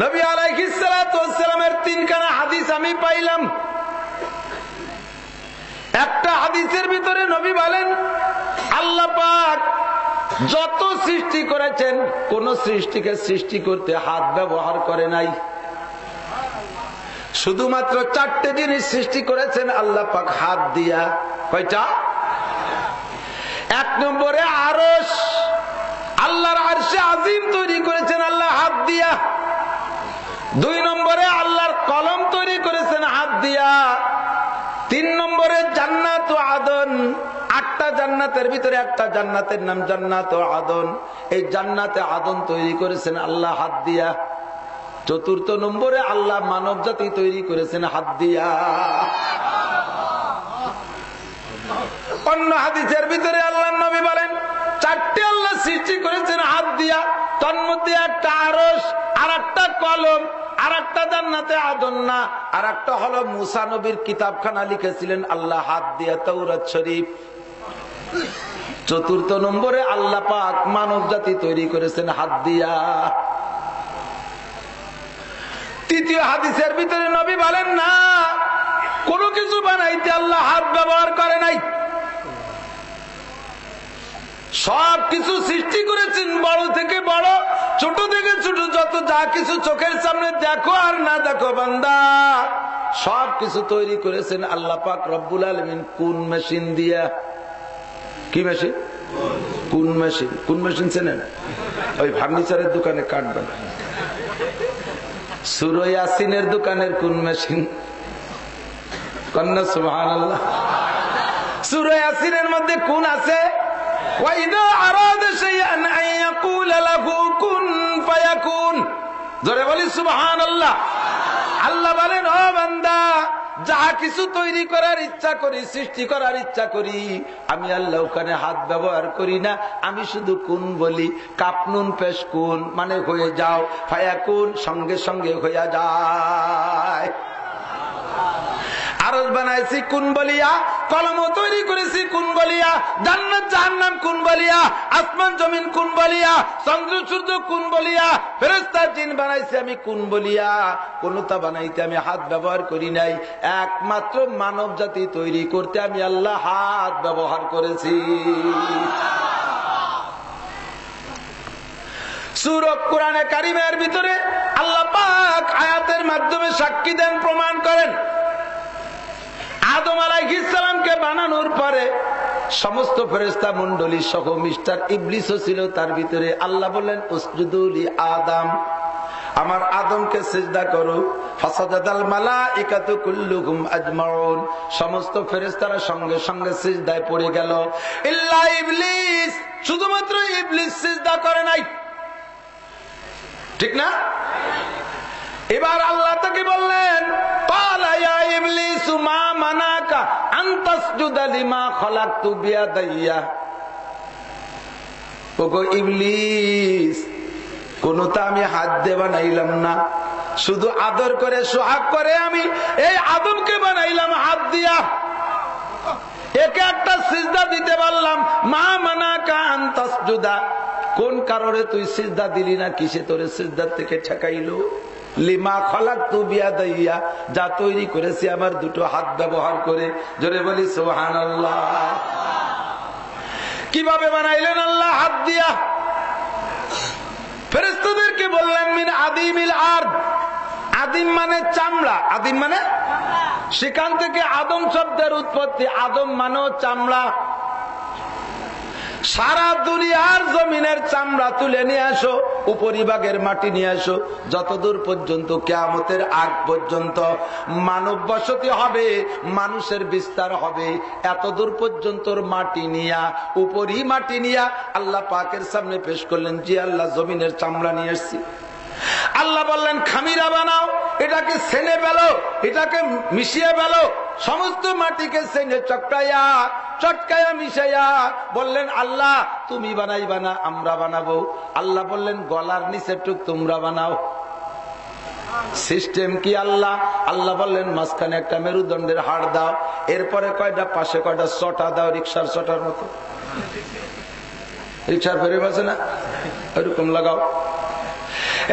নবী আলাইহিস সালাতু ওয়াস সালামের তিনখানা হাদিস আমি পাইলাম। একটা হাদিসের ভিতরে নবী বলেন আল্লাহ পাক যত সৃষ্টি করেছেন কোন সৃষ্টিকে সৃষ্টি করতে হাত ব্যবহার করে নাই। শুধুমাত্র 4টে জিনিস সৃষ্টি করেছেন আল্লাহ পাক হাত দিয়া। কয়টা? 1 নম্বরে আরশ, আল্লাহর আরশে আজিম তৈরি করেছেন আল্লাহ হাত দিয়া। 2 নম্বরে আল্লাহর কলম তৈরি করেছেন হাত দিয়া। 3 নম্বরে জান্নাত ও আদন, 8টা জান্নাতের ভিতরে একটা জান্নাতের নাম জান্নাত ও আদন। এই জান্নাতে আদন তৈরি করেছেন আল্লাহ হাত দিয়া। 4র্থ নম্বরে আল্লাহ মানব জাতি তৈরি করেছেন হাত দিয়া। অন্য হাদিসের ভিতরে আল্লাহর নবী বলেন 4টে আল্লাহ সৃষ্টি করেছেন হাত দিয়া। তন্মধ্যে একটা আরশ, আর একটা কলম, আর একটা জান্নাতে আদন না, আর একটা হলো মুসা নবীর কিতাবখানা লিখেছিলেন আল্লাহ হাত দিয়া, তাওরাত শরীফ। 4র্থ নম্বরে আল্লাহ পাক মানব জাতি তৈরি করেছেন হাত দিয়া। 3য় হাদিসের ভিতরে নবী বলেন না, কোনো কিছু বানাইতে আল্লাহ হাত ব্যবহার করে নাই। সব কিছু সৃষ্টি করেছেন, বড় থেকে বড়, ছোট থেকে ছোট, যত যা কিছু চোখের সামনে দেখো আর না দেখো বান্দা, সব কিছু তৈরি করেছেন আল্লাহ পাক রব্বুল আলামিন কোন মেশিন দিয়া। কি মেশিন? কোন মেশিন। কোন মেশিন চেনেন? ওই ফার্নিচারের দোকানে কাঠ বানায়। সূরা ইয়াসিনের দোকানের কোন মেশিন? কন্যা সুবহানাল্লাহ। সূরা ইয়াসিনের মধ্যে কোন আছে? وَإِذَا أَرَادَ شَيْئًا أَن يَقُولَ لَهُ كُن فَيَكُونُ। জোরে বলি সুবহানাল্লাহ। আল্লাহ বলেন ও বান্দা, যা কিছু তৈরি করার ইচ্ছা করি, সৃষ্টি করার ইচ্ছা করি, আমি আল্লাহ ওখানে হাত ব্যবহার করি না। আমি শুধু কুন বলি। কাপনুন পেশ কুন মানে হয়ে যাও, ফায়াকুন সঙ্গে সঙ্গে হয়ে যায়। আরশ বানাইছি কুন বলিয়া, কলমও তৈরি করেছি কুন বলিয়া, জান্নাত জাহান্নাম কুন বলিয়া, আসমান জমিন কুন বলিয়া, চন্দ্র সূর্য কুন বলিয়া, ফেরেশতা জিন বানাইছি আমি কুন বলিয়া। কোনটা বানাইতে আমি হাত ব্যবহার করি নাই। একমাত্র মানব জাতি তৈরি করতে আমি আল্লাহ হাত ব্যবহার করেছি। সূরা কুরআনে কারীমের ভিতরে আল্লাহ পাক আয়াতের মাধ্যমে সাক্ষী দেন, প্রমাণ করেন। আদম আলাইহিস সালামকে বানানোর পরে সমস্ত ফেরেশতা মণ্ডলী সহ মিস্টার ইবলিসও ছিল তার ভিতরে। আল্লাহ বললেন উসজুদু লি আদম, আমার আদমকে সিজদা করো। ফাসাদাল মালাইকাতু কুল্লুহুম আজমাউন, সমস্ত ফেরেশতারা সঙ্গে সঙ্গে সিজদায় পড়ে গেল। ইল্লা ইবলিস, শুধুমাত্র ইবলিস সিজদা করে নাই। ঠিক না? এবার আল্লাহ তাকে বললেন ক্বালা ইয়া ইবলিস মা মানাকা আন তাসজুদা লিমা খালাকতু বিয়াদাইয়া। ওগো ইবলিস, কোনটা আমি হাত দিয়ে বানাইলাম না, শুধু আদর করে সোহাগ করে আমি এই আদমকে বানাইলাম হাত দিয়া। একে একটা সিজদা দিতে পারলাম। মা মানাকা আন তাসজুদা, কোন কারণে তুই সিজদা দিলি না? কিসে তোরে সিজদার থেকে ঠেকাইলো? লিমা খালাকতু বিয়াদাইয়া, যা তৈরি করেছি আমার দুটো হাত ব্যবহার করে। জোরে বলি সুবহানাল্লাহ। কিভাবে বানাইলেন আল্লাহ? হাত দিয়া। ফেরেশতাদেরকে বললেন মিন আদিমিল আরদ, আদিম মানে চামড়া, আদিম মানে সেখান থেকে আদম শব্দের উৎপত্তি। আদম মানে চামড়া। সারা দুনিয়ার জমিনের চামড়া তুলে নিয়ে আসো, উপরিভাগের মাটি নিয়ে আসো, যতদূর পর্যন্ত কিয়ামতের আগ পর্যন্ত মানব বসতি হবে, মানুষের বিস্তার হবে, এতদূর পর্যন্ত মাটি নিয়া, উপরি মাটি নিয়া আল্লাহ পাকের সামনে পেশ করলেন। জি আল্লাহ, জমিনের চামড়া নিয়ে এসছি। আল্লাহ বললেন খামিরা বানাও, এটাকে সেনে ফেলো, এটাকে মিশিয়ে ফেলো। সমস্ত মাটিকে সেনে চটকায়া মিশাইয়া বললেন আল্লাহ তুমি বানাইবা না, আমরা বানাবো। আল্লাহ বললেন গলার নিচের টুক তোমরা বানাও। সিস্টেম কি আল্লাহ? আল্লাহ বললেন মাঝখানে একটা মেরুদণ্ডের হাড় দাও, এরপরে কয়টা পাশে কয়টা চটা দাও, রিক্সার চটার মতো, রিক্সার ফেরে বাসে না, এরকম লাগাও।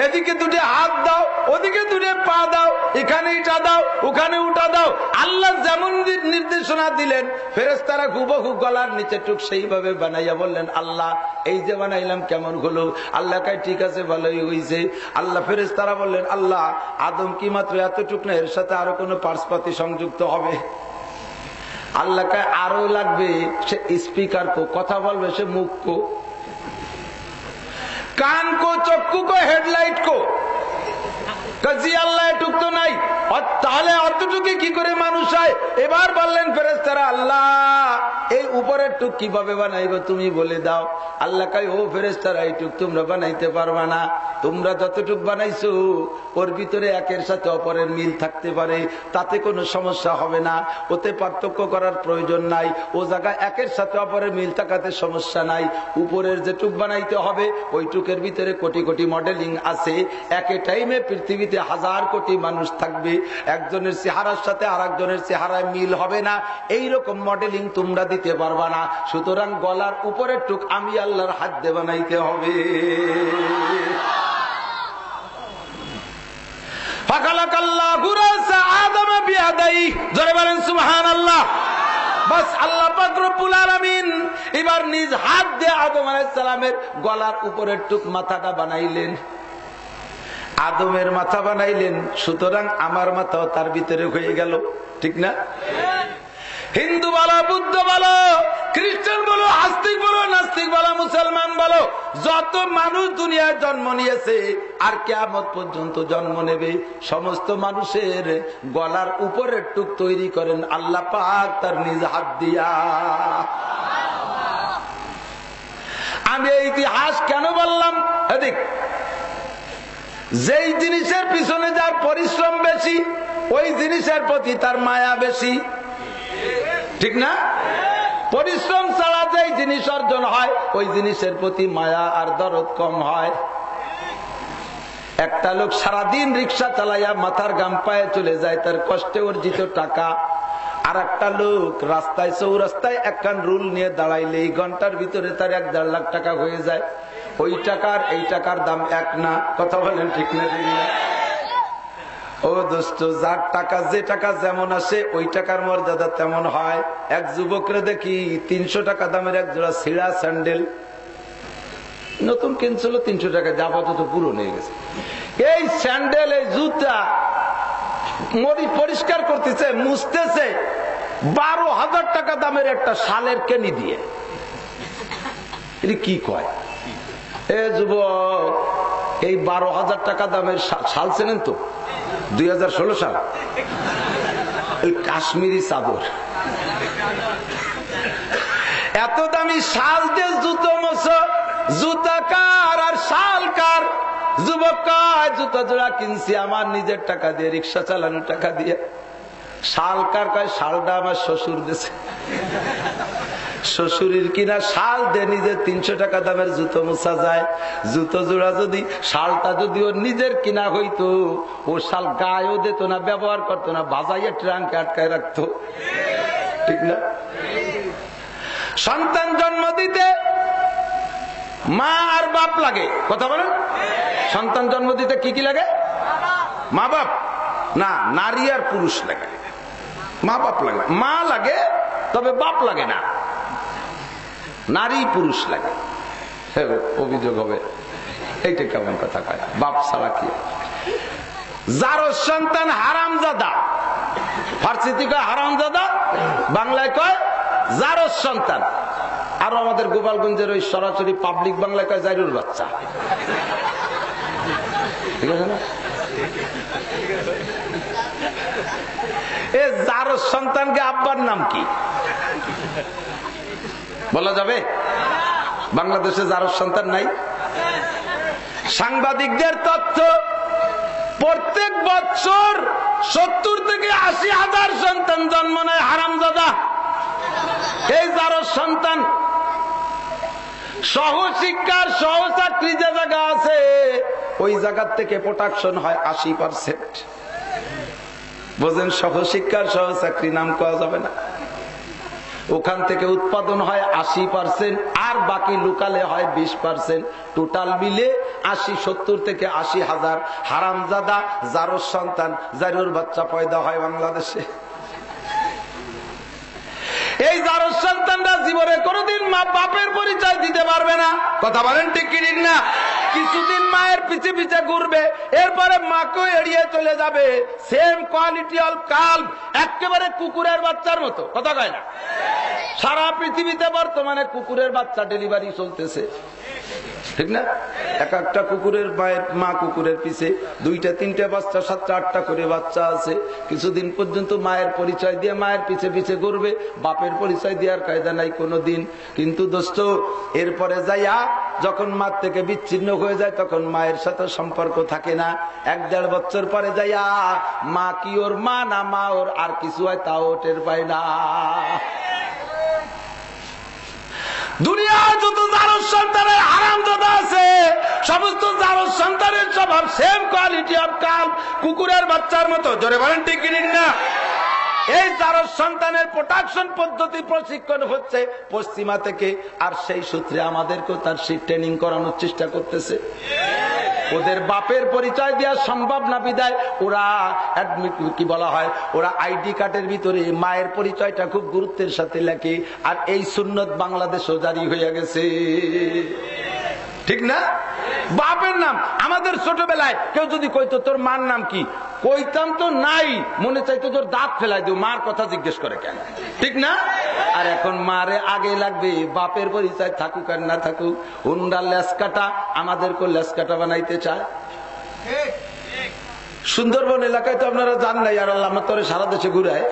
এদিকে দুটো হাত দাও, ওদিকে দুটো পা দাও, এখানে এটা দাও, ওখানে উঠা দাও। আল্লাহ যেমন নির্দেশনা দিলেন ফেরেশতারা হুবহু গলার নিচে টুক সেইভাবে বানাইয়া বললেন, আল্লাহ এই যে বানাইলাম কেমন হলো? আল্লাহ কয় ঠিক আছে, ভালোই হয়েছে। আল্লাহ ফেরেশতারা বললেন, আল্লাহ আদম কি মাত্র এতটুক না, এর সাথে আরো কোনো পার্টসপাতি সংযুক্ত হবে? আল্লাহ কয় আরো লাগবে। সে স্পিকার কো, কথা বলবে, সে মুখ কো, কান কো, চক্ষু কো, হেডলাইট কো। কাজী আল্লাহ এটুক তো নাই, তাহলে অতটুকু কি করে মানুষ হয়? এবার বললেন ফেরেশতারা, আল্লাহ এই উপরের টুক কিভাবে বানাইব তুমি বলে দাও। আল্লাহ কয়, ও ফেরেশতারা এইটুক তোমরা বানাইতে পারবা না, তোমরা যতটুক বানাইছো ওর ভিতরে একের সাথে অপরের মিল থাকতে পারে, তাতে কোনো সমস্যা হবে না, ওতে পার্থক্য করার প্রয়োজন নাই, ও জায়গায় একের সাথে অপরের মিল থাকাতে সমস্যা নাই। উপরের যে টুক বানাইতে হবে ওই টুকের ভিতরে কোটি কোটি মডেলিং আছে, একে টাইমে পৃথিবীতে 1000 কোটি মানুষ থাকবে, একজনের চেহারার সাথে আর একজনের চেহারায় মিল হবে না, এইরকম মডেলিং তোমরা দিতে পারবা না। সুতরাং গলার উপরের টুক আমি আল্লাহর হাত দিয়ে বানাইতে হবে। এবার নিজ হাত দিয়ে আদম আলাইহিস সালামের গলার উপরের টুক মাথাটা বানাইলেন, আদমের মাথা বানাইলেন। সুতরাং আমার মাথাও তার ভিতরে হয়ে গেল, ঠিক না? হিন্দু বলো, বুদ্ধ বলো, খ্রিস্টান বলো, আস্তিক বলো, নাস্তিক বলো, মুসলমান বলো, যত মানুষ দুনিয়ায় জন্ম নিয়েছে আর কিয়ামত পর্যন্ত জন্ম নেবে, সমস্ত মানুষের গলার উপরের টুক তৈরি করেন আল্লাহ পাক তার নিজ হাত দিয়া। আমি এই ইতিহাস কেন বললাম? এদিক যেই জিনিসের পিছনে যার পরিশ্রম বেশি ওই জিনিসের প্রতি তার মায়া বেশি, ঠিক না? পরিশ্রম ছাড়া যেই জিনিস অর্জন হয় ওই জিনিসের প্রতি মায়া আর দরদ কম হয়। একটা লোক সারাদিন রিক্সা চালাইয়া মাথার গাম পায়ে চলে যায় তার কষ্টে অর্জিত টাকা, আর একটা লোক রাস্তায় চৌরাস্তায় একখান রুল নিয়ে দাঁড়াইলে এই ঘন্টার ভিতরে তার 1-1.5 লাখ টাকা হয়ে যায়। ওই টাকার এই টাকার দাম এক না, কথা বলেন ঠিক না? ও দোস্ত, যার টাকা যে টাকা যেমন আসে ওই টাকার মর্যাদা তেমন হয়। এক যুবকরে দেখি 300 টাকা দামের এক জোড়া ছিঁড়া স্যান্ডেল নতুন কিনছিল, 300 টাকা, যা আপাতত পুরো নিয়ে গেছে। এই স্যান্ডেল এই জুতা পরিষ্কার করতেছে, মুছতেছে 12,000 টাকা দামের একটা শালের কেনি দিয়ে। এটি কি কয়? এ যুবক, এই 12,000 টাকা দামের শাল চেনেন তো? 2016 সাল এই কাশ্মীরি চাদর, এত দামি শাল দিয়ে জুতো মোছো, জুতা কার আর শাল কার? যুবক কয়, জুতা জোড়া কিনছি আমার নিজের টাকা দিয়ে, রিক্সা চালানোর টাকা দিয়ে। শাল কার? কয় শালটা আমার শ্বশুর দিয়েছে। শ্বশুরের কিনা শাল দিয়ে নিজের 300 টাকা দামের জুতো মোছা যায়। জুতো জোড়া যদি, শালটা যদি ওর নিজের কিনা হইতো, ও শাল গায়েও দিত না, ব্যবহার করতো না, বাজাইয়া ট্রাঙ্কে আটকায় রাখতো, ঠিক না? সন্তান জন্ম দিতে মা আর বাপ লাগে, কথা বলেন। সন্তান জন্ম দিতে কি কি লাগে? মা বাপ না, নারী আর পুরুষ লাগে। মা বাপ লাগে, মা লাগে তবে বাপ লাগে না, নারী পুরুষ লাগে। অভিযোগ হবে এইটা কেমন কথা কয়, বাপ ছাড়া কি? যার সন্তান হারামজাদা, ফার্সিতে কয় হারামজাদা, বাংলায় কয় যার সন্তান। আর আমাদের গোপালগঞ্জের ওই সরাসরি পাবলিক বাংলায় কয় জাইরুর বাচ্চা, ঠিক আছে না? এ যার সন্তানকে আব্বার নাম কি বলা যাবে? বাংলাদেশে যার সন্তান নাই। সাংবাদিকদের তথ্য, প্রত্যেক বছর 70 থেকে 80,000 সন্তান জন্ম নেয় হারামজাদা। এই যার সন্তান সহশিক্ষার সহচাকরি যে জায়গা আছে ওই জায়গার থেকে প্রোডাকশন হয় 80%। বোঝেন, সহশিক্ষার সহচাকরি নাম করা যাবে না। ওখান থেকে উৎপাদন হয় 80%, আর বাকি লোকালে হয় 20%। টোটাল মিলে 70 থেকে 80,000 হারামজাদা জারুর সন্তান, জারুর বাচ্চা পয়দা হয় বাংলাদেশে। এই জারুর সন্তানরা জীবনে কোনোদিন মা বাপের পরিচয় দিতে পারবে না। কথা বলেন ঠিক কি ঠিক না? কিছুদিন মায়ের পিছে পিছে ঘুরবে, এরপরে মাকেও এড়িয়ে চলে যাবে। সেম কোয়ালিটি অল কাল্প, একেবারে কুকুরের বাচ্চার মতো। কথা কয় না? সারা পৃথিবীতে বর্তমানে কুকুরের বাচ্চা ডেলিভারি চলতেছে, ঠিক না? এক একটা কুকুরের মায়ের মা কুকুরের পিছে 2টা 3টা বাচ্চা, 7টা 8টা করে বাচ্চা আছে। কিছুদিন পর্যন্ত মায়ের পরিচয় দিয়ে মায়ের পিছে পিছে ঘুরবে, বাপের পরিচয় দেওয়ার কায়দা নাই কোনোদিন। কিন্তু দোস্ত, এরপরে যাইয়া যখন মা থেকে বিচ্ছিন্ন হয়ে যায় তখন মায়ের সাথে সম্পর্ক থাকে না। 1-1.5 বছর পরে যাইয়া মা কি ওর মা না মা ওর আর কিছু হয় তাও টের পায় না। দুনিয়ার যত জারুর সন্তানের হারামজাদা আছে, সমস্ত জারুর সন্তানের স্বভাব সেম কোয়ালিটি অফ কাল্প, কুকুরের বাচ্চার মতো। জোরে বলেন ঠিক কি না? এই জারুর সন্তানের প্রোটেকশন পদ্ধতি প্রশিক্ষণ হচ্ছে পশ্চিমা থেকে, আর সেই সূত্রে আমাদেরকেও তার সেই ট্রেনিং করানোর চেষ্টা করতেছে। ওদের বাপের পরিচয় দেওয়া সম্ভব না বিদায় ওরা কি বলা হয়, ওরা আইডি কার্ডের ভিতরে মায়ের পরিচয়টা খুব গুরুত্বের সাথে লেখে। আর এই সুন্নত বাংলাদেশও জারি হয়ে গেছে, ঠিক না? বাপের নাম আমাদের ছোটবেলায় কেউ যদি কইতো তোর মার নাম কি, কইতাম তো নাই, মনে চাইতো তোর দাঁত ফেলাই দিও, মার কথা জিজ্ঞেস করে কেন, ঠিক না? আর এখন মারে আগে লাগবে, বাপের পরিচয় থাকুক আর না থাকুক। হুন্ডা লেসকাটা আমাদেরকে লেসকাটা বানাইতে চায়। সুন্দরবন এলাকায় তো আপনারা জান নাই, আর আল্লাহ তোরে সারা দেশে ঘুরায়।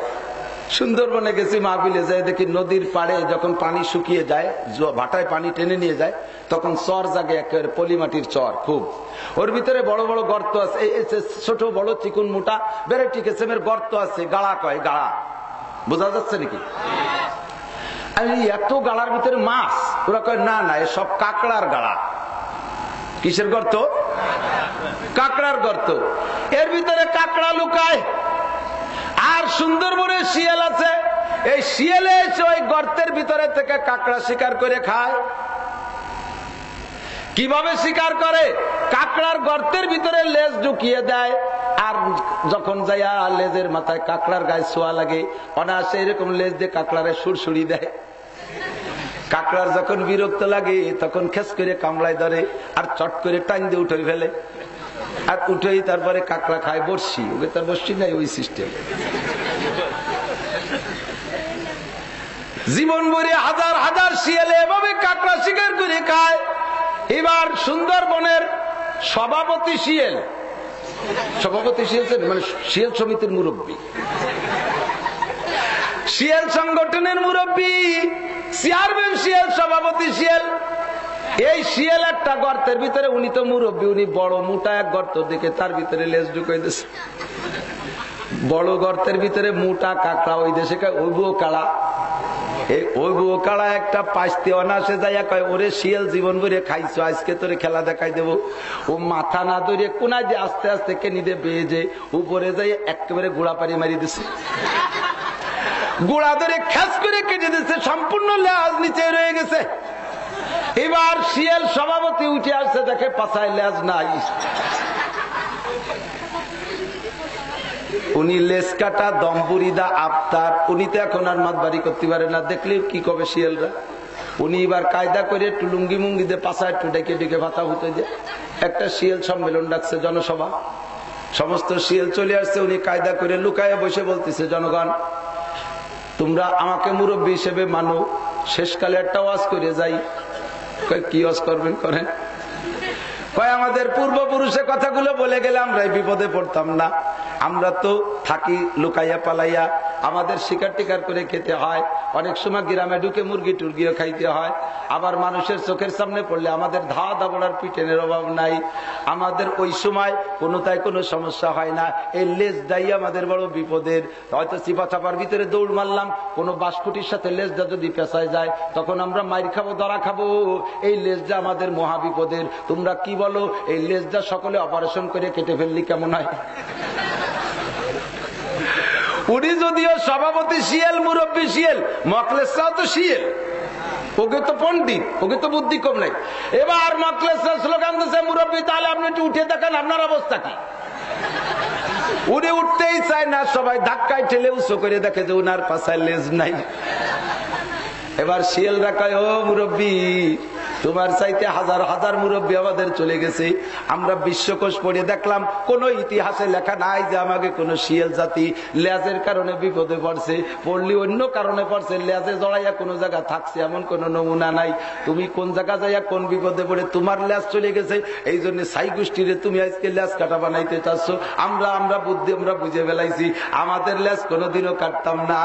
সুন্দরবনে গেছি মাহফিলে, যায় দেখি নদীর পাড়ে যখন পানি শুকিয়ে যায়, ভাটায় পানি টেনে নিয়ে যায়, তখন চর জাগে, একেবারে পলিমাটির চর খুব, ওর ভিতরে বড় বড় গর্ত আছে, ছোট বড় চিকুন মোটা ভ্যারাইটি কিসিমের গর্ত আছে। গাড়া কয়, গাড়া বোঝা যাচ্ছে নাকি? এত গাড়ার ভিতরে মাছ, ওরা কয় না না এসব কাঁকড়ার গাড়া। কিসের গর্ত? কাঁকড়ার গর্ত। এর ভিতরে কাঁকড়া লুকায়। আর সুন্দরবনে শিয়াল আছে, এই শিয়ালে এসে ওই গর্তের ভিতরে থেকে কাঁকড়া শিকার করে খায়। কিভাবে শিকার করে? কাঁকড়ার গর্তের ভিতরে লেজ ঢুকিয়ে দেয়, আর যখন যাইয়া লেজের মাথায় কাঁকড়ার গায়ে ছোঁয়া লাগে, অনায়াসে এরকম লেজ দিয়ে কাঁকড়ারে সুরসুরি দেয়। কাঁকড়ার যখন বিরক্ত লাগে তখন খেস করে কামড়ায় ধরে, আর চট করে টাইম দিয়ে উঠে ফেলে, আর উঠেই তারপরে কাঁকড়া খায় বর্ষি। ওকে তার বর্ষি নাই, ওই সিস্টেম। জীবন ভরে হাজার হাজার শিয়ালে এভাবে কাঁকড়া শিকার করে খায়। এবার সুন্দরবনের সভাপতি শিয়াল, সভাপতি শিয়াল মানে শিয়াল সমিতির মুরব্বী, শিয়াল সংগঠনের মুরব্বী, চেয়ারম্যান শিয়াল, সভাপতি শিয়াল। এই শিয়াল একটা গর্তের ভিতরে, উনি তো মুরব্বী, উনি বড় মোটা এক গর্ত দেখে তার ভিতরে লেজ ঢুকাই দিয়েছে। বড় গর্তের ভিতরে মোটা কাঁকড়া, ওই দেশে ওইবুও কাড়া, এই ওইবুও কাড়া একটা পাইতে অনাসে যাইয়া কয়, ওরে শিয়াল জীবন ভরে খাইছো, আজকে তোরে খেলা দেখাই দেবো। ও মাথা না ধরে কোনায় দিয়ে আস্তে আস্তে কেনি দিয়ে বেয়ে যে উপরে যাই একেবারে গোড়া পাড়ি মারি দিছে। গোড়া ধরে খ্যাস করে কেটে দিচ্ছে, সম্পূর্ণ লেজ নিচে রয়ে গেছে। এবার শিয়াল সভাপতি উঠে আসছে, দেখে পাছায় লেজ নাই। উনি লেজ কাটা দম্বুরিদা আফতার, উনি তো এখন আর মাতবাড়ি করতে পারে না, দেখলে কি কবে শিয়ালরা। উনি এবার কায়দা করে একটু লুঙ্গি মুঙ্গি দিয়ে পাছায় একটু ডেকে ডেকে ভাতা হতে যায়। একটা শিয়াল সম্মেলন ডাকছে, জনসভা, সমস্ত শিয়াল চলে আসছে। উনি কায়দা করে লুকায় বসে বলতেছে, জনগণ তোমরা আমাকে মুরব্বী হিসেবে মানো, শেষকালে একটা ওয়াজ করে যাই। কি ওয়াজ করবেন করেন? কয় আমাদের পূর্বপুরুষের কথাগুলো বলে গেলে আমরা বিপদে পড়তাম না। আমরা তো থাকি লুকাইয়া পালাইয়া, আমাদের শিকার টিকার করে খেতে হয়, অনেক সময় গ্রামে ঢুকে মুরগি টুরগিও খাইতে হয়। আবার মানুষের চোখের সামনে পড়লে আমাদের ধাওয়া দাবড়ার পিটেনের অভাব নাই, আমাদের ওই সময় কোনোটাই কোনো সমস্যা হয় না। এই লেজটাই আমাদের বড় বিপদের। হয়তো চিপা চাপার ভিতরে দৌড় মারলাম, কোনো বাঁশকুটির সাথে লেজটা যদি পেঁচায় যায় তখন আমরা মাইর খাবো, ধরা খাবো। এই লেজটা আমাদের মহা বিপদের। তোমরা কি বলো, এই লেজটা সকলে অপারেশন করে কেটে ফেললি কেমন হয়? উনি যদিও সভাপতি শিয়াল, মুরব্বী শিয়াল, মকলেসরাও তো শিয়াল, ওকে তো পণ্ডিত, ওকে তো বুদ্ধি কম নাই। এবার মখলেসরা স্লোগান দিচ্ছে, মুরব্বী তাহলে আপনি একটু উঠে দেখেন আপনার অবস্থা কি। উনি উঠতেই চায় না, সবাই ধাক্কায় ঠেলে উঁচু করে দেখে যে উনার পাশায় লেজ নাই। এবার শিয়ালরা কয়, ও মুরব্বী, তোমার চাইতে হাজার হাজার মুরব্বী আমাদের চলে গেছে, আমরা বিশ্বকোষ পড়ে দেখলাম কোন ইতিহাসে লেখা নাই যে আমাকে কোন শিয়াল জাতি লেজের কারণে বিপদে পড়ছে, পড়লি অন্য কারণে পড়ছে, লেজে জড়াইয়া কোন জায়গা থাকছে এমন কোন নমুনা নাই। তুমি কোন জায়গা যাইয়া কোন বিপদে পড়ে তোমার লেজ চলে গেছে, এই জন্য সাই গোষ্ঠীরে তুমি আজকে লেজ কাটা বানাইতে চাচ্ছ। আমরা বুদ্ধি আমরা বুঝে ফেলাইছি, আমাদের লেজ কোনোদিনও কাটতাম না।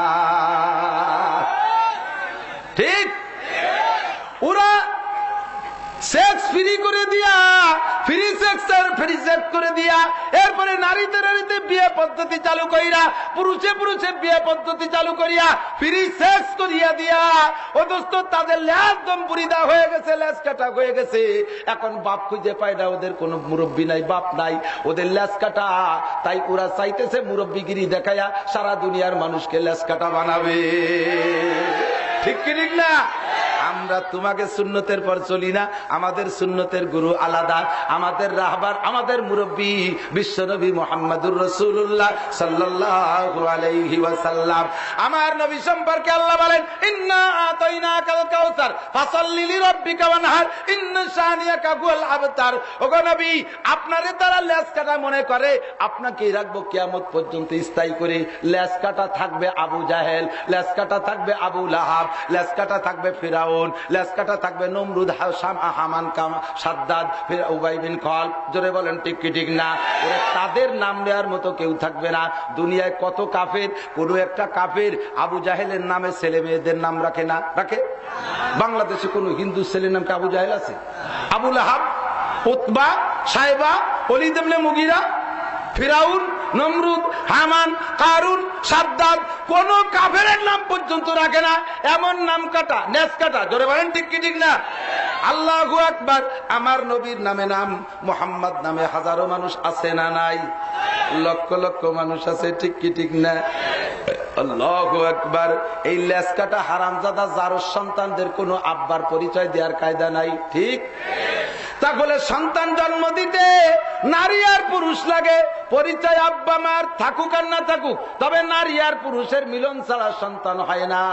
ঠিক? ওরা সেক্স ফ্রি করে দিয়া, ফ্রি সেক্স করে দিয়া, এরপরে নারীতে নারীতে বিয়ে পদ্ধতি চালু করিয়া, পুরুষে পুরুষে বিয়ে পদ্ধতি চালু করিয়া ফ্রি সেক্স করিয়া দিয়া, ও দোস্ত তাদের ল্যাস দম পুরিদা হয়ে গেছে, ল্যাস কাটা হয়ে গেছে। এখন বাপ খুঁজে পায় না, ওদের কোনো মুরব্বী নাই, বাপ নাই, ওদের ল্যাস কাটা। তাই ওরা চাইতেছে মুরব্বীগিরি দেখায়া সারা দুনিয়ার মানুষকে ল্যাস কাটা বানাবে। ঠিক কি ঠিক না? আমরা তোমাকে সুন্নতের পর চলি না, আমাদের সুন্নতের গুরু আলাদা, আমাদের রাহবার, আমাদের মুরব্বী বিশ্বনবী মুহাম্মদুর রাসূলুল্লাহ সাল্লাল্লাহু আলাইহি ওয়াসাল্লাম। আমার নবী সম্পর্কে আল্লাহ বলেন, ইন্না আতাইনাকাল কাউসার ফাসাল্লি লিরাব্বিকা ওয়ানহার ইন্না শানিয়াকা হুয়াল আবতার। ওগো নবী, আপনারে তারা লেজ কাটা মনে করে, আপনাকে রাখবো কিয়ামত পর্যন্ত স্থায়ী করে। লেজ কাটা থাকবে আবু জাহেল, লেজ কাটা থাকবে আবু লাহাব, লেজ কাটা থাকবে ফিরাউন, লেজ কাটা থাকবে নমরুদ, হামান, সাদ্দাদ, উবাই বিন খালদ। জোরে বলেন ঠিক কি ঠিক না? তাদের নাম নেওয়ার মতো কেউ থাকবে না। দুনিয়ায় কত কাফের, কোন একটা কাফের আবু জাহেলের নামে ছেলে মেয়েদের নাম রাখে না? রাখে? বাংলাদেশে কোন হিন্দু ছেলের নাম কি আবু জাহেল আছে? আবু লাহাব, উতবা, সাইবা, ওলীদ ইবনে মুগীরা, ফিরাউন, নমরুদ, হামান, কারুন, সাদ্দাদ, কোন কাফেরের নাম পর্যন্ত রাখে না। এমন নাম কাটা, নেস কাটা। জোরে বলেন ঠিক কি ঠিক না? আল্লাহু আকবার। আমার নবীর নামে নাম মুহাম্মদ নামে হাজারো মানুষ আছে না নাই? লক্ষ লক্ষ মানুষ আছে। ঠিক কি ঠিক না? আল্লাহু আকবার। এই লেজ কাটা হারামজাদা জারস সন্তানদের কোন আব্বার পরিচয় দেওয়ার কায়দা নাই। ঠিক? তাহলে সন্তান জন্ম দিতে নারী আর পুরুষ লাগে, পরিচয় আব্বা মার থাকুক আর না থাকুক, তবে নারী আর পুরুষের মিলন ছাড়া সন্তান হয় না।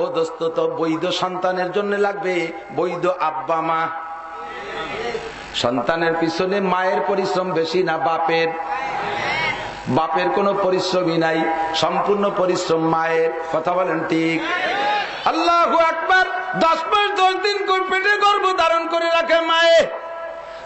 ও দোস্ত, তো বৈধ সন্তানের জন্য লাগবে বৈধ আব্বা মা। সন্তানের পিছনে মায়ের পরিশ্রম বেশি না বাপের? বাপের কোনো পরিশ্রমই নাই, সম্পূর্ণ পরিশ্রম মায়ের। কথা বলেন ঠিক? আল্লাহু আকবার। 10 মাস 10 দিন পেটে গর্ভ ধারণ করে রাখে মায়ে।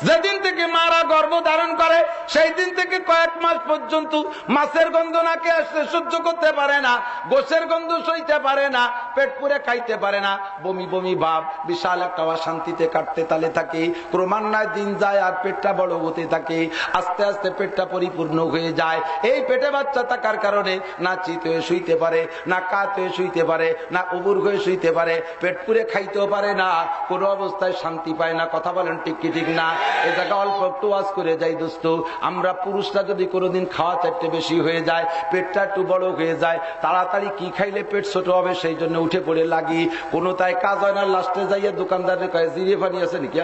যেদিন থেকে মারা গর্ভ ধারণ করে সেই দিন থেকে কয়েক মাস পর্যন্ত মাছের গন্ধ নাকে আসতে সহ্য করতে পারে না, গোশের গন্ধ সইতে পারে না, পেট পুরে খাইতে পারে না, বমি বমি ভাব, বিশাল একটা অশান্তিতে কাটতে তালে থাকে। ক্রমান্বয়ে দিন যায় আর পেটটা বড় হতে থাকে, আস্তে আস্তে পেটটা পরিপূর্ণ হয়ে যায়। এই পেটে বাচ্চা থাকার কারণে না চিত হয়ে শুইতে পারে, না কাত হয়ে শুইতে পারে, না উবুর হয়ে শুইতে পারে, পেট পুরে খাইতেও পারে না, কোনো অবস্থায় শান্তি পায় না। কথা বলেন ঠিক কি ঠিক না? এ জায়গা অল্প একটু ওয়াজ করে যাই দোস্ত, আমরা পুরুষরা যদি কোনোদিন খাওয়া চারটে বেশি হয়ে যায়, পেটটা একটু বড় হয়ে যায়, তাড়াতাড়ি কি খাইলে পেট ছোট হবে সেই জন্য উঠে পড়ে লাগি, কোনো তাই কাজ হয় না। লাস্টে যাইয়া দোকানদারে কয়, জিরে পানি আছে নাকি?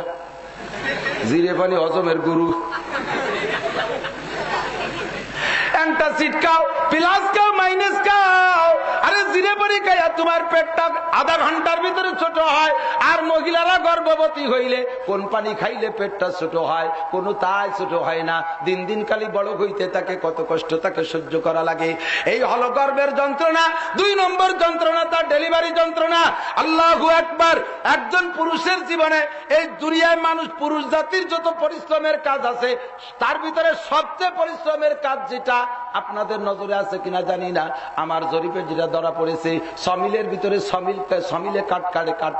জিরে পানি হজমের গুরু। অ্যান্টাসিড খাও, প্লাস খাও, মাইনাস খাও। আরে জিরে পানি খাইয়া তোমার পেটটা আধা ঘন্টার ভিতরে ছোট হয়। আর মহিলারা গর্ভবতী হইলে কোন পানি খাইলে পেটটা ছোট হয়? কোনো তাই ছোট হয় না, দিন দিন খালি বড় হইতে থাকে, কত কষ্ট তাকে সহ্য করা লাগে। এই হলো গর্ভের যন্ত্রণা। 2 নম্বর যন্ত্রণা তার ডেলিভারি যন্ত্রণা। আল্লাহু আকবার। একজন পুরুষের জীবনে এই দুনিয়ায় মানুষ, পুরুষ জাতির যত পরিশ্রমের কাজ আছে তার ভিতরে সবচেয়ে পরিশ্রমের কাজ যেটা আপনাদের নজরে আছে কিনা জানি না, আমার জরিপে যেটা ধরা পড়েছে, সমিলের ভিতরে সমিলে কাঠ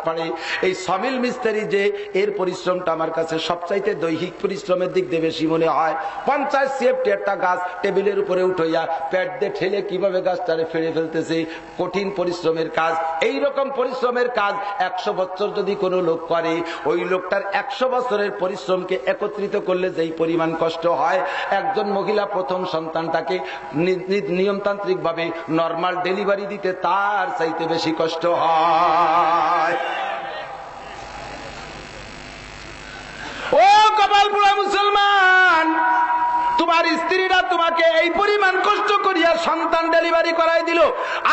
পাড়ে, এই সমিল মিস্ত্রি যে এর পরিশ্রমটা আমার কাছে সবচাইতে দৈহিক পরিশ্রমের দিক দিয়ে বেশি মনে হয়। 50 সেফটি একটা গাছ টেবিলের উপরে উঠাইয়া পেট দিয়ে ঠেলে কিভাবে গাছটারে ফেড়ে ফেলতেছে, কঠিন পরিশ্রমের কাজ। এই রকম পরিশ্রমের কাজ 100 বছর যদি কোনো লোক করে, ওই লোকটার 100 বছরের পরিশ্রমকে একত্রিত করলে যেই পরিমাণ কষ্ট হয়, একজন মহিলা প্রথম সন্তানটাকে নিয়মতান্ত্রিক ভাবে নরমাল ডেলিভারি দিতে তার চাইতে বেশি কষ্ট হয়। তোমার স্ত্রীরা তোমাকে এই পরিমাণ কষ্ট করিয়া সন্তান ডেলিভারি করাই দিল,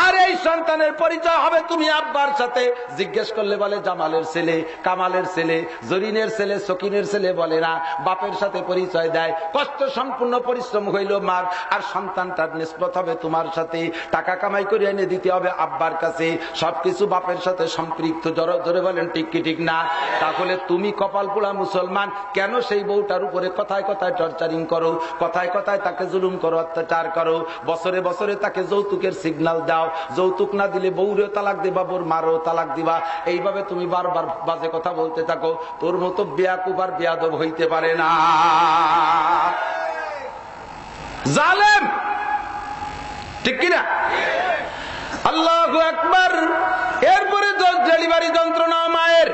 আর এই সন্তানের পরিচয় হবে তুমি আব্বার সাথে। জিজ্ঞেস করলে বলে জামালের ছেলে, কামালের ছেলে, জরিনের ছেলে, সকিনের ছেলে বলে না, বাপের সাথে পরিচয় দেয়। কষ্ট সম্পূর্ণ পরিশ্রম হইল মার, আর সন্তানটার নিসবত হবে তোমার সাথে। টাকা কামাই করে এনে দিতে হবে আব্বার কাছে, সবকিছু বাপের সাথে সম্পৃক্ত। জোরে বলেন ঠিক কি ঠিক না? তাহলে তুমি কপাল পোড়া মুসলমান, কেন সেই বউটার উপরে কথায় কথায় টর্চারিং করো, কথায় কথায় তাকে জুলুম করো, অত্যাচার করো, বছরে বছরে তাকে যৌতুকের সিগন্যাল দাও, যৌতুক না দিলে বউরেও তালাক দিবা, বোর মারও তালাক দিবা, এইভাবে তুমি বারবার বাজে কথা বলতে থাকো। তোর মতো বেয়াকুব আর বেয়াদব হইতে পারে না। জালেম, ঠিক কিনা? আল্লাহু আকবার। এরপরে ডেলিভারি যন্ত্রণা মায়ের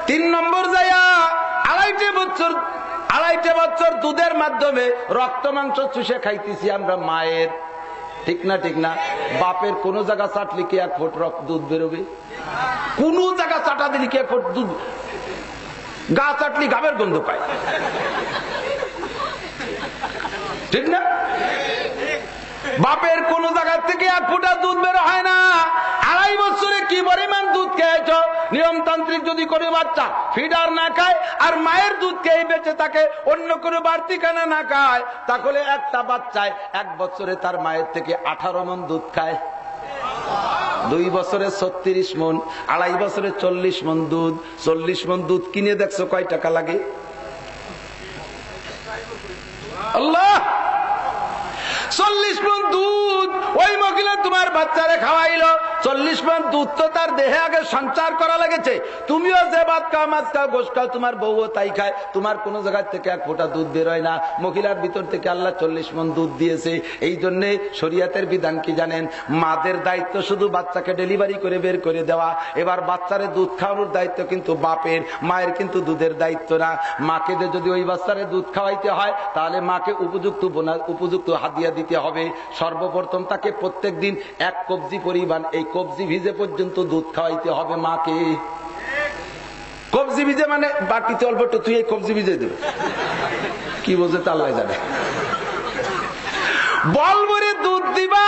3 নম্বর যায়া 2.5 বছর দুধের মাধ্যমে রক্ত মাংস চুষে খাইতেছি আমরা মায়ের, ঠিক না ঠিক না? বাপের কোন জায়গা চাটলি কি 1 ফুট দুধ বেরোবে? কোন জায়গা চাটা দিলি কি 1 ফুট দুধ? গা চাটলি গাবের গন্ধ পায়, ঠিক না? বাপের কোন জায়গা থেকে 1 ফুটা দুধ বের হয় না। 2.5 বছরে কি পরিমাণ দুধ খেয়েছ? নিয়মতান্ত্রিক যদি কোনো বাচ্চা ফিডার না খায় আর মায়ের দুধ খেয়ে বেঁচে থাকে, অন্য কোনো বাড়তি খানা না খায়, তাহলে একটা বাচ্চায় 1 বছরে তার মায়ের থেকে 18 মণ দুধ খায়। 2 বছরে 36 মণ, 2.5 বছরে 40 মণ দুধ। 40 মণ দুধ কিনে দেখছো কয় টাকা লাগে? আল্লাহ, 40 মণ দুধ ওই মহিলা তোমার বাচ্চারে খাওয়াইলো। 40 মণ দুধ তো তার দেহে আগে সঞ্চার করা লেগেছে। তুমিও যে ভাত খাও, মাছ খাও, গোশ খাও, তোমার বউও তাই খায়। তোমার কোন জায়গা থেকে 1 ফোঁটা দুধ বের হয় না। মহিলার ভিতর থেকে আল্লাহ 40 মণ দুধ দিয়েছে। এই জন্য শরীয়তের বিধান কি জানেন? মাদের দায়িত্ব শুধু বাচ্চাকে ডেলিভারি করে বের করে দেওয়া। এবার বাচ্চারে দুধ খাওয়ানোর দায়িত্ব কিন্তু বাপের, মায়ের কিন্তু দুধের দায়িত্ব না। মাকে যদি ওই বাচ্চারে দুধ খাওয়াইতে হয়, তাহলে মাকে উপযুক্ত হাদিয়া দিতে হবে। সর্বপ্রথম তাকে প্রত্যেক দিন 1 কবজি পরিমাণ, এই কবজি ভিজে পর্যন্ত দুধ খাওয়াইতে হবে মাকে। কবজি ভিজে মানে বাকিতে অল্প একটু, তুই এই কবজি ভিজে দেবে, কি বোঝে তা আল্লাহ জানে। বল ভরে দুধ দিবা,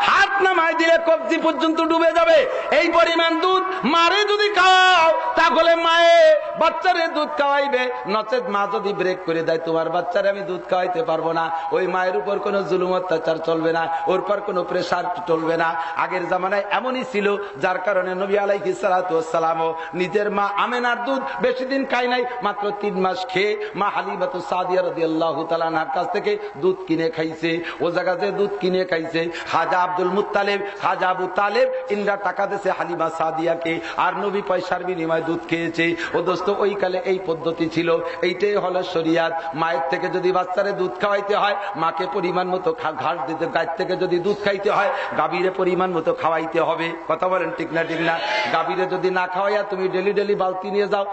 হাত নামাই দিলে কবজি পর্যন্ত ডুবে যাবে। এই পরিমাণ দুধ মারে যদি খাওয়াও, তাহলে মায়ে বাচ্চারে দুধ খাওয়াইবে। নচেত মা যদি ব্রেক করে দেয়, তোমার বাচ্চারে আমি দুধ খাওয়াইতে পারবো না, ওই মায়ের উপর কোনো জুলুম অত্যাচার চলবে না, ওর পর কোনো প্রেসার চলবে না। আগের জামানায় এমনই ছিল, যার কারণে নবী আলাইহিস সালাতু ওয়াস সালামও নিজের মা আমেনার দুধ বেশি দিন খায় নাই, মাত্র 3 মাস খেয়ে মা হালিমাতুস সাদিয়া রাদিয়াল্লাহু তাআলা আনহার কাছ থেকে দুধ কিনে খাইছে। ও জায়গাতে দুধ কিনে খাইছে খাজা আব্দুল মুত্তালিব, খাজা আবু তালেব, ইনরা টাকা দিয়েছে হালিমা সাদিয়াকে, আর নবী পয়সার বিনিময়ে দুধ খেয়েছে। ও দোস্ত, ওই কালে এই পদ্ধতি ছিল, এইটাই হলো শরিয়াত। মায়ের থেকে যদি বাচ্চারে দুধ খাওয়াইতে হয়, মাকে পরিমাণ মতো ঘাস দিতে, গাছ থেকে যদি দুধ খাইতে হয়, গাভীরে পরিমাণ মতো খাওয়াইতে হবে। কথা বলেন ঠিক না ঠিক না? গাভীরে যদি না খাওয়াইয়া তুমি ডেলি ডেলি বালতি নিয়ে যাও,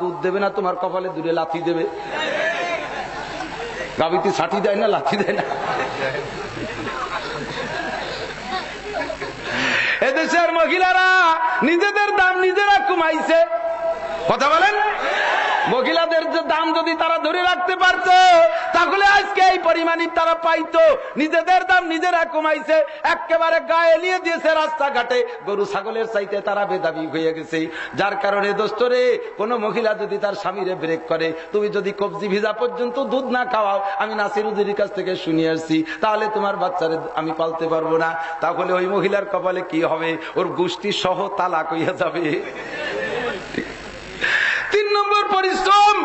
দুধ দেবে না, তোমার কপালে দূরে লাথি দেবে। গাভীতে ছাটি দেয় না, লাথি দেয় না। এদেশের মহিলারা নিজেদের দাম নিজেরা কমাইছে। কথা বলেন, মহিলাদের দাম যদি তারা ধরে রাখতে পারত, তাহলে আজকে এই পরিমাণই তারা পাইতো। নিজেদের দাম নিজেরা কমাইছে, একেবারে গায়ে নিয়ে দিয়েছে রাস্তাঘাটে। গরু ছাগলের চাইতে তারা বেদাবি হয়ে গেছে। যার কারণে দোস্তরে, কোন মহিলা যদি তার স্বামীরে ব্রেক করে, তুমি যদি কবজি ভিজা পর্যন্ত দুধ না খাওয়াও, আমি নাসিরুদ্দির কাছ থেকে শুনিয়ে আসছি, তাহলে তোমার বাচ্চারে আমি পালতে পারবো না। তাহলে ওই মহিলার কপালে কি হবে? ওর গোষ্ঠী সহ তালাক হইয়া যাবে। 3 নম্বর পরিশ্রম,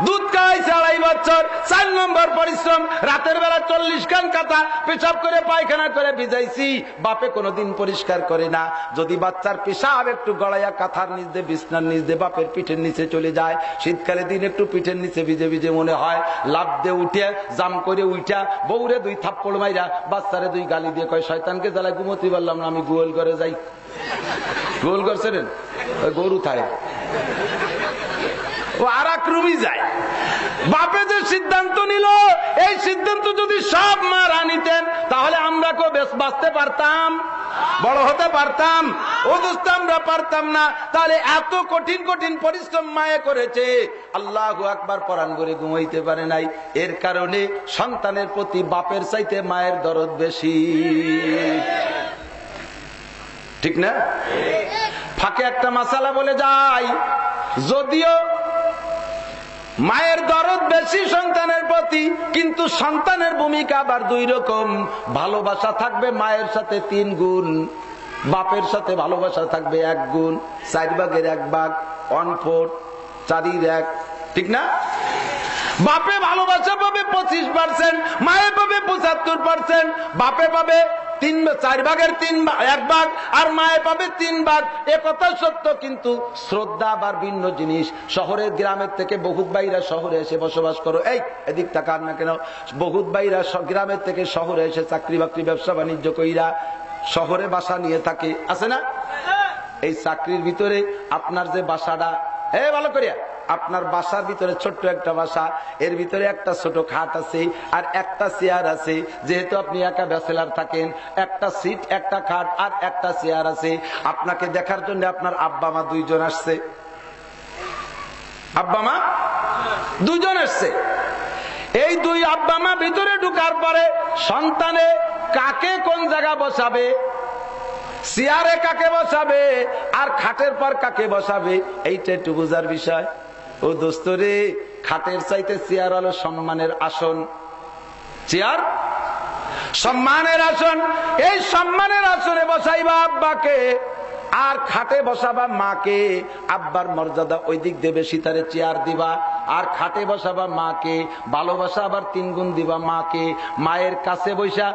দুধ খাওয়াইছে 2.5 বছর। 4 নম্বর পরিশ্রম, রাতের বেলা 40 খান কাতা পেশাব করে পায়খানা করে ভিজাইছি, বাপে কোনোদিন পরিষ্কার করে না। যদি বাচ্চার পেশাব একটু গড়াইয়া কাঁথার নিচ দিয়ে, বিছনার নিচ দিয়ে বাপের পিঠের নিচে চলে যায়, শীতকালে দিন একটু পিঠের নিচে ভিজে ভিজে মনে হয়, লাভ দিয়ে উঠে জাম করে উঠা বউরে 2 থাপ্পড় মাইরা, বাচ্চারে 2 গালি দিয়ে কয়, শয়তানকে জ্বালায় ঘুমোতে পারলাম না, আমি গোয়াল ঘরে যাই। গোয়াল ঘর ছেড়েন, গরু থাকে, ও আর এক রুমই যায়। বাপে যে সিদ্ধান্ত নিল, এই সিদ্ধান্ত যদি সব মারা নিতেন, তাহলে আমরা কেউ বেশ বাঁচতে পারতাম, বড় হতে পারতাম? ও দোস্ত, আমরা পারতাম না। তাহলে এত কঠিন কঠিন পরিশ্রম মায়ে করেছে, আল্লাহু আকবার পরান করে ঘুমাইতে পারে নাই। এর কারণে সন্তানের প্রতি বাপের চাইতে মায়ের দরদ বেশি, ঠিক না? ফাঁকে একটা মাসালা বলে যাই, যদিও মায়ের দরদ বেশি সন্তানের প্রতি, কিন্তু সন্তানের ভূমিকা আবার দুই রকম। ভালোবাসা থাকবে মায়ের সাথে 3 গুণ, বাপের সাথে ভালোবাসা থাকবে 1 গুণ। 4 ভাগের 1 ভাগ, 1/4, 4-1, ঠিক না? বাপে ভালোবাসা পাবে 25%, মায়ে পাবে 75%। বাপে পাবে 4 ভাগের 1 ভাগ, আর মায়ে পাবে 3 ভাগ। একথা সত্য, কিন্তু শ্রদ্ধা আবার ভিন্ন জিনিস। শহরের গ্রামের থেকে বহুত ভাইরা শহরে এসে বসবাস করো, এই এদিক তাকান না কেন, বহুত ভাইরা গ্রামের থেকে শহরে এসে চাকরি বাকরি ব্যবসা বাণিজ্য কইরা শহরে বাসা নিয়ে থাকে, আছে না? এই চাকরির ভিতরে আপনার যে বাসাটা, ভালো করিয়া, আপনার বাসার ভিতরে ছোট্ট একটা বাসা, এর ভিতরে একটা ছোট খাট আছে আর একটা চেয়ার আছে। যেহেতু আপনি একা ব্যাচেলার থাকেন, একটা সিট, একটা খাট আর একটা চেয়ার আছে। আপনাকে দেখার জন্য আপনার আব্বা মা 2 জন আসছে, আব্বা মা 2 জন আসছে। এই 2 আব্বা মা ভিতরে ঢুকার পরে সন্তানে কাকে কোন জায়গা বসাবে, চেয়ারে কাকে বসাবে আর খাটের পর কাকে বসাবে, এইটা একটু বোঝার বিষয়। ও দোস্ত রে, খাটের চাইতে চেয়ার হলো সম্মানের আসন। চেয়ার সম্মানের আসন। এই সম্মানের আসনে বসাইবা আব্বাকে, আর খাটে বসাবা মাকে। আব্বার মর্যাদা ওই দিক দিয়ে বেশি, তারে চেয়ার দিবা। আর খাটে বসাবা মাকে, ভালোবাসা আবার 3 গুণ দিবা মাকে। মায়ের কাছে বৈশা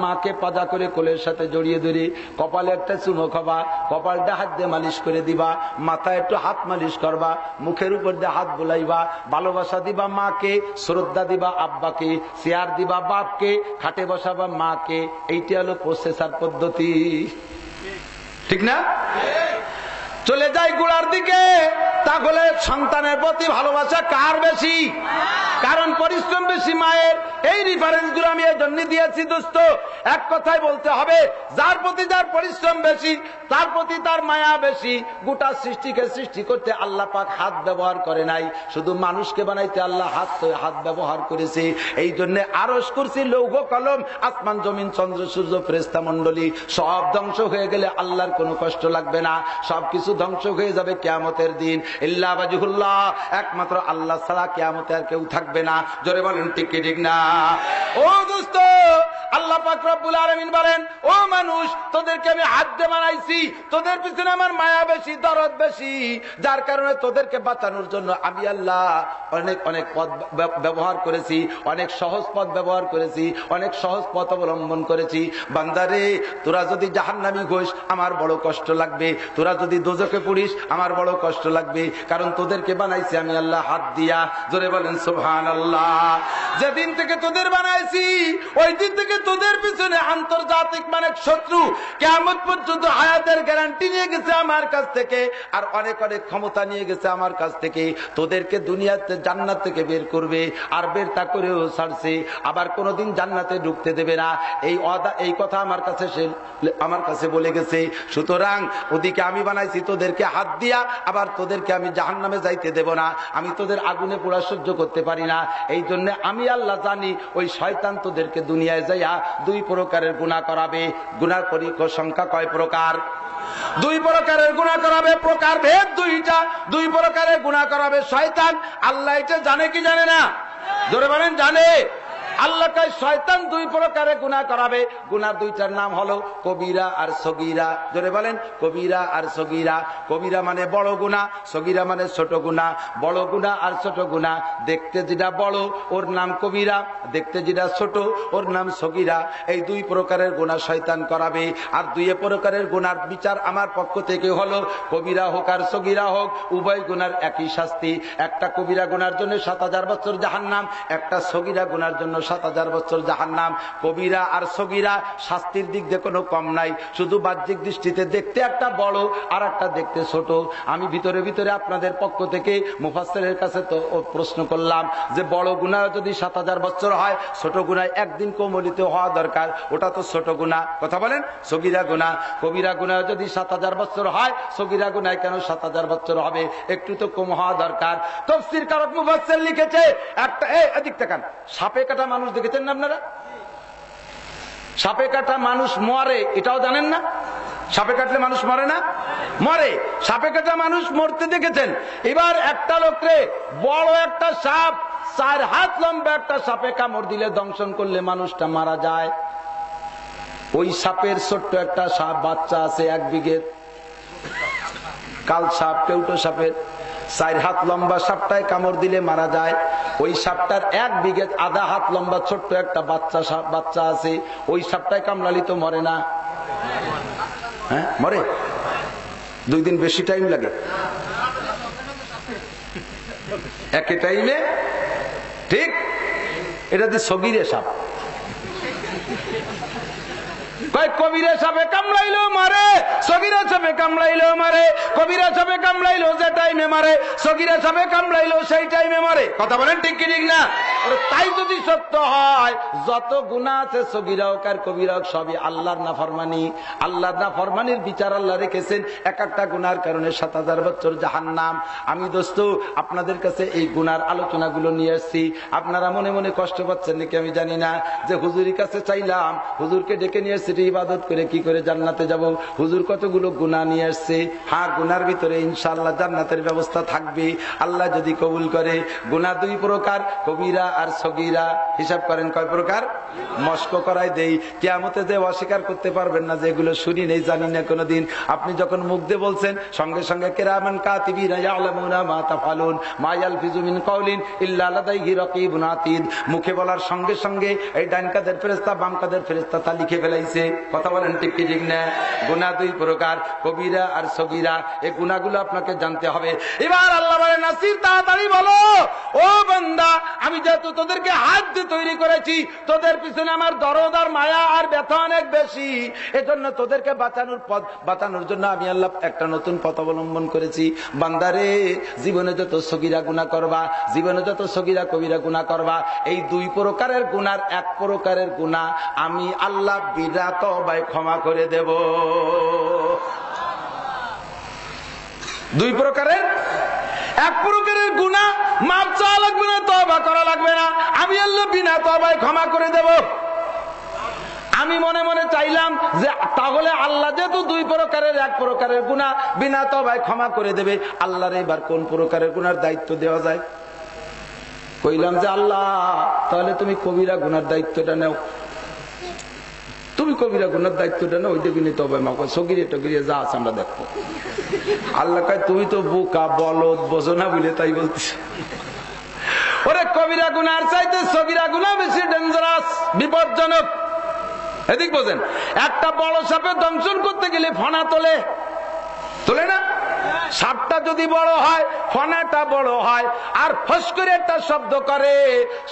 মাকে পাজা করে কোলের সাথে জড়িয়ে ধরে কপালে একটা চুমো খাবা, কপালটা হাত দিয়ে মালিশ করে দিবা, মাথায় একটু হাত মালিশ করবা, মুখের উপর দিয়ে হাত বুলাইবা। ভালোবাসা দিবা মাকে, শ্রদ্ধা দিবা আব্বাকে, চেয়ার দিবা বাপকে, খাটে বসাবা মাকে। এইটা হলো প্রসেসার পদ্ধতি, ঠিক না? চলে যাই গোড়ার দিকে। তাহলে সন্তানের প্রতি ভালোবাসা কার বেশি? কারণ পরিশ্রম বেশি মায়ের। এই রেফারেন্স গুলো আমি এই জন্য দিয়েছি দোস্ত, এক কথায় বলতে হবে, যার প্রতি যার পরিশ্রম বেশি তার প্রতি তার মায়া বেশি। গোটা সৃষ্টিকে সৃষ্টি করতে আল্লাহ পাক হাত ব্যবহার করে নাই, শুধু মানুষকে বানাইতে আল্লাহ হাত ব্যবহার করেছে। এই জন্য আরশ কুরসি লৌহ কলম আসমান জমিন চন্দ্র সূর্য ফেরেশতা মণ্ডলী সব ধ্বংস হয়ে গেলে আল্লাহর কোনো কষ্ট লাগবে না, সবকিছু ধ্বংস হয়ে যাবে কিয়ামতের দিন। ইল্লা ওয়াজহুল্লাহ, একমাত্র আল্লাহ ছাড়া কিয়ামতে আর কেউ থাকবে না। জোরে বলেন ঠিক কি ঠিক না? ও দোস্ত, আল্লাহ পাক রব্বুল আলামিন বলেন, ও মানুষ, তোদেরকে আমি হাত দিয়ে বানাইছি, তোদের পিছনে আমার মায়া বেশি, দরদ বেশি, যার কারণে তোদেরকে বাঁচানোর জন্য আমি আল্লাহ অনেক অনেক পথ ব্যবহার করেছি, অনেক সহজ পথ ব্যবহার করেছি, অনেক সহজ পথ অবলম্বন করেছি। বান্দারে, তোরা যদি জাহান্নামী হোস আমার বড় কষ্ট লাগবে, তোরা যদি দোজখে পড়িস আমার বড় কষ্ট লাগবে, কারণ তোদেরকে বানাইছি আমি আল্লাহ হাত দিয়া। জোরে বলেন সুবহানাল্লাহ। যেদিন থেকে তোদের বানাইছি ওই দিন থেকে তোদের পিছনে আন্তর্জাতিক মানে শত্রু কিয়ামত পর্যন্ত হায়াতের গ্যারান্টি নিয়ে গেছে আমার কাছ থেকে, আর অনেক অনেক ক্ষমতা নিয়ে গেছে আমার কাছ থেকে। তোদেরকে দুনিয়াতে জান্নাত থেকে বের করবে, আর বের তা করেও ছাড়ছে, আবার কোনোদিন জান্নাতে ঢুকতে দেবে না। এই কথা আমার কাছে বলে গেছে। সুতরাং ওদিকে আমি বানাইছি তোদেরকে হাত দিয়া, আবার তোদেরকে আমি জাহান্নামে যাইতে দেব না, আমি তোদের আগুনে পোড়া সহ্য করতে পারি না। এই জন্য আমি আল্লাহ জানি ওই শয়তান তোদেরকে দুনিয়ায় যাইয়া 2 প্রকারের গুনাহ করাবে। গুনার সংখ্যা কয় প্রকার? 2 প্রকারের গুনাহ করাবে, প্রকার ভেদ 2টা। 2 প্রকারের গুনাহ করাবে শয়তান। আল্লাহ এটা জানে কি জানে না? জোরে বলেন জানে। আল্লাহ কয় শয়তান 2 প্রকারে গুনাহ করাবে। গুনাহ 2টার নাম হলো কবিরা আর সগীরা। জোরে বলেন কবিরা আর সগীরা। কবিরা মানে বড় গুনাহ, সগীরা মানে ছোট গুনাহ। বড় গুনাহ আর ছোট গুনাহ, দেখতে যেটা বড় ওর নাম কবিরা, দেখতে যেটা ছোট ওর নাম সগীরা। এই 2 প্রকারের গুনাহ শয়তান করাবে। আর 2 প্রকারের গুনার বিচার আমার পক্ষ থেকে হলো, কবিরা হোক আর সগীরা হোক উভয় গুনার একই শাস্তি। একটা কবিরা গুনার জন্য 7000 বছর জাহান্নাম, একটা সগীরা গুনার জন্য 7000 বছর জাহান্নাম। কবিরা আর সগীরা শাস্তির দিক দিয়ে কোনো কম নাই, শুধু বাহ্যিক দৃষ্টিতে দেখতে একটা বড় আর একটা দেখতে ছোট। আমি ভিতরে ভিতরে আপনাদের পক্ষ থেকে মুফাসসিরের কাছে তো প্রশ্ন করলাম যে বড় গুনাহ যদি 7000 বছর হয়, ছোট গুনাহ একদিন কোমলিত হওয়া দরকার, ওটা তো ছোট গুনাহ। কথা বলেন, সগীরা গুনাহ। কবিরা গুনাহ যদি 7000 বছর হয়, সগীরা গুনাহ কেন 7000 বছর হবে? একটু তো কম হওয়া দরকার। তাফসীর কারক মুফাসসির লিখেছে একটা, এদিক তাকান, সাপে কাটা মানুষ দেখেছেন না আপনারা? সাপে কাটা মানুষ মরে, এটাও জানেন না? সাপে কাটলে মানুষ মরে না? মরে। সাপে কাটা মানুষ মরতে দেখেছেন। এবার একটা লোকরে বড় একটা সাপ, 4 হাত লম্বা একটা সাপে কামড় দিলে, দংশন করলে মানুষটা মারা যায়। ওই সাপের ছোট্ট একটা সাপ বাচ্চা আছে 1 বিঘের, কাল সাপ, কেউটো সাপের 4 হাত লম্বা সাপটায় কামড় দিলে মারা যায়। ওই সাপটার 1 বিঘে আধা হাত লম্বা ছোট্ট একটা বাচ্চা আছে, ওই সাপটায় কামড়ালি তো মরে না? হ্যাঁ মরে। 2 দিন বেশি টাইম লাগে একই টাইমে, ঠিক? এটা দিয়ে সগীরে সাপ। কবিরা সাপে কামড়াইলো মারে, সগীরা সাপে কামড়াইলো মারে। কবিরা সাপে কামড়াইলো যে টাইমে মারে, সগীরা সাপে কামড়াইলো সেই টাইমে মারে। কথা বলেন ঠিক কি ঠিক না? তাই যদি সত্য হয়, যত গুনাহ আছে সগীরা হোক আর কবিরা হোক সবই আল্লাহর নাফরমানি। আল্লাহর নাফরমানির বিচার আল্লাহ রেখেছেন, এক একটা গুনার কারণে 7000 বছর জাহান্নাম। আমি দোস্ত আপনাদের কাছে এই গুনার আলোচনাগুলো নিয়ে আসছি। আপনারা মনে মনে কষ্ট পাচ্ছেন নাকি আমি জানি না, যে হুজুরের কাছে চাইলাম, হুজুরকে ডেকে নিয়ে এসেছি ইবাদত করে কি করে জান্নাতে যাব। হুজুর কতগুলো গুনাহ নিয়ে আসছে। হ্যাঁ, গুনার ভিতরে ইনশাআল্লাহ জান্নাতের ব্যবস্থা থাকবে, আল্লাহ যদি কবুল করে। গুনাহ 2 প্রকার, কবিরা আর সগীরা। হিসাব করেন কয় প্রকার? মস্ক করাই দেই, কিয়ামতে যে অস্বীকার করতে পারবেন না যে এগুলো শুনি নেই, জানি না কোনোদিন। আপনি যখন মুখ দিয়ে বলছেন, সঙ্গে সঙ্গে কিরামান কাতিবিনা ইয়ালামুনা মা তাফআলুন মা ইয়ালফিজু মিন কাওলিন ইল্লা লাদাইহি রাকিবুন আতীদ। মুখে বলার সঙ্গে সঙ্গে এই ডান কাদের ফেরেশতা বাম কাদের ফেরেশতা তা লিখে ফেলাইছে। কথা বলেন ঠিক কি ঠিক না? গুনাহ 2 প্রকার, কবিরা আর সগীরা। এই গুনাহগুলো আপনাকে জানতে হবে। এবার আল্লাহ বলে, নাসির তাড়াতাড়ি বলো, ও বান্দা, আমি যেহেতু তোদেরকে হাত দিয়ে তৈরি করেছি, তোদের পিছনে আমার দরদ আর মায়া আর ব্যথা অনেক বেশি। এজন্য তোদেরকে বাঁচানোর জন্য আমি আল্লাহ একটা নতুন পথ অবলম্বন করেছি। বান্দারে, জীবনে যত সগীরা গুনাহ করবা, জীবনে যত সগীরা কবিরা গুনাহ করবা, এই 2 প্রকারের গুনার 1 প্রকারের গুনাহ আমি আল্লাহ বিনা তওবায় ক্ষমা করে দেব। 2 প্রকারের, 1 প্রকারের গুনাহ মাপ চাওয়া লাগবে না, তওবা করা লাগবে না, আমি আল্লাহ বিনা তওবায় ক্ষমা করে দেব। আমি মনে মনে চাইলাম যে তাহলে আল্লাহ যেহেতু 2 প্রকারের 1 প্রকারের গুনাহ বিনা তওবায় ক্ষমা করে দেবে, আল্লাহর এবার কোন প্রকারের গুনার দায়িত্ব দেওয়া যায়? কইলাম যে আল্লাহ, তাহলে তুমি কবিরা গুনার দায়িত্বটা নাও। তুমি কবিরা গুনার দায়িত্বটা নাও, ওইটা বিনে তওবা মাফ, সগীরে টগীরে যা আছে আমরা দেখবো। আল্লাহ কয়, তুমি তো বোকা বলদ, বোঝো না বলে তাই বলতেছ। ওরে, কবিরা গুনার চাইতে সগীরা গুনাহ বেশি ডেঞ্জারাস, বিপজ্জনক। এদিক বোঝেন, একটা বড় সাপে দংশন করতে গেলে ফনা তোলে না? সাপটা যদি বড় হয়, ফনাটা বড় হয়, আর ফস করে একটা শব্দ করে।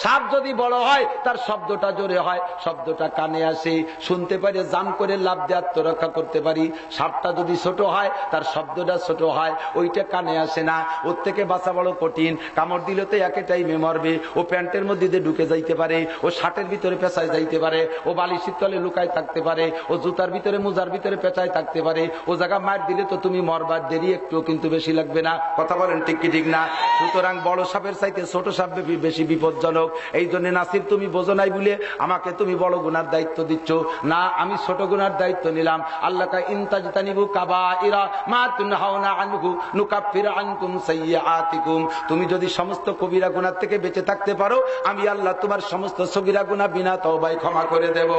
সাপ যদি বড় হয়, তার শব্দটা জোরে হয়, শব্দটা কানে আসে, শুনতে পারে, জাম করে লাভ দিয়ে আত্মরক্ষা করতে পারি। সাপটা যদি ছোট হয়, তার শব্দটা ছোট হয়, ওইটা কানে আসে না, ওর থেকে বাঁচা বড় কঠিন। কামড় দিলে তো একে টাইমে মরবে। ও প্যান্টের মধ্যে দিয়ে ঢুকে যাইতে পারে, ও শার্টের ভিতরে পেঁচায় যাইতে পারে, ও বালিশের তলে লুকায় থাকতে পারে, ও জুতার ভিতরে মোজার ভিতরে পেঁচায় থাকতে পারে। ও জায়গা মার দিলে তো তুমি মরবার দেরি একটু কিন্তু বেশি লাগবে না। কথা বলেন ঠিক কি ঠিক না? সুতরাং বড় সাপের চাইতে ছোট সাপ বেশি বিপজ্জনক। এই জন্য নাসির, তুমি বোঝো নাই বলে আমাকে তুমি বড় গুনার দায়িত্ব দিচ্ছ না, আমি ছোট গুনার দায়িত্ব নিলাম। আল্লাহ কা ইনতাজতানিবু কাবাইরা মা তুনহাউনা আনহু নুকাফির আনকুম সাইয়্যাতিকুম। তুমি যদি সমস্ত কবিরা গুনাহ থেকে বেঁচে থাকতে পারো, আমি আল্লাহ তোমার সমস্ত সগীরা গুনাহ বিনা তওবায় ক্ষমা করে দেব।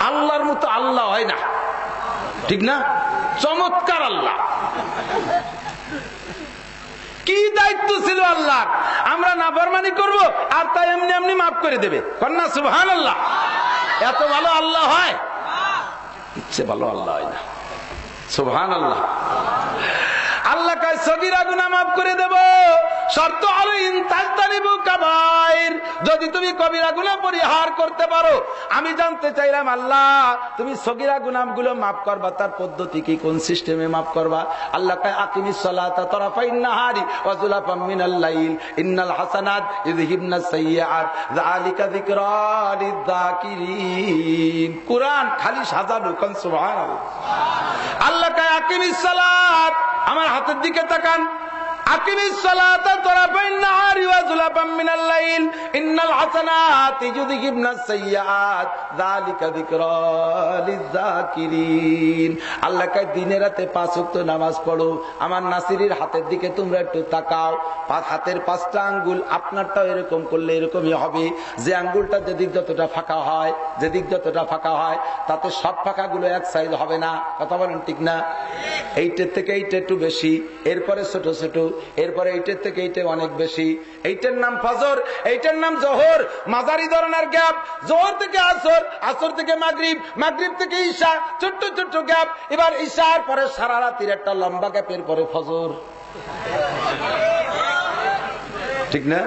আল্লাহর মতো আল্লাহ হয় না, ঠিক না? চমৎকার আল্লাহ। কি দায়িত্ব ছিল আল্লাহ, আমরা নাফরমানি করব আর তাই এমনি এমনি মাফ করে দেবে। কন্যা সুবহানাল্লাহ। এত ভালো আল্লাহ হয়? ইচ্ছে ভালো আল্লাহ হয় না। সুবহানাল্লাহ। আল্লাহ কয় সগীরা গুনাহ মাফ করে দেব, শর্ত হলো ইনতাজতানিবু কাবাইর, যদি তুমি কবিরা গুনাহ পরিহার করতে পারো। আমি জানতে চাইলাম আল্লাহ তুমি সগীরা গুনাহগুলো মাফ করবা, তার পদ্ধতি কি, কোন সিস্টেমে মাফ করবা? আল্লাহ কয় আকিমিস সালাতা তারাফাইন নাহারি ওয়া যুলাফাম মিনাল লাইল ইন্নাল হাসানাত ইযহিবনাস সাইয়্যাত যালিকা যিকরা লিয-যাকিরিন। কুরআন খালি সাজানো, কোন সুবহানাল্লাহ। আল্লাহ কয় আকিমিস সালাত, আমার হাতের দিকে তাকান, আকিমিস সালাতা তারাফাইন নাহারি ওয়া যুলাফাম মিনাল লাইল ইন্নাল হাসানাতি ইযহিবনাস সাইয়্যাত যালিকা যিকরা লিয-যাকিরিন। আল্লাহ কয় দিনে রাতে 5 ওয়াক্ত নামাজ পড়ো। আমার নাসিরের হাতের দিকে তোমরা একটু তাকাও, হাতের 5টা আঙ্গুল আপনারটাও এরকম করলে এরকমই হবে। যে আঙ্গুলটা যেদিক যতটা ফাঁকা হয়, যেদিক যতটা ফাঁকা হয় তাতে সব ফাঁকাগুলো এক সাইজ হবে না। কথা বলেন ঠিক না? এইটার থেকে এইটা একটু বেশি, এরপরে ছোট ছোট, এরপরে এইটার থেকে এইটা অনেক বেশি। এইটার নাম ফজর, এইটার নাম জোহর, মাঝারি ধরনের গ্যাপ। জোহর থেকে আসর, আসর থেকে মাগরিব, মাগরিব থেকে ঈশা, ছোট্ট ছোট্ট গ্যাপ। এবার ঈশার পরে সারা রাতের একটা লম্বা গ্যাপের পরে ফজর। ঠিক না?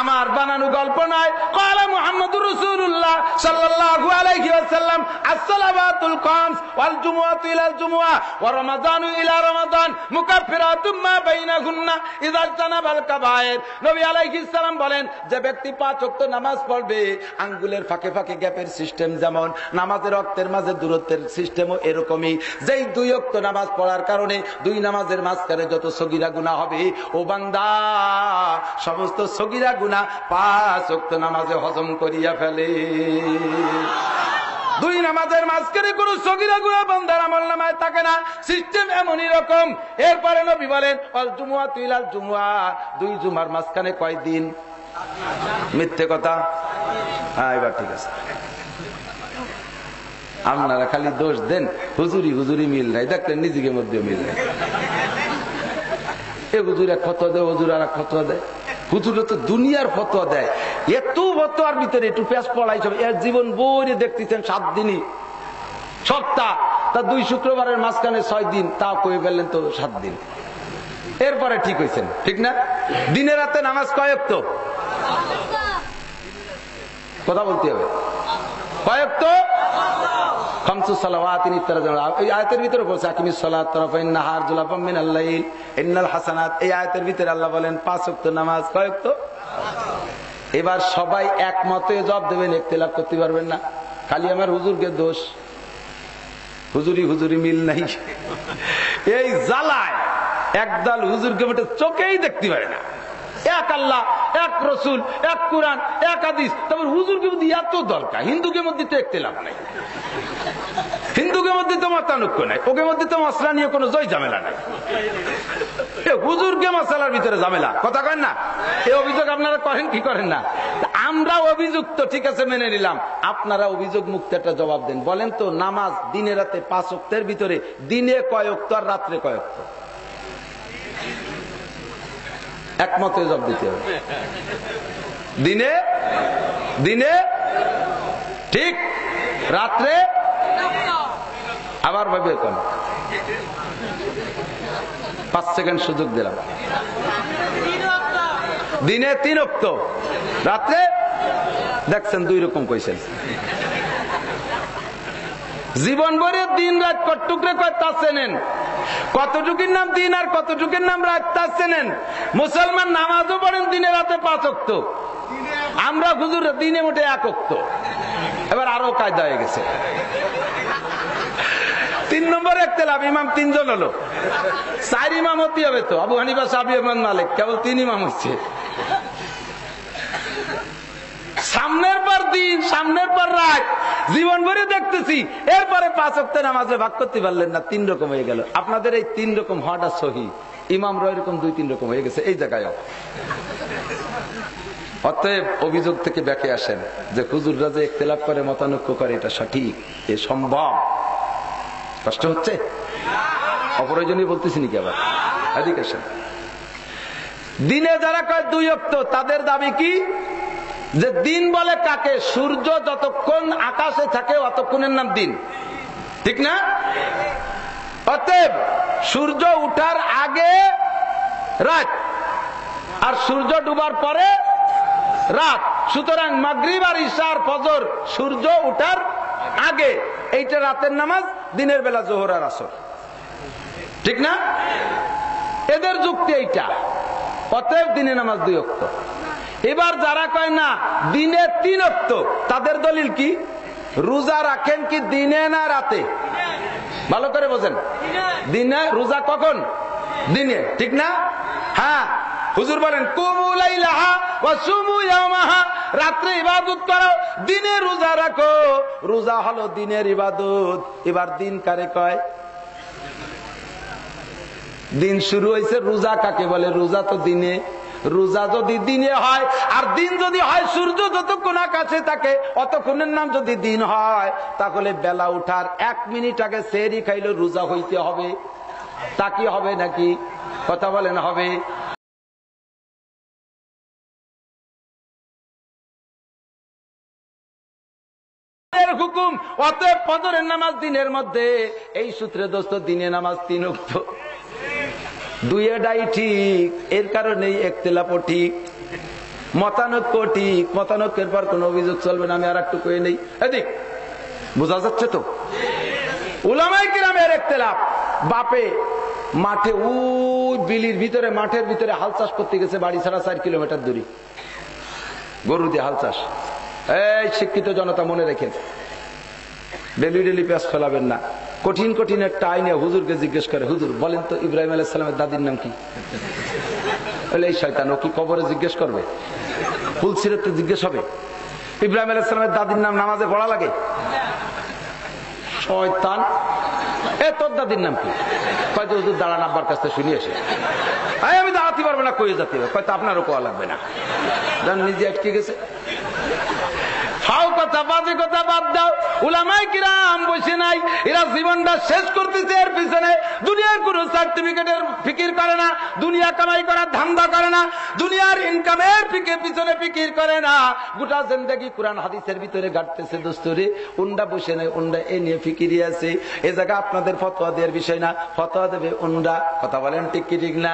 আমার বানানো গল্প নয়। ক্বালা মুহাম্মাদুর রাসূলুল্লাহ সাল্লাল্লাহু আলাইহি ওয়াসাল্লাম as-সালাওয়াতুল খামস ওয়াল জুমআতু ইলাল জুমআহ ওয়া রমাদানু ইলা রমাদান মুকাফফিরাতুম মা বাইনাহুন্না ইযা জানাবাল কাবায়ের। নবী আলাইহিস সালাম বলেন, যে ব্যক্তি 5 ওয়াক্ত নামাজ পড়বে, আঙ্গুলের ফাঁকে ফাঁকে গ্যাপের সিস্টেম যেমন, নামাজের ওয়াক্তের মাঝে দূরত্বের সিস্টেমও এরকমই। যেই 2 ওয়াক্ত নামাজ পড়ার কারণে 2 নামাজের মাঝখানে যত সগীরা গুনাহ হবে, ও বান্দা সমস্ত সগীরা গুনাহ 5 ওয়াক্ত নামাজে হজম করিয়া ফেলে। 2 নামাজের মাঝখানে কোন সগীরা গুনাহ বান্দার আমলনামায় থাকে না, সিস্টেম এমনই রকম। এরপরে নবী বলেন আল জুমআতু ইলাল জুমআহ, 2 জুমার মাঝখানে কয় দিন? মিথ্যে কথা। হ্যাঁ, এবার ঠিক আছে। আপনারা খালি দোষ দেন, হুজুরি হুজুরি মিল নাই, দেখলেন নিজেকে মধ্যে মিল নাই। এ হুজুর এক ফতোয়া দেয়, হুজুর আর এক ফতোয়া দেয়। হুজুরে তো দুনিয়ার ফতোয়া দেয়, এত ফতোয়ার ভিতরে একটু পেশ পড়াই সব এর জীবন বইরে দেখতেছেন 7 দিনই সপ্তাহ, তা 2 শুক্রবারের মাঝখানে 6 দিন, তা কয়ে ফেললেন তো 7 দিন। এরপরে ঠিক হয়েছেন, ঠিক না? দিনে রাতে নামাজ কয় ওয়াক্ত? কথা বলতে হবে, কয় ওয়াক্ত? খামসু সালাওয়াতিন ইত্তারা। এই আয়াতের ভিতরে বলছে আকিমিস সালাত তারাফাইন নাহার যুলাফাম মিনাল লাইল ইন্নাল হাসানাত। এই আয়াতের ভিতরে আল্লাহ বলেন 5 ওয়াক্ত নামাজ কয় ওয়াক্ত? এবার সবাই একমতে জবাব দেবেন, ইখতিলাফ করতে পারবেন না। খালি আমার হুজুরকে দোষ, হুজুরি হুজুরি মিল নাই। এই জ্বালায় একদল হুজুরকে বটে চোখেই দেখতে পারে না। এক আল্লাহ, এক রসুল, এক কোরআন, এক হাদিস, তারপর হুজুরকে মধ্যে এত দরকার। হিন্দুকে মধ্যে তো ইখতিলাফ নাই, হিন্দুকে মধ্যে তো মতানৈক্য নাই, ওকে মধ্যে তো মশলা নিয়ে কোনো জয় ঝামেলা নাই। হুজুরকে মশলার ভিতরে ঝামেলা, কথা করেন না? এই অভিযোগ আপনারা করেন কি করেন না? আমরা অভিযুক্ত, ঠিক আছে মেনে নিলাম। আপনারা অভিযোগ মুক্ত একটা জবাব দেন। বলেন তো, নামাজ দিনে রাতে 5 ওয়াক্তের ভিতরে দিনে কয় ওয়াক্ত আর রাত্রে কয় ওয়াক্ত? একমতে জবাব দিতে হবে। দিনে দিনে ঠিক, রাত্রে আবার ভাবে কম। 5 সেকেন্ড সুযোগ দিলাম। দিনে 3 ওয়াক্ত, রাত্রে দেখছেন 2 রকম কইছেন। জীবন ভরে দিন রাত কতটুকরে কয় তা চেনেন, কতটুকুর নাম দিন আর কতটুকুর নাম রাত তা চেনেন। মুসলমান নামাজও পড়েন দিনে রাতে 5 ওয়াক্ত, আমরা হুজুর দিনে মোটে 1 ওয়াক্ত। এবার আরো কায়দা হয়ে গেছে। 3 নম্বর ইখতিলাফ, ইমাম 3 জন হলো, 4 ইমাম হতে হবে তো। আবু হানিফা, শাফি, ইমাম মালিক, কেবল 3 ইমাম হচ্ছে। সামনের পর দিন, সামনের পর রাত, জীবন ভরে দেখতেছি। এরপরে 5 ওয়াক্ত নামাজে ভাগ করতে পারলেন না, 3 রকম হয়ে গেল। আপনাদের এই 3 রকম হওয়াটা সহি, ইমামরা এরকম 2-3 রকম হয়ে গেছে এই জায়গায়। অতএব অভিযোগ থেকে ব্যাকে আসেন যে হুজুররা যে ইখতিলাফ করে, মতানৈক্য করে, এটা সঠিক, এ সম্ভব। কষ্ট হচ্ছে? অপ্রয়োজনীয় বলতেছি নাকি আবার? এদিকে আসেন। দিনে যারা কয় 2 ওয়াক্ত, তাদের দাবি কি? যে দিন বলে কাকে? সূর্য যতক্ষণ আকাশে থাকে অতক্ষণের নাম দিন, ঠিক না? অতএব সূর্য উঠার আগে রাত, আর সূর্য ডুবার পরে রাত। সুতরাং মাগরিব আর ইশা আর ফজর সূর্য ওঠার আগে, এইটা রাতের নামাজ, দিনের বেলা জোহর আর আসর। ঠিক না? এদের যুক্তি এইটা। অতএব দিনে নামাজ 2 ওয়াক্ত। এবার যারা কয় না দিনে 3 ওয়াক্ত, তাদের দলিল কি? রোজা রাখেন কি দিনে না রাতে? ভালো করে বোঝেন। দিনে। রোজা কখন? দিনে। ঠিক না? হ্যাঁ, হুজুর বলেন কুমু লাইলাহা ওয়া সুমু ইয়াওমাহা, রাতে ইবাদত করো, দিনে রোজা রাখো। রোজা হলো দিনের ইবাদত। এবার দিন কারে কয়? দিন শুরু হয়েছে, রোজা কাকে বলে? রোজা তো দিনে। রোজা যদি দিনে হয় আর দিন যদি হয় সূর্য যতক্ষণ আকাশে থাকে অতক্ষণের নাম যদি দিন হয়, তাহলে বেলা উঠার 1 মিনিট আগে সেহরি খাইলে রোজা হইতে হবে। তা কি হবে নাকি? কথা বলেন হবে? হুকুম। অতএব ফজরের নামাজ দিনের মধ্যে। এই সূত্রে দোস্ত দিনে নামাজ 3 ওয়াক্ত। দুইটাই ঠিক। এর কারণেই ইখতিলাফ ঠিক, মতানৈক্য ঠিক। মতানৈক্যের পর কোন অভিযোগ চলবে না। আমি আর একটু কয়ে নেই, এদিক বোঝা যাচ্ছে তো? উলামায়ে কিরামের ইখতিলাফ। বাপে মাঠে ওই বিলির ভিতরে, মাঠের ভিতরে হাল চাষ করতে গেছে, বাড়ি ছাড়া 4 কিলোমিটার দূরে, গরু দিয়ে হাল চাষ। এই শিক্ষিত জনতা মনে রেখেন, ডেলি ডেলি পেঁয়াজ ফেলাবেন না। কঠিন কঠিন একটা আইনে হুজুরকে জিজ্ঞেস করে, হুজুর বলেন তো ইব্রাহিম আলাইহিস সালামের দাদির নাম কি? বলে এই শয়তান, ও কি কবরে জিজ্ঞেস করবে? ফুলসিরাতে জিজ্ঞেস হবে? ইব্রাহিম আলাইহিস সালামের দাদির নাম নামাজে পড়া লাগে? শয়তান। এ তোর দাদির নাম কি? কয়তো হুজুর দাঁড়ান, আব্বার কাছ থেকে শুনিয়ে এসে। আমি দাঁড়াতে পারবো না, কয়ে যেতে হবে। হয়তো আপনারও কোয়া লাগবে না, নিজে আটকে গেছে। ফাও কথা, বাজে কথা বাদ দাও। উলামায়ে কিরাম বসে নাই, এরা জীবনটা শেষ করতেছে এর পিছনে। দুনিয়ার কোন সার্টিফিকেটের ফিকির করে না, দুনিয়া কামাই করার ধান্দা করে না, দুনিয়ার ইনকামের পিছনে ফিকির করে না। গোটা জিন্দেগি কোরআন হাদিসের ভিতরে গাড়তেছে দোস্তরে। উন্ডা বসে নাই, উন্ডা এ নিয়ে ফিকিরি আছে। এ জায়গা আপনাদের ফতোয়া দেওয়ার বিষয় না, ফতোয়া দেবে উন্ডা। কথা বলেন ঠিক কি ঠিক না?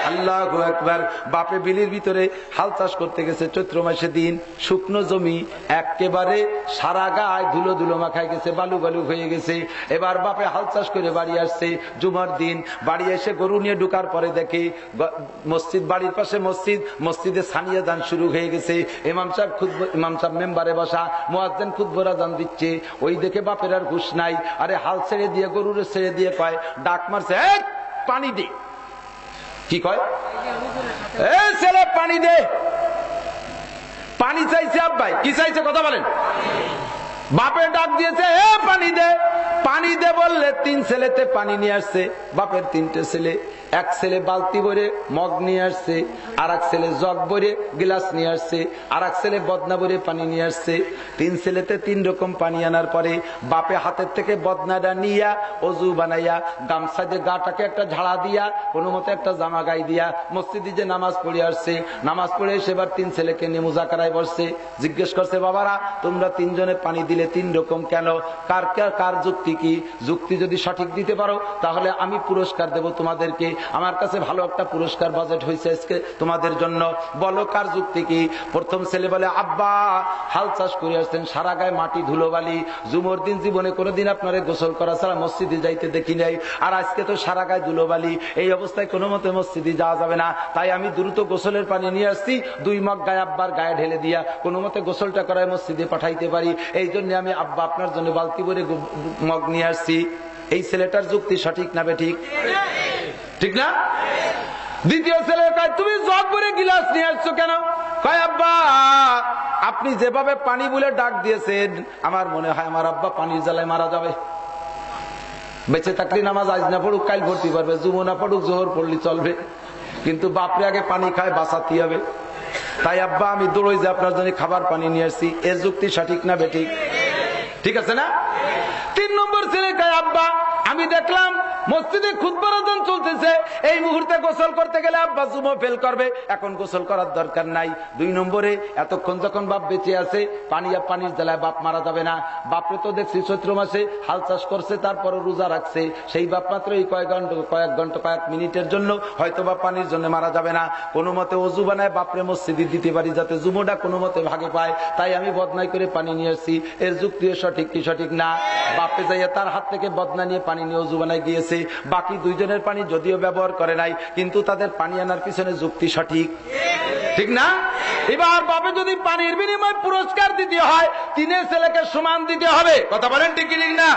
আল্লাহু আকবার। বাপে বিলির ভিতরে হাল চাষ করতে গেছে, চৈত্র মাসে দিন, শুকনো জমি, একেবারে সারা গায়ে ধুলো ধুলো মাখায় গেছে, বালু বালু হয়ে গেছে। এবার বাপে হাল চাষ করে বাড়ি আসছে, জুমার দিন। বাড়ি এসে গরু নিয়ে ঢুকার পরে দেখে মসজিদ, বাড়ির পাশে মসজিদ, মসজিদে সানিয়া দান শুরু হয়ে গেছে। ইমাম সাহেব মেম্বারে বসা, মুয়াজ্জিন খুতবা দান দিচ্ছে। ওই দেখে বাপের আর হুঁশ নাই। আরে হাল ছেড়ে দিয়ে, গরুরে ছেড়ে দিয়ে কয়, ডাক মারছে, পানি দে। কি কয়? এই ছেলে পানি দে। পানি চাইছে আব্বাই, কি চাইছে কথা বলেন? বাপের ডাক দিয়েছে, পানি দে। পানি দে বললে 3 ছেলেতে পানি নিয়ে আসছে। বাপের 3টে ছেলে, এক ছেলে বালতি ভরে মগ নিয়ে আসছে, আর এক ছেলে জগ ভরে গ্লাস নিয়ে আসছে, আর এক ছেলে বদনা ভরে পানি নিয়ে আসছে। 3 ছেলেতে 3 রকম পানি আনার পরে বাপে হাতের থেকে বদনাটা নিয়া অজু বানাইয়া গামছা দিয়ে গাটাকে একটা ঝাড়া দিয়া কোনো মতে একটা জামা গাই দিয়া মসজিদে যে নামাজ পড়ে আসছে। নামাজ পড়ে সেবার 3 ছেলেকে নিয়ে মুজাকারায় বসছে। জিজ্ঞেস করছে, বাবারা তোমরা 3 জনে পানি দিলে 3 রকম কেন? কার যুক্তি কি? যুক্তি যদি সঠিক দিতে পারো তাহলে আমি পুরস্কার দেব তোমাদেরকে। আমার কাছে ভালো একটা পুরস্কার বাজেট হয়েছে আজকে তোমাদের জন্য। বলো কার যুক্তি কি? প্রথম ছেলে বলে, আব্বা হাল চাষ করে আসছেন, সারা গায়ে মাটি ধুলোবালি, জুমার দিন জীবনে কোনোদিন আপনারে গোসল করা ছাড়া মসজিদে যাইতে দেখি নাই, আর আজকে তো সারা গায়ে ধুলোবালি, এই অবস্থায় কোনো মতে মসজিদে যাওয়া যাবে না। তাই আমি দ্রুত গোসলের পানি নিয়ে আসছি, 2 মগ গায়ে আব্বার গায়ে ঢেলে দিয়া কোনো মতে গোসলটা করায় মসজিদে পাঠাইতে পারি। এই জন্য আমি আব্বা আপনার জন্য বালতি ভরে মগ নিয়ে আসছি। এই ছেলেটার যুক্তি সঠিক না বেঠিক? ঠিক না? দ্বিতীয় ছেলে কয়, তুমি জগ ভরে গিলাস নিয়ে আসছো কেন? কয়, আব্বা আপনি যেভাবে পানি বলে ডাক দিয়েছেন আমার মনে হয় আমার আব্বা পানির জ্বালায় মারা যাবে। বেঁচে থাকলে নামাজ আজ না পড়ুক কাল পড়তে পারবে, জুমো না পড়ুক জোহর পড়লে চলবে, কিন্তু বাপরে আগে পানি খায় বাঁচাতে হবে। তাই আব্বা আমি দৌড়ই যে আপনার জন্য খাবার পানি নিয়ে আসছি। এর যুক্তি সঠিক না বেঠিক? ঠিক আছে না? 3 নম্বর ছেলে কয়, আব্বা আমি দেখলাম মসজিদে খুতবার আযান চলতেছে, এই মুহূর্তে গোসল করতে গেলে আব্বা জুমা ফেল করবে, এখন গোসল করার দরকার নাই। 2 নম্বরে এতক্ষণ যখন বাপ বেঁচে আছে পানির জ্বালায় বাপ মারা যাবে না। বাপরে তো দেখছি চৈত্র মাসে হাল চাষ করছে, তারপরে রোজা রাখছে, সেই বাপ মাত্র এই কয়েক মিনিটের জন্য হয়তো বা পানির জন্য মারা যাবে না। কোনো মতে অজু বানায় বাপরে মসজিদে দিতে পারি যাতে জুমোটা কোনো মতে ভাগে পায়, তাই আমি বদনাই করে পানি নিয়ে এসেছি। এর যুক্তিও সঠিক কি সঠিক না? বাপে যাইয়া তার হাত থেকে বদনা নিয়ে পানি নিয়ে অজু বানায় গিয়েছে, বাকি 2 জনের পানি যদিও ব্যবহার করে নাই, কিন্তু তাদের পানি আনার পিছনে যুক্তি সঠিক, ঠিক না? এবার বাপে যদি পানির বিনিময়ে পুরস্কার দিতে হয়, 3 ছেলেকে সমান দিতে হবে। কথা বলেন ঠিক না?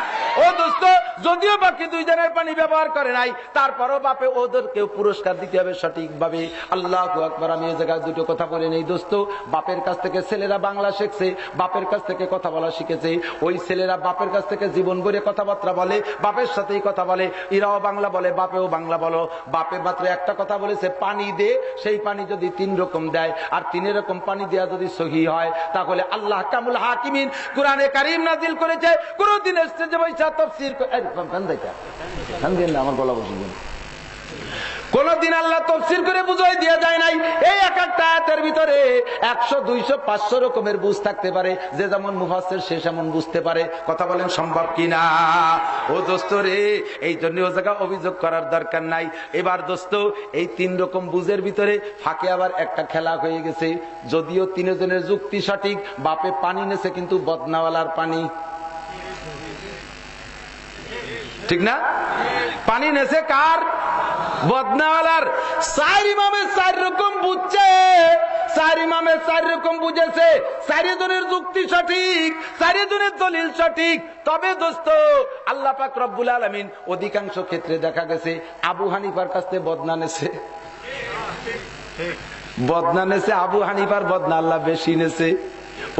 ও দোস্ত, যদিও বাকি 2 জনের পানি ব্যবহার করে নাই, তারপরও বাপে ওদেরকেও পুরস্কার দিতে হবে সঠিকভাবে। আল্লাহু আকবার। আমি এই জায়গায় 2টো কথা বলে নেই দোস্ত। বাপের কাছ থেকে ছেলেরা বাংলা শিখছে, বাপের কাছ থেকে কথা বলা শিখেছে। ওই ছেলেরা বাপের কাছ থেকে জীবন ভরে কথাবার্তা বলে, বাপের সাথেই কথা বলে, এরাও বাংলা বলে, বাপেও বাংলা বলো। বাপে মাত্র একটা কথা বলেছে, পানি দে, সেই পানি যদি 3 রকম দেয় আর 3 রকম পানি দেয়া যদি সহি হয়, তাহলে আল্লাহ কামুল হাকিমিন কোরআনে কারীম নাজিল করেছে। কোনদিন স্টেজে বসে তাফসীর আমার গলা বসে গেল, কোনদিন আল্লাহ তাফসীর করে বুঝাই দিয়ে যায় নাই। এই এক একটা আয়াতের ভিতরে 100, 200, 500 রকমের বুঝ থাকতে পারে, যে যেমন মুফাসসির সে যেমন বুঝতে পারে। কথা বলেন সম্ভব কিনা? ও দোস্ত রে, এই জন্য ও জায়গা অভিযোগ করার দরকার নাই। এবার দোস্ত, এই 3 রকম বুঝের ভিতরে ফাঁকে আবার একটা খেলা হয়ে গেছে। যদিও 3 জনের যুক্তি সঠিক, বাপে পানি নেছে কিন্তু বদনাওয়ালার পানি, ঠিক না? পানি নেছে কার? বদনাওয়ালার। 4 ইমামে 4 রকম বুঝছে, 4 ইমামে 4 রকম বুঝেছে। 4 জনের যুক্তি সঠিক, 4 জনের দলিল সঠিক। তবে দোস্ত, আল্লাহ পাক রব্বুল আলামিন অধিকাংশ ক্ষেত্রে দেখা গেছে আবু হানিফার কাছ থেকে বদনা নেছে, আবু হানিফার বদনা আল্লাহ বেশি নেছে।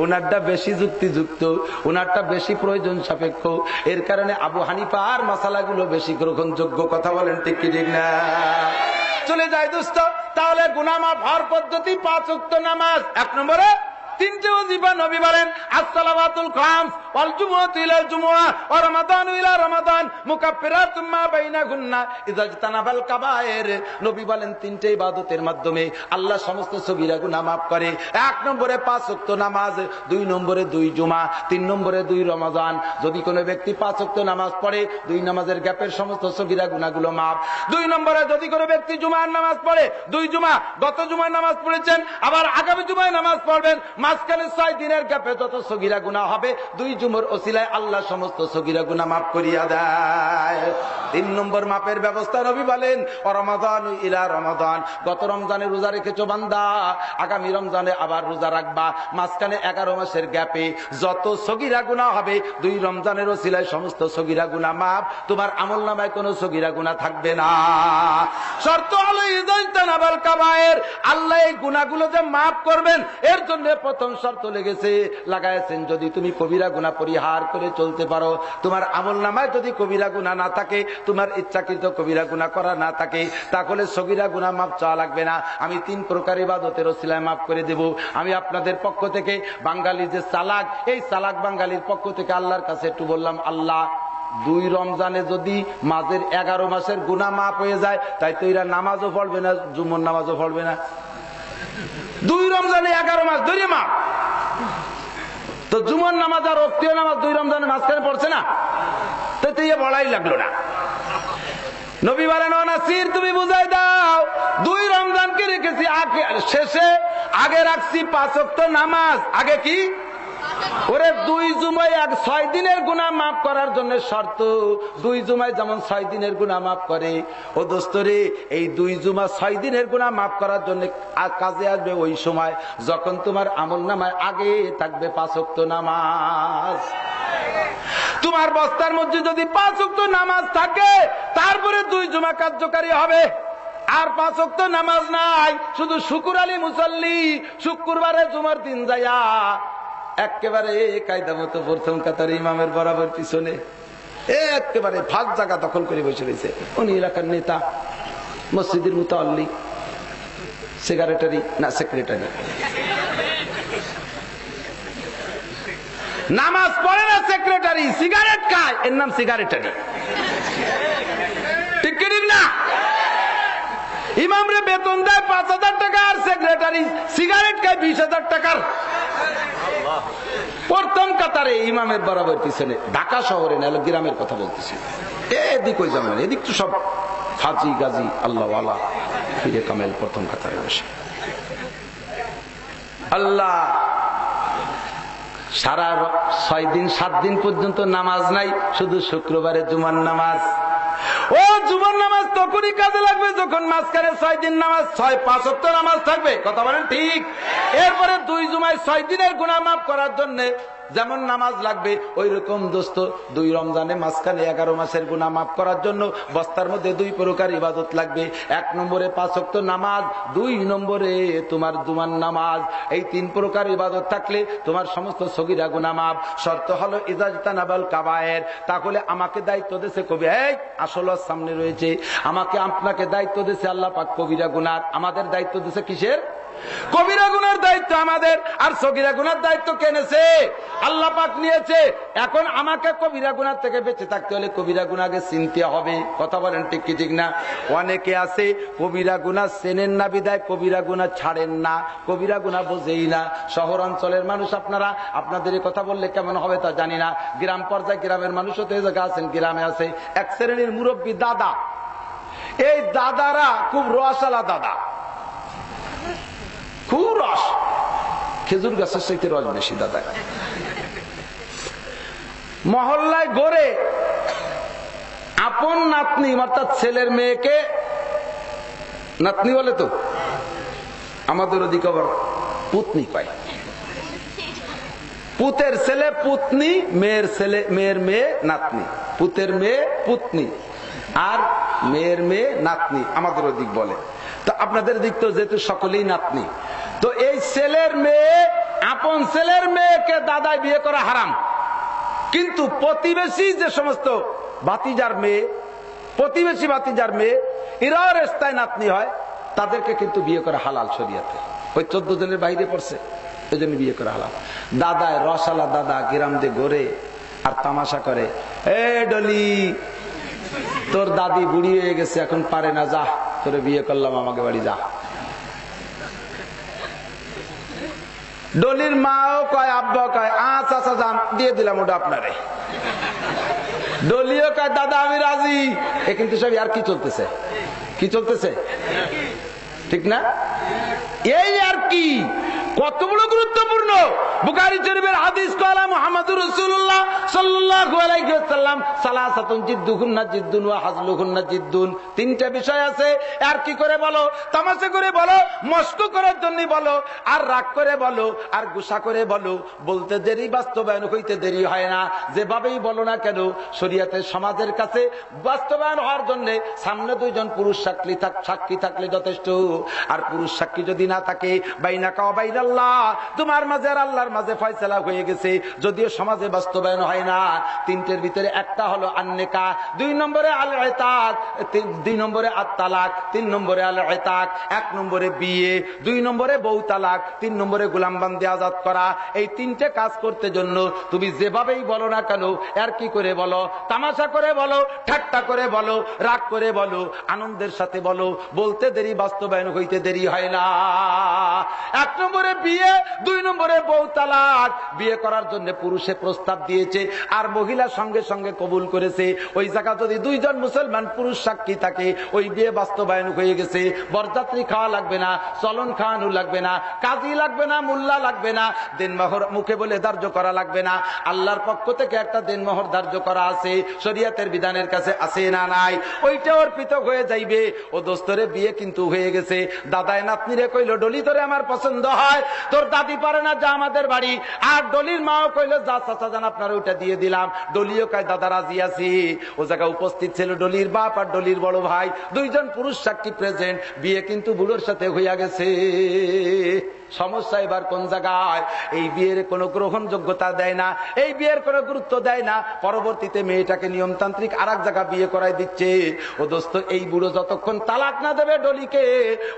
ওনারটা বেশি যুক্তিযুক্ত, ওনারটা বেশি প্রয়োজন সাপেক্ষ। এর কারণে আবু হানিফার মাসালাগুলো বেশি গ্রহণযোগ্য। কথা বলেন ঠিক কি ঠিক না? চলে যায় দোস্ত। তাহলে গুনাহ মাফ হওয়ার পদ্ধতি 5 ওয়াক্ত নামাজ। 1 নম্বরে 3টে ওয়াজিফা নবী বলেন, as-সালাওয়াতুল খামস ওয়াল জুমুআতু ইলাল জুমুআহ ওয়া রমাদানু ইলা রমাদান মুকাফফিরাতুম মা বাইনাহুন্না ইযা ইজতানাবাল কাবায়ের। নবী বলেন 3টে ইবাদতের মাধ্যমে আল্লাহ সমস্ত সগীরা গুনাহ maaf করে। 1 নম্বরে 5 ওয়াক্ত নামাজ, 2 নম্বরে 2 জুমা, 3 নম্বরে 2 রমজান। যদি কোনো ব্যক্তি 5 ওয়াক্ত নামাজ পড়ে, 2 নামাজের গ্যাপের সমস্ত সগীরা গুনাহগুলো maaf। 2 নম্বরে যদি কোনো ব্যক্তি জুমার নামাজ পড়ে, 2 জুমা, গত জুমার নামাজ পড়েছেন, আবার আগামী জুমায় নামাজ পড়বেন, মাঝখানে 6 দিনের গ্যাপে যত সগীরা গুনাহ হবে, 2 জুমার ওসিলায় আল্লাহ সমস্ত সগীরা গুনাহ maaf করিয়া দেয়। 3 নম্বর মাপের ব্যবস্থা নবী বলেন, রমাদান ইলা রমাদান। গত রমজানে রোজা রেখেছো বান্দা, আগামী রমজানে আবার রোজা রাখবা, মাঝখানে 11 মাসের গ্যাপে যত সগীরা গুনাহ হবে, 2 রমজানের ওসিলায় সমস্ত সগীরা গুনাহ maaf। তোমার আমলনামায় কোনো সগীরা গুনাহ থাকবে না। শর্ত হলো ইযা ইজতানাবাল কাবায়ের। আল্লাহ এই গুনাহগুলো যে maaf করবেন, এর জন্য প্রথম শর্ত লাগাইছেন, যদি তুমি কবিরা গুনাহ পরিহার করে চলতে পারো। তোমার আমলনামায় যদি কবিরা গুনাহ না থাকে, তোমার ইচ্ছাকৃত কবিরা গুনাহ করা না থাকে, তাহলে সগীরা গুনাহ maaf চাওয়া লাগবে না। আমি 3 প্রকার ইবাদতের ওসিলায় maaf করে দেব। আমি আপনাদের পক্ষ থেকে, বাঙালি যে চালাক, এই চালাক বাঙালির পক্ষ থেকে আল্লাহর কাছে একটু বললাম, আল্লাহ 2 রমজানে যদি মাঝের 11 মাসের গুনাহ maaf হয়ে যায়, তাই তো এরা নামাজও পড়বে না, জুমার নামাজও পড়বে না। 2 রমজানে 11 মাস ধরে মাপ, তো জুমার নামাজ আর অক্তীয় নামাজ 2 রমজানের মাঝখানে পড়ছে না, তো ইয়ে বলাই লাগলো না। নবী বলেন, ও নাসির তুমি বুঝাই দাও, 2 রমজানকে রেখেছি শেষে, আগে রাখছি 5 ওয়াক্ত নামাজ। আগে কি? ওরে 2 জুমায় 6 দিনের গুনাহ maaf করার জন্য শর্ত, 2 জুমায় যেমন 6 দিনের গুনাহ maaf করে। ও দোস্তরে, এই 2 জুমা 6 দিনের গুনাহ maaf করার জন্য কাজে আসবে ওই সময় যখন তোমার আমলনামায় আগে থাকবে 5 ওয়াক্ত নামাজ। তোমার বস্তার মধ্যে যদি 5 ওয়াক্ত নামাজ থাকে, তারপরে 2 জুমা কার্যকারী হবে। আর 5 ওয়াক্ত নামাজ নাই, শুধু শুকুর আলী মুসাল্লি, শুক্রবারে জুমার দিন যায়া একেবারে কায়দা মতো প্রথম কাতার ইমামের বরাবর পিছনে একেবারে ফাঁক জায়গা দখল করে বসে রয়েছে। উনি এলাকার নেতা, মসজিদের মুতাল্লি, সেক্রেটারি না সেক্রেটারি, নামাজ পড়ে না সেক্রেটারি, সিগারেট খায়, এর নাম সিগারেটারি। ইমামরে বেতন দেয় 5,000 টাকা, আর সেক্রেটারি সিগারেট খায় 20,000 টাকার। প্রথম কাতারে ইমামের বরাবর পিছনে, ঢাকা শহরে না, গ্রামের কথা বলতেছি। এদিক ওই যাবেন, এদিক তো সব হাজি গাজী আল্লাহওয়ালা, ফিরে কামেল প্রথম কাতারে বসে। আল্লাহ সারা 6 দিন 7 দিন পর্যন্ত নামাজ নাই, শুধু শুক্রবারে জুমার নামাজ। ও জুমার নামাজ তখনই কাজে লাগবে যখন মাঝখানে 6 দিন নামাজ, 5 ওয়াক্ত নামাজ থাকবে। কথা বলেন ঠিক? এরপরে 2 জুমায় 6 দিনের গুনাহ মাফ করার জন্য যেমন নামাজ লাগবে, ওই রকম দোস্ত 2 রমজানে মাঝখানে 11 মাসের গুনাহ মাফ করার জন্য বস্তার মধ্যে 2 প্রকার ইবাদত লাগবে। 1 নম্বরে 5 ওয়াক্ত নামাজ, 2 নম্বরে তোমার জুমার নামাজ। এই 3 প্রকার ইবাদত থাকলে তোমার সমস্ত সগীরা গুনাহ মাফ। শর্ত হলো ইজাজতানাবাল কাবায়ের। তাহলে আমাকে দায়িত্ব দিয়েছে কবি, এই আসল সামনে রয়েছে, আমাকে আপনাকে দায়িত্ব দিয়েছে আল্লাহ পাক কবিরা গুনাহ। আমাদের দায়িত্ব দিয়েছে কিসের? কবিরা গুনার দায়িত্ব আমাদের। আর সগীরা গুনার দায়িত্ব কে নিয়েছে? আল্লাহ পাক নিয়েছে। এখন আমাকে কবিরা গুনার থেকে বেঁচে থাকতে হলে কবিরা গুনাকে চিনতে হবে। কথা বলেন ঠিক কি ঠিক না? অনেকে আছে কবিরা গুনাহ চেনেন না বিদায় কবিরা গুনাহ ছাড়েন না, কবিরা গুনাহ বোঝেই না। শহর অঞ্চলের মানুষ আপনারা, আপনাদের কথা বললে কেমন হবে তা জানি না। গ্রাম পর্যায়ে গ্রামের মানুষও তো এই জায়গায় আছেন, গ্রামে আছে এক শ্রেণীর মুরব্বী দাদা। এই দাদারা খুব রসালা দাদা, খুব রস, খেজুর গাছের চাইতে রস বেশি দাদা। মহল্লায় গড়ে আপন নাতনি অর্থাৎ ছেলের মেয়েকে নাতনি বলে, তো আমাদের ওদিকে আবার পুতনি কয়। পুতের ছেলে পুতনি, মেয়ের ছেলে মেয়ের মেয়ে নাতনি, পুতের মেয়ে পুতনি আর মেয়ের মেয়ে নাতনি আমাদের ওদিক বলে। তো আপনাদের দিক তো যেহেতু সকলেই নাতনি, তো এই ছেলের মেয়ে আপন ছেলের মেয়েকে দাদায় বিয়ে করা হারাম। কিন্তু প্রতিবেশী যে সমস্ত ভাতিজার মেয়ে, প্রতিবেশী ভাতিজার মেয়ে এরাও রেস্তায় নাতনি হয়, তাদেরকে কিন্তু বিয়ে করা হালাল শরিয়াতে। ওই 14 জনের বাইরে পড়ছে, ওই জন্য বিয়ে করা হালাল। দাদায় রসালা দাদা গ্রাম দিয়ে ঘোরে আর তামাশা করে, এ ডলি তোর দাদি বুড়ি হয়ে গেছে, এখন পারে না, যা তোরে বিয়ে করলাম, আমাকে বাড়ি যা। ডলির মাও কয়, আব্বা কয়, আচ্ছা যান, দিয়ে দিলাম ওটা আপনারে। ডলিও কয়, দাদা আমি রাজি। এ কিন্তু সব আর কি চলতেছে, কি চলতেছে, ঠিক না? এই আর কি কত বড় গুরুত্বপূর্ণ। বুখারী শরীফের হাদিস, কলা মুহাম্মদুর রাসূলুল্লাহ সাল্লাল্লাহু আলাইহি ওয়াসাল্লাম সালাসাতুন জিদ্দুহুন্না জিদ্দুন ওয়া হাজলুহুন্না জিদ্দুন। 3টা বিষয় আছে। আর কি করে বলো, তামাশা করে বলো, মস্কো করার জন্য বলো, আর রাগ করে বলো, আর গুসা করে বলো, বলতে দেরি, বাস্তবায়ন হইতে দেরি হয় না। যেভাবেই বলো না কেন, শরীয়তের সমাজের কাছে বাস্তবায়ন হওয়ার জন্য সামনে 2 জন পুরুষ সাক্ষী থাকলে যথেষ্ট। আর পুরুষ সাক্ষী যদি না থাকে, বাইনাকা ওয়া বাইনাল্লাহ, তোমার মাঝে আর আল্লাহর মাঝে ফয়সালা হয়ে গেছে। যদিও সমাজে বাস্তবায়ন হয় না। 3টের ভিতরে একটা হলো আন্নেকা, 2 নম্বরে আল ইতাক, 2 নম্বরে আত-তালাক, 3 নম্বরে আল ইতাক। 1 নম্বরে বিয়ে, 2 নম্বরে বউ তালাক, 3 নম্বরে গোলামবান্দি আজাদ করা। এই 3টে কাজ করতে জন্য তুমি যেভাবেই বলো না কেন, আর কি করে বলো, তামাশা করে বলো, ঠাট্টা করে বলো, রাগ করে বলো, আনন্দের সাথে বলো, বলতে দেরি, বাস্তবায়ন হইতে দেরি হয় না। 1 নম্বরে বিয়ে, 2 নম্বরে বউ তালাক। বিয়ে করার জন্য পুরুষে প্রস্তাব দিয়েছে আর মহিলা সঙ্গে সঙ্গে কবুল করেছে। ওই জায়গা যদি 2 জন মুসলমান পুরুষ সাক্ষী থাকে, ওই বিয়ে বাস্তবায়ন হয়ে গেছে। বরযাত্রী খাওয়া লাগবে না, চলন খাওয়ানো লাগবে না, কাজী লাগবে না, মুল্লা লাগবে না, দেনমোহর মুখে বলে ধার্য করা লাগবে না। আল্লাহর পক্ষ থেকে একটা দেনমোহর ধার্য করা আছে, শরীয়তের বিধানের কাছে আছে না নাই, ওইটা অর্পিত হয়ে যাইবে। ও দোস্তরে বিয়ে কিন্তু হয়ে গেছে। দাদায় নাতনিরে কইল, ডলি তোরে আমার পছন্দ হয়, তোর দাদি পারে না, যা আমাদের বাড়ি। আর ডলির মাও কইল, যা চাচা জান আপনার ওইটা দিয়ে দিলাম। ডলিও কয়, দাদা রাজি আছি। ও জায়গায় উপস্থিত ছিল ডলির বাপ আর ডলির বড় ভাই, 2 জন পুরুষ সাক্ষী প্রেজেন্ট। বিয়ে কিন্তু বুড়োর সাথে হইয়া গেছে। সমস্যা এবার কোন জায়গায়? এই বিয়ের কোনো গ্রহণযোগ্যতা দেয় না, এই বিয়ের কোনো গুরুত্ব দেয় না। পরবর্তীতে মেয়েটাকে নিয়মতান্ত্রিক আর এক জায়গা বিয়ে করাই দিচ্ছে। ও দোস্ত, এই বুড়ো যতক্ষণ তালাক না দেবে ডলিকে,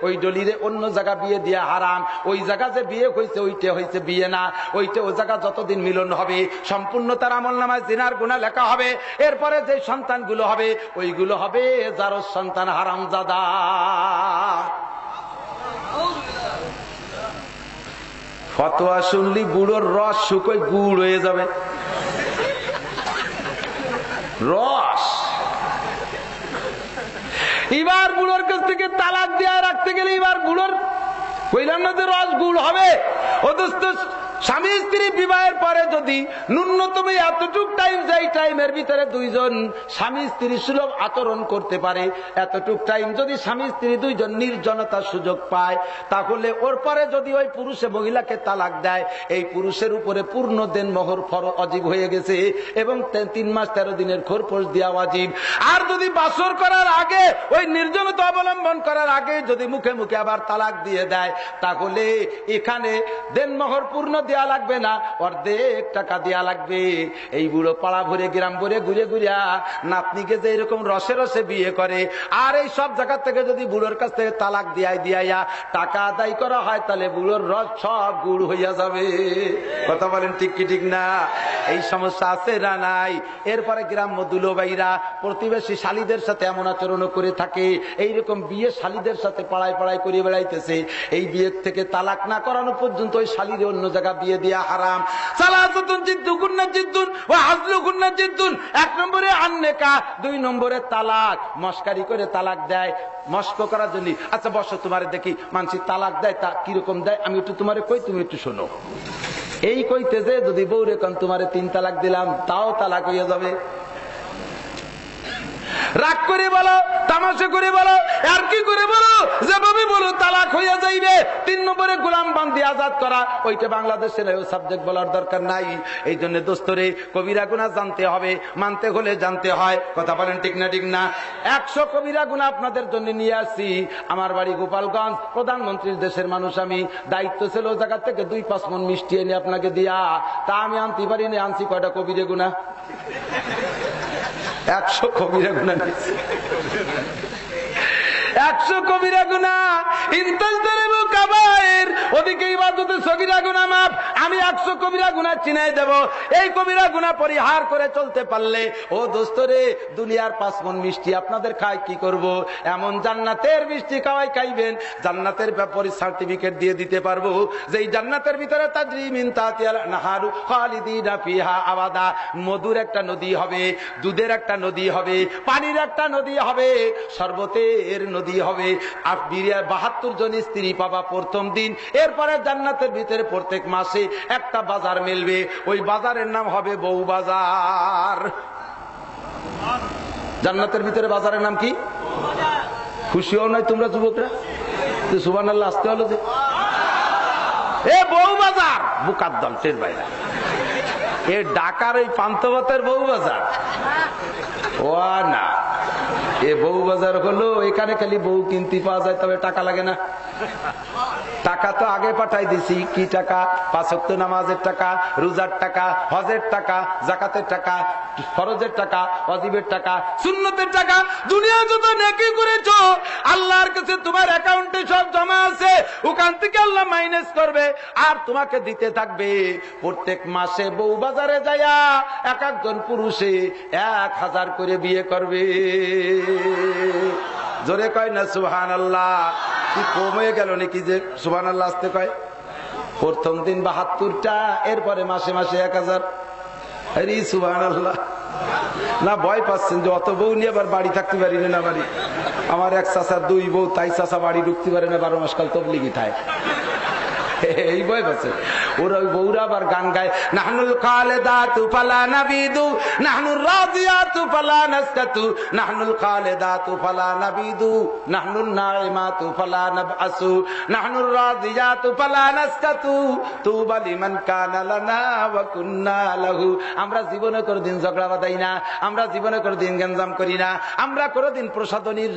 ওই ডলিরে অন্য জায়গা বিয়ে দিয়া হারাম। ওই জায়গা যে বিয়ে হয়েছে ওইটা হয়েছে বিয়ে না, ওইটা ও জায়গা যতদিন মিলন হবে সম্পূর্ণ তার আমলনামায় জিনার গুনাহ লেখা হবে। এরপরে যে সন্তানগুলো হবে ওইগুলো হবে যার সন্তান হারামজাদা। ফতোয়া শুনলি বুড়োর রস শুকোয় গুড় হয়ে যাবে। রস এবার বুড়োর কাছ থেকে তালাক দেওয়া রাখতে গেলে এবার বুড়োর কইলাম না যে রস গুড় হবে। অথচ স্বামী স্ত্রী বিবাহের পরে যদি ন্যূনতম এতটুক টাইম, যেই টাইমের ভিতরে দুইজন স্বামী স্ত্রী সুলভ আচরণ করতে পারে, এতটুক টাইম যদি স্বামী স্ত্রী দুইজন নির্জনতার সুযোগ পায়, তাহলে ওর পরে যদি ওই পুরুষে মহিলাকে তালাক দেয়, এই পুরুষের উপরে পূর্ণ দেন মোহর ফরজ ওয়াজিব হয়ে গেছে এবং 3 মাস 13 দিনের খোরপোশ দেওয়া ওয়াজিব। আর যদি বাসর করার আগে, ওই নির্জনতা অবলম্বন করার আগে যদি মুখে মুখে আবার তালাক দিয়ে দেয়, তাহলে এখানে দেন মোহর পূর্ণ দেয়া লাগবে না, অর্ধেক টাকা দেয়া লাগবে। এই বুড়ো পাড়া ভরে গ্রাম ভরে ঘুরে ঘুরিয়া নাতনিকে যে এরকম রসে রসে বিয়ে করে, আর এই সব জায়গা থেকে যদি বুড়োর কাছ থেকে তালাক দিয়াইয়া টাকা আদায় করা হয়, তাহলে বুড়োর রস সব গুড় হইয়া যাবে। কথা বলেন ঠিক কি ঠিক না? এই সমস্যা আছে না নাই? এরপরে গ্রাম্য দুলোবাইরা প্রতিবেশী শালীদের সাথে এমন আচরণ করে থাকে, এইরকম বিয়ে শালীদের সাথে পাড়ায় পাড়ায় করে বেড়াইতেছে। এই বিয়ে থেকে তালাক না করানো পর্যন্ত ওই শালীর অন্য জায়গা বিয়ে দিয়া হারাম। সালাসাতুন জিদ্দুকুন্না জিদ্দুন ওয়া হাজলুকুন্না জিদ্দুন। 1 নম্বরে আন্নেকা, 2 নম্বরে তালাক। মস্কারি করে তালাক দেয়, মস্ক করার জন্য। আচ্ছা বসো, তোমারে দেখি মানসি তালাক দেয়, তা কিরকম দেয় আমি একটু তোমারে কই, তুমি একটু শোনো। এই কইতে যে যদি বউ রে কান তোমারে 3 তালাক দিলাম, তাও তালাক হইয়া যাবে। রাগ করে বলো, তামাশা করে বলো, আর কি করে বলো, যেভাবে বলো তালাক হইয়া যাইবে। 3 নম্বরে গোলাম বান্দি আজাদ করা, ওইটা বাংলাদেশের সাবজেক্ট বলার দরকার নাই। এই জন্য দোস্তরে কবিরা গুনাহ জানতে হবে, মানতে হলে জানতে হয়। কথা বলেন ঠিক না ঠিক না? 100 কবিরা গুনাহ আপনাদের জন্য নিয়ে আসছি। আমার বাড়ি গোপালগঞ্জ, প্রধানমন্ত্রীর দেশের মানুষ আমি, দায়িত্ব ছিল ও জায়গা থেকে 2-5 মণ মিষ্টি এনে আপনাকে দিয়া, তা আমি আনতে পারিনি। আনছি কয়টা কবিরা গুনাহ? 100 কবিরা গুনাহ নিয়েছি। 100 কবিরা গুনাহ। ইনতাজতারিবু কাবায়ের, ওদিকে ইবাদতে সগীরা গুনাহ মাফ। আমি 100 কবিরা গুনাহ চিনাই দেব। এই কবিরা গুনাহ পরিহার করে চলতে পারলে ও দোস্তরে দুনিয়ার 5 মণ মিষ্টি আপনাদের খাই কি করব? এমন জান্নাতের মিষ্টি খাইবেন, জান্নাতের ব্যাপারে সার্টিফিকেট দিয়ে দিতে পারবো যে এই জান্নাতের ভিতরে তাজরি মিন তাহতিহাল আনহারু খালিদিনা ফিহা আবাদা। মধুর একটা নদী হবে, দুধের একটা নদী হবে, পানির একটা নদী হবে, শরবতের নদী হবে। 72 জন স্ত্রী পাবা প্রথম দিন। এরপরে জান্নাতের ভিতরে প্রত্যেক মাসে একটা বাজার মিলবে, ওই বাজারের নাম হবে বউ বাজার। জান্নাতের ভিতরে বাজারের নাম কি? খুশিও নয় তোমরা যুবকরা? সুবহানাল্লাহ আসতে হলো যে এ বউ বাজার বুকার দল টের বাইরে। এ ঢাকার ওই পান্থপথের বউ বাজার ও না, এ বউ বাজার হলো এখানে খালি বউ কিনতে পাওয়া যায়, তবে টাকা লাগে না। টাকা তো আগে পাঠাই দিছি। কি টাকা? 5 ওয়াক্ত নামাজের টাকা, রোজার টাকা, হজের টাকা, যাকাতের টাকা, ফরজের টাকা, ওয়াজিবের টাকা, সুন্নতের টাকা। দুনিয়া যত নেকি করেছো আল্লাহর কাছে তোমার অ্যাকাউন্টে সব জমা আছে, ওখান থেকে আল্লাহ মাইনাস করবে আর তোমাকে দিতে থাকবে। প্রত্যেক মাসে বউ বাজারে যায়া এক একজন পুরুষে 1000 করে বিয়ে করবে। জোরে কয় না সুবহানাল্লাহ? কি কমে গেল নাকি যে সুবহানাল্লাহ আসতে কয়? প্রথম দিন 72টা, এরপরে মাসে মাসে 1000। আরে সুবহানাল্লাহ। না ভয় পাচ্ছেন যে অত বউ নিয়ে আবার বাড়ি থাকতে পারি না? বাড়ি আমার এক চাচার 2 বউ, তাই চাচা বাড়ি ঢুকতে পারে না 12 মাস কাল তবলিগি থায়। এই ভয় পাচ্ছে ওরা। ওই বউরা আবার গান গায়, নাহনুল খালেদাতু ফালা নাবিদু নাহনুর রাদিয়াতু ফালা নাসকাতু নাহনুল খালেদাতু ফালা নাবিদু নাহনুন নাইমাতু ফালা নাবআসু নাহনুর রাদিয়াতু ফালা নাসকাতু তুবা লিমান কানা লানা ওয়া কুন্না লাহু। আমরা জীবনে কোনদিন ঝগড়া বাঁধাই না, আমরা জীবনে কোনদিন গঞ্জাম করি না, আমরা কোনদিন প্রসাদনীর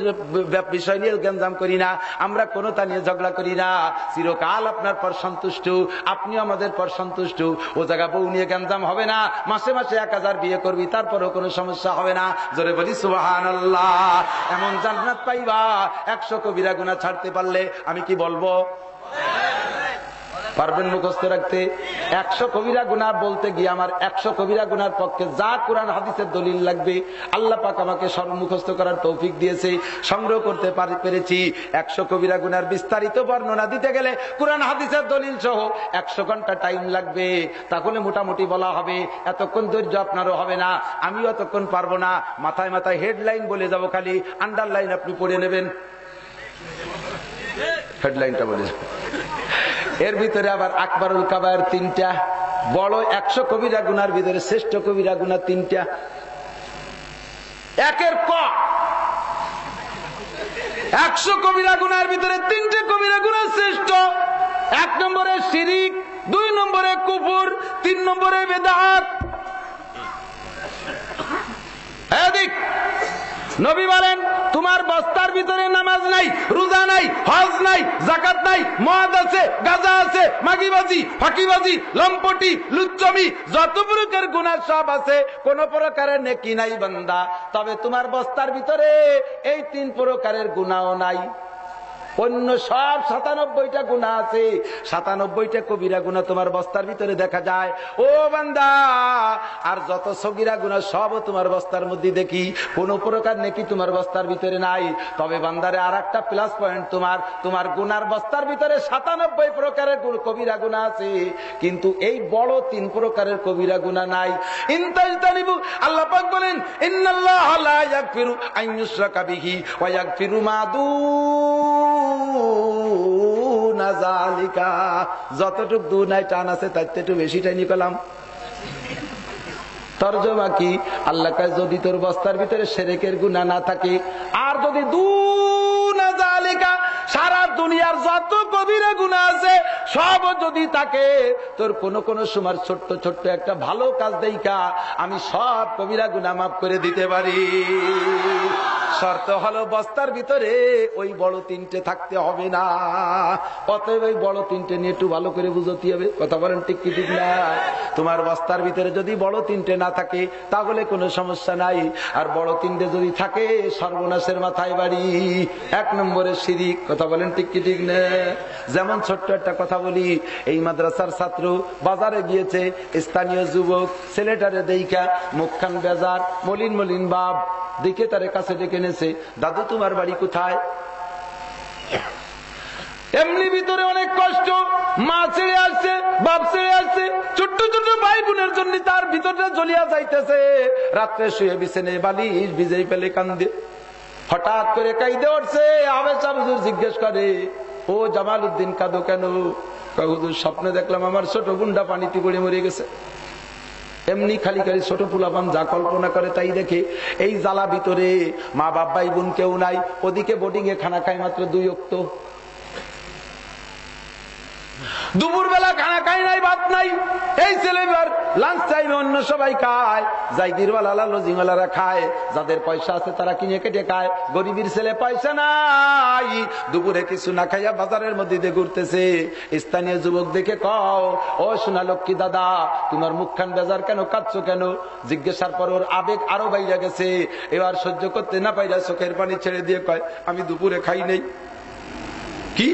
বিষয় নিয়ে গঞ্জাম করি না, আমরা কোনটা নিয়ে ঝগড়া করি না। চিরকাল আপনার সন্তুষ্ট, আপনি আমাদের পর সন্তুষ্ট। ও জায়গা বউ নিয়ে গঞ্জাম হবে না। মাসে মাসে 1000 বিয়ে করবি, তারপরেও কোনো সমস্যা হবে না। জোরে বলি সুবহানাল্লাহ। এমন জান্নাত পাইবা 100 কবিরা গুনাহ ছাড়তে পারলে। আমি কি বলবো? পারবেন মুখস্থ রাখতে? 100 কবিরা গুনাহ বলতে গিয়ে আমার 100 কবিরা গুনার পক্ষে যা কোরআন হাদিসের দলিল লাগবে আল্লাহ পাক আমাকে মুখস্থ করার তৌফিক দিয়েছে, সংগ্রহ করতে পেরেছি। 100 কবিরা গুনার বিস্তারিত বর্ণনা দিতে গেলে কোরআন হাদিসের দলিল সহ 100 ঘন্টা টাইম লাগবে। তাহলে মোটামুটি বলা হবে, এতক্ষণ ধৈর্য আপনারও হবে না, আমিও এতক্ষণ পারবো না। মাথায় মাথায় হেডলাইন বলে যাব, খালি আন্ডারলাইন আপনি পড়ে নেবেন, হেডলাইনটা বলে যাব। এর ভিতরে আবার আকবরুল কাবায়ের 3টা, বড় 100 কবিরা গুনার ভিতরে শ্রেষ্ঠ কবিরা গুনাহ 3টা। একের ক 100 কবিরা গুনার ভিতরে 3টে কবিরা গুনাহ শ্রেষ্ঠ। 1 নম্বরে শিরিক, 2 নম্বরে কুফর, 3 নম্বরে বিদআত। এদিক নবী বলেন, তোমার বস্তার ভিতরে নামাজ নাই, রোজা নাই, হজ নাই, যাকাত নাই, মদ আছে, গাঁজা আছে, মাগিবাজি, ফাঁকিবাজি, লম্পটি, লুচ্চমি, যত প্রকার গুনাহ সব আছে, কোন প্রকারের নেকি নাই বান্দা। তবে তোমার বস্তার ভিতরে এই 3 প্রকারের গুনাহও নাই। অন্য সব 97টা গুনাহ আছে, 97টা কবিরা গুনাহ তোমার বস্তার ভিতরে দেখা যায় ও বান্দা। আর যত সগীরা গুনাহ সব তোমার বস্তার মধ্যে দেখি, কোন প্রকার নেকি তোমার বস্তার ভিতরে নাই। তবে বান্দারে আর একটা প্লাস পয়েন্ট, তোমার গুনার বস্তার ভিতরে 97 প্রকারের কবিরা গুনাহ আছে, কিন্তু এই বড় 3 প্রকারের কবিরা গুনাহ নাই। ইনতাজতানিবু, আল্লাহ পাক বলেন, ইন্নাল্লাহা লা ইয়াগফিরু আন ইউশরাকা বিহি ওয়া ইয়াগফিরু মা যতটুক দুনায় টান আছে তার একটু বেশি টাইনি পেলাম। তরজমা কি? আল্লাহ কাছে যদি তোর বস্তার ভিতরে শিরকের গুনাহ না থাকে, আর যদি দুনা যালিকা সারা দুনিয়ার যত কবিরা গুনাহ আছে সব যদি থাকে, তোর কোন কোন সময় ছোট্ট ছোট্ট একটা ভালো কাজ দেইকা আমি সব কবিরা গুনাহ মাফ করে দিতে পারি। শর্ত হলো বস্তার ভিতরে ওই বড় 3টে থাকতে হবে না। অতএব ওই বড় 3টে নিয়ে একটু ভালো করে বুঝতে হবে। কথা বলেন ঠিক কি ঠিক না? তোমার বস্তার ভিতরে যদি বড় 3টে না থাকে তাহলে কোনো সমস্যা নাই, আর বড় 3টে যদি থাকে সর্বনাশের মাথায় বাড়ি। 1 নম্বরে শিরিক। কথা বলেন ঠিক কি ঠিক না? যেমন ছোট্ট একটা কথা বলি, এই মাদ্রাসার ছাত্র বাজারে গিয়েছে, স্থানীয় যুবক ছেলেটারে দেইখা মুখখান বেজার, মলিন মলিন বাপ দেখে তার কাছে ডেকে নেছে, দাদু তোমার বাড়ি কোথায়? এমনি ভিতরে অনেক কষ্ট, মা ছেড়ে আসছে, বাপ ছেড়ে আসছে, ছোট্ট ছোট্ট ভাই বোনের জন্য তার ভিতরটা জ্বলিয়া যাইতেছে। রাত্রে শুয়ে বিছানে বালিশ ভিজেই ফেলে কান্দে। হঠাৎ করে কাইদে উঠছে। আবেশ হুজুর জিজ্ঞেস করে, ও জামাল উদ্দিন কাঁদো কেন? হুজুর স্বপ্নে দেখলাম আমার ছোট বোনটা পানিতে পড়ে মরে গেছে। এমনি খালি খালি ছোট পোলাপান যা কল্পনা করে তাই দেখে। এই জ্বালা ভিতরে মা বাপ ভাই বোন কেউ নাই, ওদিকে বোর্ডিং এ খানা খায় মাত্র 2 ওয়াক্ত, দুপুর বেলা খানা খাই নাই, ভাত নাই। এই ছেলে লাঞ্চ টাইমে অন্য সবাই খায়, জাইদির ওয়ালা লজিং ওয়ালারা খায়, যাদের পয়সা আছে তারা কিনে কেটে খায়, গরিবের ছেলে পয়সা নাই, দুপুরে কিছু না খাইয়া বাজারের মধ্যে দিয়ে ঘুরতেছে। স্থানীয় যুবক দেখে কও, ও সোনা লক্ষ্মী দাদা তোমার মুখখান বেজার কেন, কাঁদছো কেন? জিজ্ঞাসার পর ওর আবেগ আরো বাইরে গেছে। এবার সহ্য করতে না পাইরা চোখের পানি ছেড়ে দিয়ে কয়, আমি দুপুরে খাই নাই। কি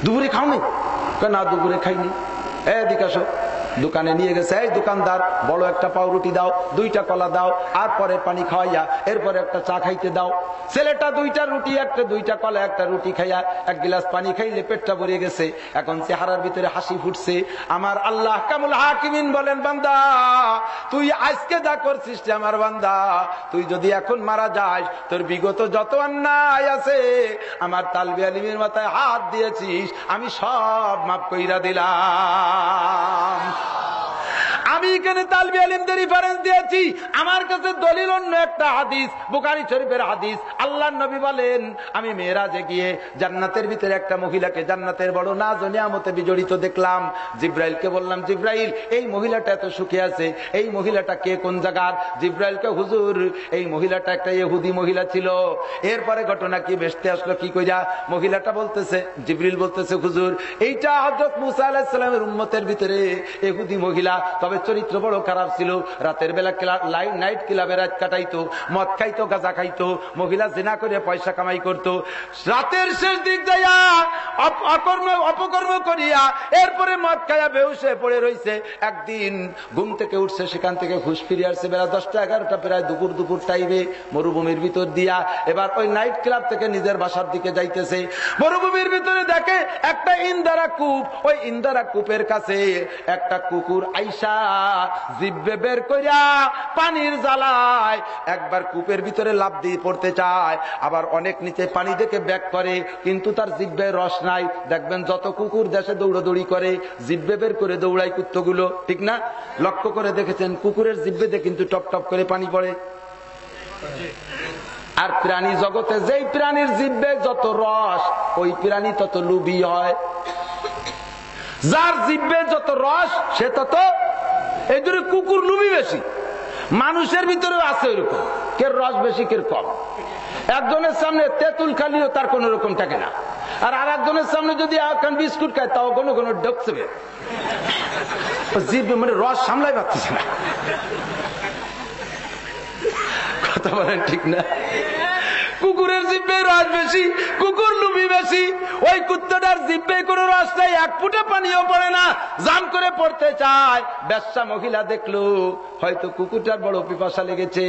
দুপুরে খাও নাই? না দুপুরে খাইনি। এদিকে আসো। দোকানে নিয়ে গেছে, এই দোকানদার বড় একটা পাউরুটি দাও, 2টা কলা দাও, আর পরে পানি খাওয়াইয়া এরপরে একটা চা খাইতে দাও। ছেলেটা 2টা রুটি, 2টা কলা, 1টা রুটি খাইয়া 1 গ্লাস পানি খাইলে পেটটা ভরে গেছে। এখন চেহারার ভিতরে হাসি ফুটছে। আমার আল্লাহ কামুল হাকিমিন বলেন, বান্দা তুই আজকে যা করছিস আমার বান্দা, তুই যদি এখন মারা যাস তোর বিগত যত অন্যায় আছে আমার তালবি আলিমের মাথায় হাত দিয়েছিস আমি সব মাফ কইরা দিলাম। আমি এখানে তালবি আলিমদের রেফারেন্স দিয়েছি, আমার কাছে দলিল অন্য একটা হাদিস, বুখারী শরীফের হাদিস। আল্লাহর নবী বলেন, আমি মেরাজে গিয়ে জান্নাতের ভিতরে একটা মহিলাকে জান্নাতের বড় নাজ ও নিয়ামতে বিজড়িত দেখলাম। জিব্রাইলকে বললাম, জিব্রাইল এই মহিলাটা এত সুখে আছে, এই মহিলাটা কে, কোন জায়গার? জিব্রাইলকে, হুজুর এই মহিলাটা একটা ইহুদি মহিলা ছিল। এরপরে ঘটনা কি ভেস্তে আসলো কি কইরা? মহিলাটা বলতেছে, জিব্রাইল বলতেছে, হুজুর এইটা হযরত মুসা আলাইহিস সালামের উম্মতের ভিতরে ইহুদি মহিলা, তবে চরিত্র বড় খারাপ ছিল, রাতের বেলা নাইট ক্লাবে রাত কাটাইতো, মদ খাইতো, গাঁজা খাইতো, মহিলা জিনা করে পয়সা কামাই করতো। রাতের শেষ দিক যাইয়া অপকর্ম করিয়া এরপরে মদ খাইয়া বেহুশ হয়ে পড়ে রইছে। একদিন ঘুম থেকে উঠছে, সেখান থেকে হুশ ফিরে আসছে বেলা 10টা 11টা, প্রায় দুপুর টাইমে মরুভূমির ভিতর দিয়া। এবার ওই নাইট ক্লাব থেকে নিজের বাসার দিকে যাইতেছে। মরুভূমির ভিতরে দেখে একটা ইন্দারা কূপ। ওই ইন্দারা কূপের কাছে একটা কুকুর আইসা জিব্বে বের কইরা পানির জ্বালায় একবার কূপের ভিতরে লাফ দিয়ে পড়তে চায়, আবার অনেক নিচে পানি দেখে ব্যাক করে, কিন্তু তার জিব্বে রস নাই। দেখবেন যত কুকুর দেশে দৌড়াদৌড়ি করে জিব্বে বের করে দৌড়ায় কুত্তগুলো, ঠিক না? লক্ষ্য করে দেখেছেন কুকুরের জিব্বেতে কিন্তু টপ টপ করে পানি পড়ে। আর প্রাণী জগতে যেই প্রাণীর জিব্বে যত রস, ওই প্রাণী তত লোভী হয়। যার জিব্বে যত রস সে তত, এই জন্য কুকুর লোভী বেশি। মানুষের ভিতরেও আছে ওইরকম, কের রস বেশি কের কম। একজনের সামনে তেঁতুল খালিও তার কোন রকম থাকে না, আর একজনের সামনে যদি একখান বিস্কুট খায় তাও কোনো কোনো ডকছে, জিব্বে মানে রস সামলাই পাচ্ছে না। কথা বলেন ঠিক না? কুকুরের জিব্বে রস বেশি, কুকুর লোভী বেশি। ওই কুত্তাটার জিব্বে কোনো রস নাই, এক ফুটা পানিও পড়ে না, জাম করে পড়তে চায়। বেশ্যা মহিলা দেখলো হয়তো কুকুরটার বড় পিপাসা লেগেছে,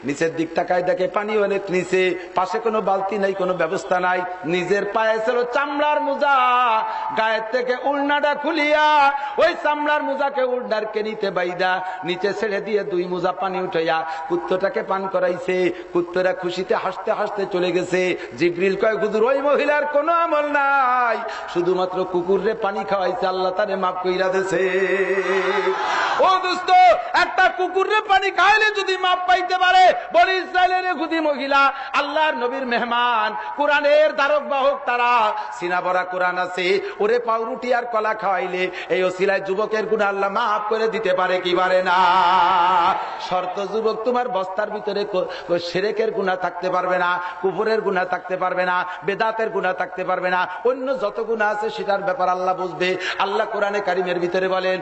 নিচের দিক তাকায় দেখে পানি অনেক নিচে, পাশে কোনো বালতি নাই, কোনো ব্যবস্থা নাই। নিজের পায়ে ছিল চামড়ার মোজা, গায়ের থেকে উলনাটা খুলিয়া ওই চামড়ার মোজাকে উলনার কেনিতে বাইদা নিচে ছেড়ে দিয়ে 2 মোজা পানি উঠাইয়া কুত্তটাকে পান করাইছে। কুত্তরা খুশিতে হাসতে হাসতে চলে গেছে। জিবরিল কয়, হুজুর ওই মহিলার কোনো আমল নাই, শুধুমাত্র কুকুররে পানি খাওয়াইছে, আল্লাহ তারে মাফ কইরা দিয়েছে। ও দোস্ত, একটা কুকুররে পানি খাইলে যদি মাফ পাইতে পারে, বনি ইসরাইলের খুদি মহিলা, আল্লাহর নবীর মেহমান, কোরআনের ধারক বাহক তারা, সিনা ভরা কোরআন আছে, ওরে পাউরুটি আর কলা খাওয়াইলে এই ওসিলায় যুবকের গুনাহ আল্লাহ মাফ করে দিতে পারে কি পারে না? শর্ত যুবক, তোমার বস্তার ভিতরে শিরকের গুনাহ থাকতে পারবে না, কুফরের গুনাহ থাকতে পারবে না, বেদাতের গুনাহ থাকতে পারবে না, অন্য যত গুনাহ আছে সেটার ব্যাপার আল্লাহ বুঝবে। আল্লাহ কোরআনে কারিমের ভিতরে বলেন,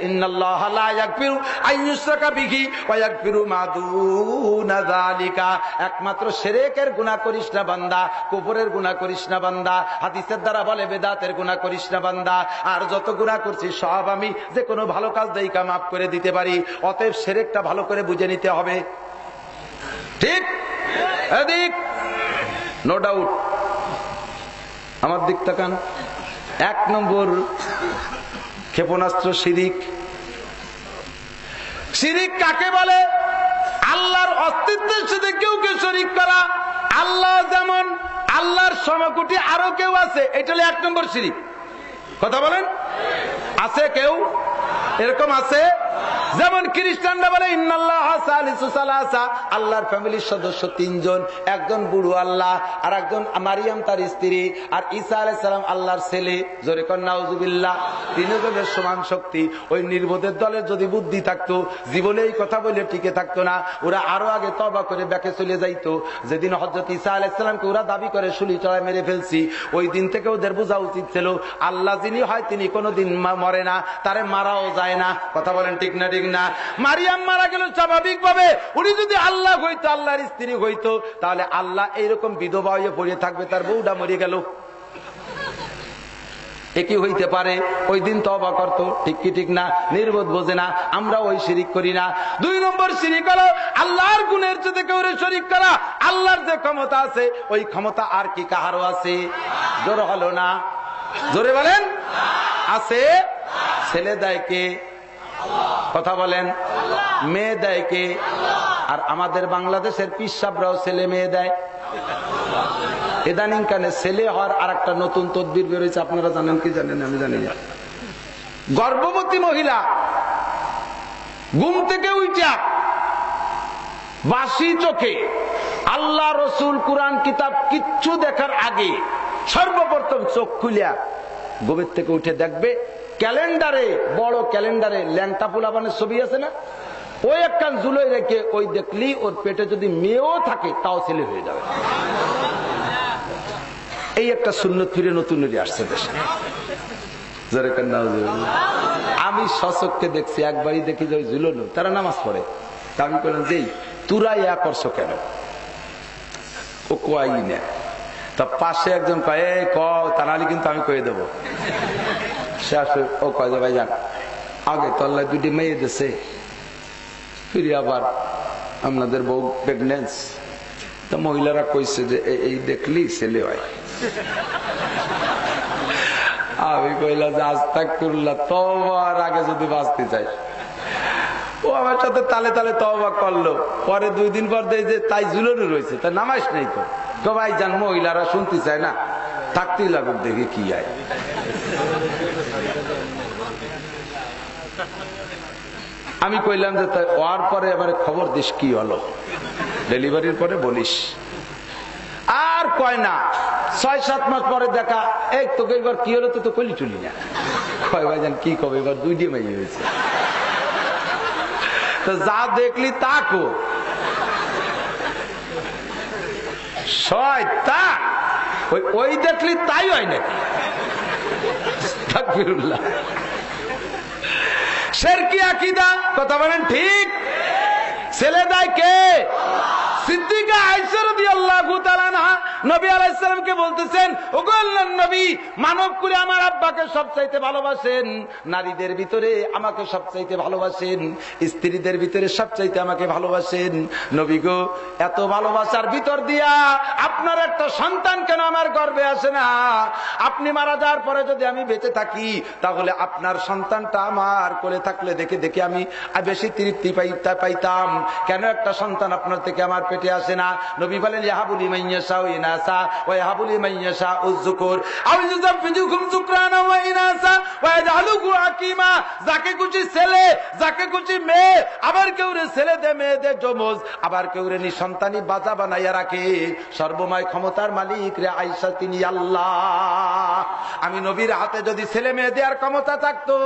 ইন্নাল্লাহা লা ইয়াগফিরু আইয়ুশরাকা বিহি ওয়া ইয়াগফিরু মা দুনা যালিকা। একমাত্র শিরকের গুনাহ করিস না বান্দা, কুফরের গুনাহ করিস না বান্দা, হাদিসের দ্বারা বলে বেদাতের গুনাহ করিস না বান্দা, আর যত গুনাহ করছিস সব আমি যে কোনো ভালো কাজ দেইকা মাফ করে দিতে পারি। অতএব শিরকটা ভালো করে বুঝে নিতে হবে, ঠিক? এদিক নো ডাউট। আমার দিক তাকান। 1 নম্বর ক্ষেপণাস্ত্র শিরিক। শিরিক কাকে বলে? আল্লাহর অস্তিত্বের সাথে কেউ শরীক করা। আল্লাহ যেমন, আল্লাহর সমকোটি আরো কেউ আছে, এটা হলো 1 নম্বর শিরিক। কথা বলেন, আছে কেউ এরকম আছে? যেমন খ্রিস্টানরা বলে ইন্নাল্লাহা সালিসু সালাসা, আল্লাহর ফ্যামিলির সদস্য 3 জন, একজন বুড়ো আল্লাহ, আর একজন মারিয়াম তার স্ত্রী, আর ঈসা আলাইহিস সালাম আল্লাহর ছেলে। জোরে কর নাউজুবিল্লাহ। 3 জনের সমান শক্তি। ওই নির্বোধের দলের যদি বুদ্ধি থাকতো, জীবনে এই কথা বলে টিকে থাকতো না, ওরা আরো আগে তওবা করে ব্যাকে চলে যাইতো। যেদিন হযরত ঈসা আলাইহিস সালামকে ওরা দাবি করে শুলি চড়ায় মেরে ফেলছি, ওই দিন থেকে ওদের বোঝা উচিত ছিল আল্লাহ যিনি হয় তিনি কোনোদিন মরে না, তারে মারাও যায় না। কথা বলেন ঠিক না? ঠিক না? মারিয়াম মারা গেল স্বাভাবিক ভাবে, উনি যদি আল্লাহ হইতো, আল্লাহর স্ত্রী হইতো, তাহলে আল্লাহ এইরকম বিধবা হয়ে পড়ে থাকবে, তার বউটা মরে গেল। একই হইতে পারে। ওই দিন তওবা করতো, ঠিক কি ঠিক না? নির্বোধ বোঝে না, আমরা ওই শিরিক করি না। 2 নম্বর শিরিক হলো আল্লাহর গুণের সাথে কেউ শরিক করা। আল্লাহর যে ক্ষমতা আছে, ওই ক্ষমতা আর কি কাহারও আছে? জোর হলো না? জোরে বলেন। আছে। ছেলে দেয় কে? কথা বলেন। মেয়ে দেয় কে? আর আমাদের বাংলাদেশের পিসাবরাও ছেলে মেয়ে দেয়। ইদানিং কানে ছেলে হওয়ার আর একটা নতুন তদবির বেরোয়েছে, আপনারা জানেন কি জানেন? আমি জানি না। গর্ভবতী মহিলা ঘুম থেকে উঠা বাসি চোখে আল্লাহ রসুল কোরআন কিতাব কিচ্ছু দেখার আগে সর্বপ্রথম চোখ খুলিয়া ঘুমের থেকে উঠে দেখবে ক্যালেন্ডারে, বড় ক্যালেন্ডারে ল্যাংটা পোলাপানের ছবি আছে না, ওই একখান জুলোই রেখে ওই দেখলি ওর পেটে যদি মেয়েও থাকে তাও ছেলে হয়ে যাবে। এই একটা সুন্নত ফিরে নতুন আসছে দেশে। আমি আমি সচক্ষে দেখছি, একবারই দেখি যে ওই ঝুলনো তারা নামাজ পড়ে। তা আমি বললাম যে তোরা ইয়া করছো কেন? ও কোয়াই না। তা পাশে একজন কয় ক তা নাহলে কিন্তু আমি কয়ে দেবো। সে আসলে ও কয় যে ভাই যান আগে তো আল্লাহ দুটি মেয়ে দিছে, ফিরে আবার আপনাদের বউ প্রেগনেন্স। তা মহিলারা কইছে যে এই দেখলি ছেলে হয়। আমি কইলাম যে আস্তাগফিরুল্লাহ, তওবার আগে যদি বাঁচতে চাই। ও আমার সাথে তালে তালে তওবা করলো। পরে 2 দিন পর দেয় যে তাই ঝুলনো রয়েছে, তা নামাজ নেই তো। ভাই যান মহিলারা শুনতে চায় না, থাকতেই লাগুক দেখে কি হয়। আমি কইলাম যে ওর পরে এবার খবর দিস কি হলো, ডেলিভারির পরে বলিস। আর কয় না 6-7 মাস পরে দেখা, এই তোকে এবার কি হলো, তো কইলি চলি না। কয় ভাই জান কি কবে, এবার 2টি মেয়ে হয়েছে। তো যা দেখলি তা কো শয়তান, ওই দেখলি তাই হয় নাকি? আস্তাগফিরুল্লাহ। শিরকি আকীদা, কথা বলেন ঠিক? ছেলে দেয় কে? সিদ্দিকা আয়েশা রাদিয়াল্লাহু তাআলা আনহা নবী আলাইহিস সালামকে বলতেছেন, ওগো আল্লাহর নবী, মানব কুলে আমার আব্বাকে সবচাইতে ভালোবাসেন, নারীদের ভিতরে আমাকে সবচাইতে ভালোবাসেন, স্ত্রীদের ভিতরে সবচাইতে আমাকে ভালোবাসেন। নবী গো, এত ভালোবাসার ভিতর দিয়া আপনার একটা সন্তান কেন আমার গর্ভে আসে না? আপনি মারা যাওয়ার পরে যদি আমি বেঁচে থাকি, তাহলে আপনার সন্তানটা আমার কোলে থাকলে দেখে দেখে আমি বেশি তৃপ্তি পাইতাম। কেন একটা সন্তান আপনার থেকে আমার পেটে আসে না? নবী বলেন, ইয়াহাবুলি মাইয়াশা ওয়া ইনাসা ওয়া ইয়াহাবুলি মাইয়াশা উযযুকুর আও ইউযাফিজুকুম যুকরানা ওয়া ইনাসা ওয়া ইয়াজআলুহু হাকীমা। যাকে খুশি ছেলে, যাকে খুশি মেয়ে, আবার কেউ রে ছেলে দে মেয়ে দে জমজ, আবার কেউ রে নিঃসন্তানী বাজা বানাইয়া রাখে। সর্বময় ক্ষমতার মালিক রে আয়েশা তিনি আল্লাহ। আমি নবীর হাতে যদি ছেলে মেয়ে দেওয়ার ক্ষমতা থাকতো,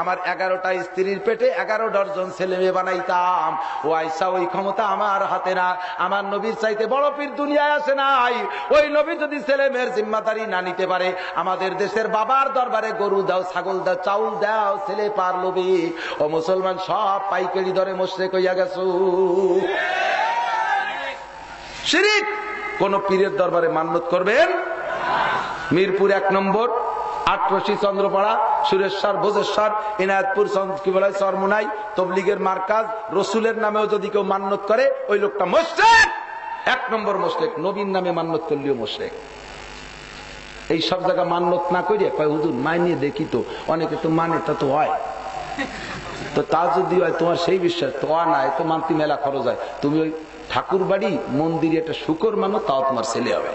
আমার 11টা স্ত্রীর পেটে 11 ডজন ছেলে মেয়ে বানাইতাম। ও আয়েশা, ওই ক্ষমতা আমার হাতে না। আমার নবীর চাইতে বড় পীর দুনিয়ায় আসে নাই। ওই নবী যদি ছেলে মেয়ের জিম্মাদারি না নিতে পারে, আমাদের দেশের বাবার দরবারে গরু দাও, ছাগল দাও, চাউল দাও, ছেলে পার লোভে ও মুসলমান সব পাইকারি দরে মুশরিক হইয়া গেছো। শিরিক। কোন পীরের দরবারে মান্যত করবেন? মিরপুর 1 নম্বর, 8 চন্দ্রপাড়া, সুরেশ্বর, ভোজেশ্বর, ইনায়তপুর, কি বলে চরমুনাই, তবলিগের মার্কাজ। রসুলের নামেও যদি কেউ মান্যত করে, ওই লোকটা মুশরিক, 1 নম্বর মুশরিক। নবীর নামে মান্যত করলেও মুশরিক। এই সব জায়গা মান্যত না করে কয় হুজুর মাইনে দেখি তো, অনেকে তো মানে, তা তো হয়। তো তা যদি হয় তোমার সেই বিশ্বাস, তো না, এত মানতে মেলা খরচ হয়। তুমি ওই ঠাকুর বাড়ি মন্দিরে একটা শুকর মানো, তাও তোমার ছেলে হবে।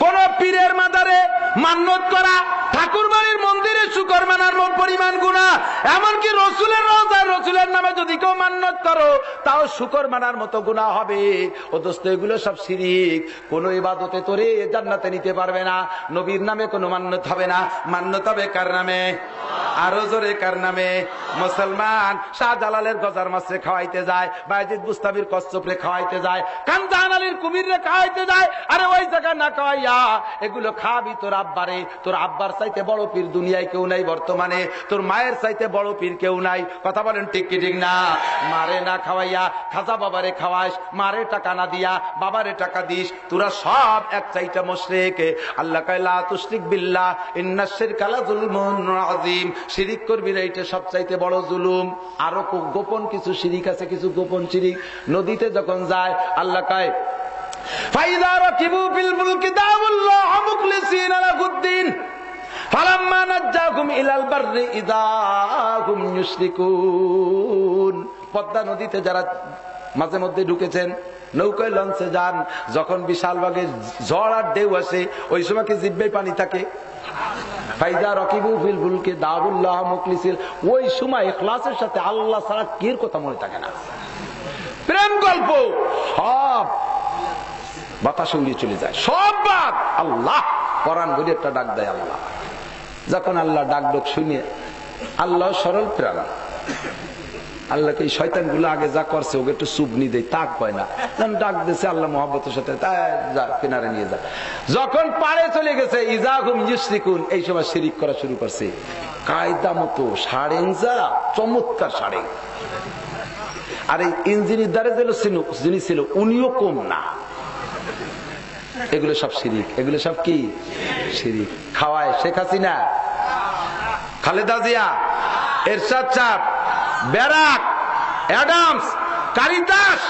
কোন পীরের মাজারে মান্যত করা, ঠাকুর বাড়ির মন্দিরে শুকর মানার পরিমাণ গুনাহ। এমনকি রসুলের রোজা, রসুলের নামে যদি কেউ মান্যত করো, তাও শুকর মানার মতো গুনাহ হবে। ও দোস্ত, এগুলো সব শিরিক। কোন ইবাদতে তোরে জান্নাতে নিতে পারবে না। নবীর নামে কোনো মান্যত হবে না। মান্যত হবে কার নামে? আরো জোরে কার নামে? মুসলমান শাহজালালের গজার মাছে খাওয়াইতে যায়, বায়েজিদ বুস্তামির কচ্ছপরে খাওয়াইতে যায়, কানজাহান আলীর কুমিরে খাওয়াইতে যায়। আরে ওই জায়গা না খাওয়াইয়া এগুলো খাবি তোর আব্বারে। তোর আব্বার চাইতে বড় পীর দুনিয়ায় কেউ নাই বর্তমানে। তোর মায়ের চাইতে বড় পীর কেউ নাই। কথা বলেন ঠিক কি ঠিক না? মারে না খাওয়াইয়া খাজা বাবারে খাওয়াস, মারে টাকা না দিয়া বাবারে টাকা দিস, তোরা সব এক চাইটা মুশরিক। আল্লাহ কয় লা তুশরিক বিল্লাহ ইন্নাশ শিরকা লাযুলমুন আযীম। শিরিক করবি না, এটা সবচাইতে বড় জুলুম। আরো গোপন কিছু শিরিক আছে, কিছু গোপন শিরিক। নদীতে যখন যায়, আল্লাহ কয় ফাইযা রাকিবু ফিল ফুলকি দাউল্লাহ মুখলিসিনা লাহুদ্দিন ফালাম্মা নাজ্জাকুম ইলাল বাররি ইযা হুম ইউশরিকুন। পদ্মা নদীতে যারা মাঝে মধ্যে ঢুকেছেন, নৌকায় লঞ্চে যান, যখন বিশাল ভাগে ঝড় আর ঢেউ আসে, ওই সময় কি জিহ্বায় পানি থাকে? ফাইদা রাকিবু ফিল ফুলকি দাউল্লাহ মুখলিসিন। ওই সময় ইখলাসের সাথে আল্লাহ ছাড়া কির কথা মনে থাকে না। প্রেম গল্প সব বাতাসে উড়িয়ে চলে যায়, সব বাদ। আল্লাহ কোরআন বলে একটা ডাক দেয় আল্লাহ। যখন আল্লাহ ডাক শুনিয়ে, আল্লাহ সরল প্রাণ, আল্লাহকে এই শয়তান গুলো আগে যা করছে ওকে একটু সুবনি দেয়, তাক পায় না, ডাক দিয়েছে আল্লাহ মহব্বতের সাথে, যা কিনারে নিয়ে যা। যখন পাড়ে চলে গেছে ইজাহুম ইউশরিকুন, এই সময় শিরিক করা শুরু করছে। কায়দা মতো সাড়েং, যা চমৎকার সাড়েং। আর এই ইঞ্জিনের দ্বারা যিনি ছিল উনিও কম না। এগুলো সব শিরিক, এগুলো সব কি শিরিক। খাওয়ায় শেখ হাসিনা, খালেদা জিয়া, এরশাদ সাহেব, ব্যারাক, অ্যাডামস, কারিতাস,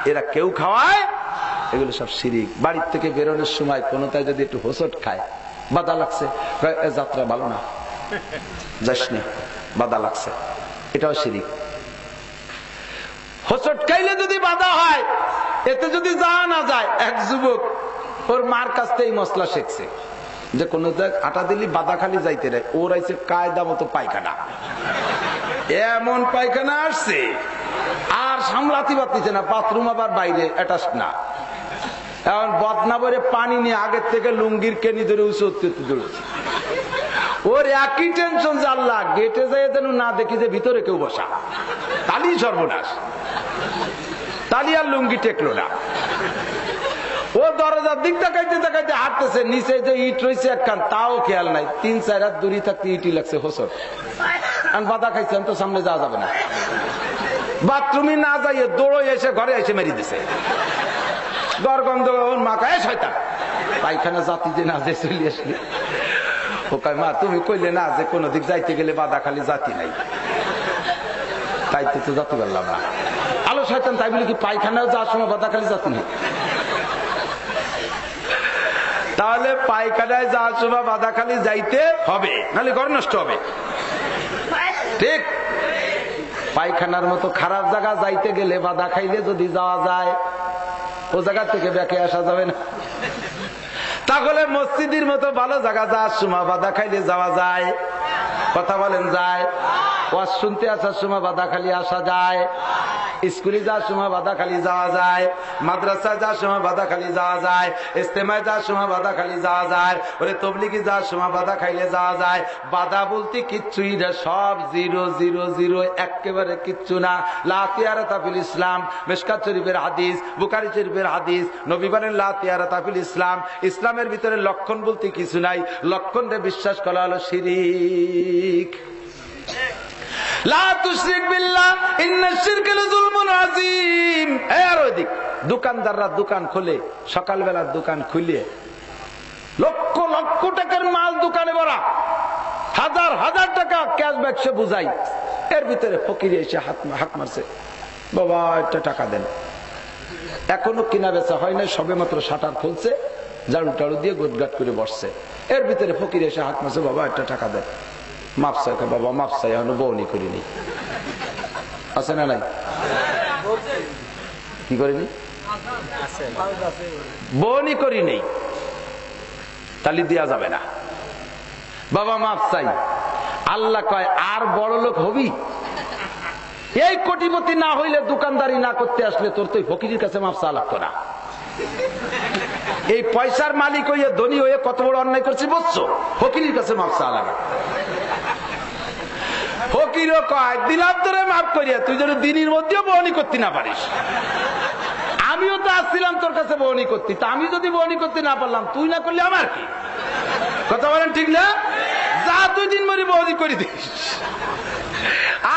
এরা কেউ খাওয়ায়, এগুলো সব শিরিক। বাড়ির থেকে বেরোনোর সময় কোনটায় যদি একটু হোঁচট খায়, বাধা লাগছে, যাত্রা ভালো না, যাসনি, বাধা লাগছে, এটাও শিরিক। হোঁচট খাইলে যদি বাধা হয়, এতে যদি যাওয়া না যায়, এক যুবক ওর মার কাছ থেকে মশলা শিখছে যে কোন আটা দিলি বাধা খালি যাইতে রে, ওর আইছে কায়দা মতো পায়খানা, এমন পায়খানা আসছে আর সামলাতে পারতেছে না, বাথরুম আবার বাইরে অ্যাটাচ না। এখন বদনা ভরে পানি নিয়ে আগের থেকে লুঙ্গির কেনি ধরে উঁচু দৌড়েছে। ওর একই টেনশন যে আল্লাহ গেটে যায় যেন না দেখি যে ভিতরে কেউ বসা, তালি সর্বনাশ, তালি আর লুঙ্গি টেকলো না। ও দরজার দিক তাকাইতে তাকাইতে হাঁটতেছে, নিচে যে ইট রয়েছে একখান তাও খেয়াল নাই, 3-4 হাত দূরে থাকতে ইটি লাগছে হোসর, বাধা খাইছেন তো সামনে যাওয়া যাবে না। বাথরুমে না যাইয়ে দৌড়ো এসে ঘরে এসে মেরি দিছে, গরগন্ধ মাখায় শয়তান, পায়খানা জাতি যে না যে চলে আসলি। ও কয় মা তুমি কইলে না যে কোন দিক যাইতে গেলে বাধা খালি জাতি নাই, তাইতে তো যাতে পারলাম না। আলো শয়তান, তাই বলে কি পায়খানাও যাওয়ার সময় বাধা খালি জাতি নেই? তাহলে পায়খানায় যাওয়ার সময় বাধা খালি যাইতে হবে, নাহলে ঘর নষ্ট হবে। ঠিক, পায়খানার মতো খারাপ জায়গা যাইতে গেলে বাধা খাইলে যদি যাওয়া যায়, ও জায়গা থেকে ব্যাকে আসা যাবে না। তাহলে মসজিদের মতো ভালো জায়গা যাওয়ার সময় বাধা খাইলে যাওয়া যায়, কথা বলেন যায়? ওয়াজ শুনতে আসার সময় বাধা খালি আসা যায়, স্কুলে যাওয়ার সময় বাধা খালি যাওয়া যায়, মাদ্রাসায় যাওয়ার সময় বাধা খালি যাওয়া যায়, ইজতেমায় যাওয়ার সময় বাধা খালি যাওয়া যায়, ওরে তবলিগে যাওয়ার সময় বাধা খাইলে যাওয়া যায়। বাধা বলতে কিচ্ছুই না, সব 000, একেবারে কিচ্ছু না। লা তিয়ারাতা ফিল ইসলাম, মিশকাত শরীফের হাদিস, বুখারী শরীফের হাদিস, নবী বলেন লা তিয়ারাতা ফিল ইসলাম, ইসলামের ভিতরে লক্ষণ বলতে কিছু নাই, লক্ষণে বিশ্বাস করা হলো শিরিক। লা তুশরিক বিল্লাহ ইন্নাশ শিরকা লাযুলমুন আযীম। এর ওদিক দোকানদাররা দোকান খোলে, সকালবেলার দোকান খুলে লক্ষ লক্ষ টাকার মাল দোকানে ভরা, হাজার হাজার টাকা ক্যাশ বাক্সে বুঝাই, এর ভিতরে ফকির এসে হাত মারছে, বাবা একটা টাকা দেন। এখনো কিনা বেচা হয় না, সবে মাত্র শাটার খুলছে, ঝাড়ু টাড়ু দিয়ে গোটগাট করে বসছে, এর ভিতরে ফকির এসে হাত মারছে, বাবা একটা টাকা দেন। মাপ চাই, বাবা মাপ চাই, এখনো বউনি করিনি। আছে না নাই? কি করিনি? বউনি করি নেই, তালি দেওয়া যাবে না। বাবা মাপ চাই। আল্লাহ কয় আর বড় লোক হবি? এই কোটিপতি না হইলে, দোকানদারি না করতে আসলে তোর তো ফকিরের কাছে মাপ চা লাগতো না। এই পয়সার মালিক হইয়ে ধনী হয়ে কত বড় অন্যায় করছি বুঝছো? ফকিরের কাছে মাপ চা লাগে। ফকিরও কয় দিলাম তোরে মাফ করিয়া, তুই যেন দিনের মধ্যেও বহনি করতে না পারিস। আমিও তো আসছিলাম তোর কাছে বহনি করতে, তা আমি যদি বহনি করতে না পারলাম, তুই না করলে আমার কি? কথা বলেন ঠিক না? যা তুই দিন মরি বহনি করে দিস।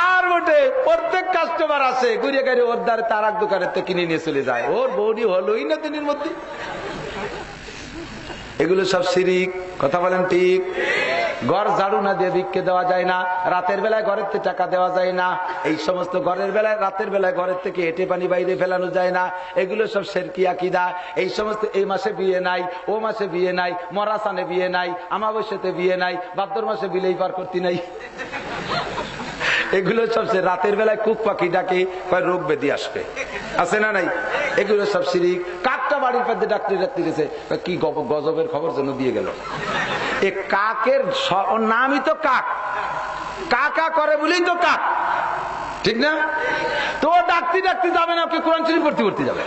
আর বটে প্রত্যেক কাস্টমার আসে ঘুরে গাড়ি ওর দ্বারে তার এক দোকানের তো কিনে নিয়ে চলে যায়, ওর বহনি হলোই না দিনের মধ্যে। এগুলো সব শিরিক, কথা বলেন ঠিক? ঘর ঝাড়ু না দিয়ে ভিক্ষে দেওয়া যায় না, রাতের বেলায় ঘরের থেকে টাকা দেওয়া যায় না, এই সমস্ত ঘরের বেলায় রাতের বেলায় ঘরের থেকে হেঁটে পানি বাইরে ফেলানো যায় না, এগুলো সব শিরকি আকীদা। এই সমস্ত, এই মাসে বিয়ে নাই, ও মাসে বিয়ে নাই, মরাসানে বিয়ে নাই, আমাবস্যাতে বিয়ে নাই, ভাদ্র মাসে বিলেই পার করতে নাই, এগুলো সব রাতের বেলায় কুক পাখি ডাকে, রোগ ব্যাধি আসবে, আছে না নাই? এগুলো সব শিরিক। কাকটা বাড়ির পাশে ডাক্তার ডাক্তার গেছে, কি গজবের খবর জন্য দিয়ে গেল। এ কাকের নামই তো কাক, কাকা করে বলেই তো কাক, ঠিক না? তো ডাকতে ডাকতে যাবে না, আপনি কোরআন শরীফ পড়তে পড়তে যাবে।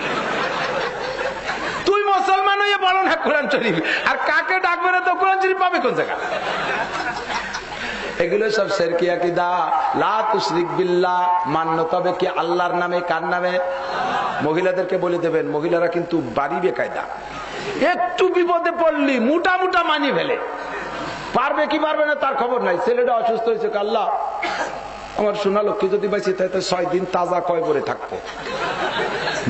তুই মুসলমান হয়ে বলো না কোরআন শরীফ, আর কাকে ডাকবে না তো কোরআন শরীফ পাবে কোন জায়গা? এগুলো সব শিরকি আকীদা। লা তুশরিক বিল্লাহ, মান্যতা হবে কি আল্লাহর নামে, কার নামে? মহিলাদেরকে বলে দেবেন, মহিলারা কিন্তু বাড়ি বেকায়দা, একটু বিপদে পড়লি মোটা মোটা মানি ফেলে, পারবে কি পারবে না তার খবর নাই। ছেলেটা অসুস্থ হয়েছে, আল্লাহ আমার সোনা লক্ষ্মী যদি বাইছে তাই 6 দিন তাজা কবরে থাকবো,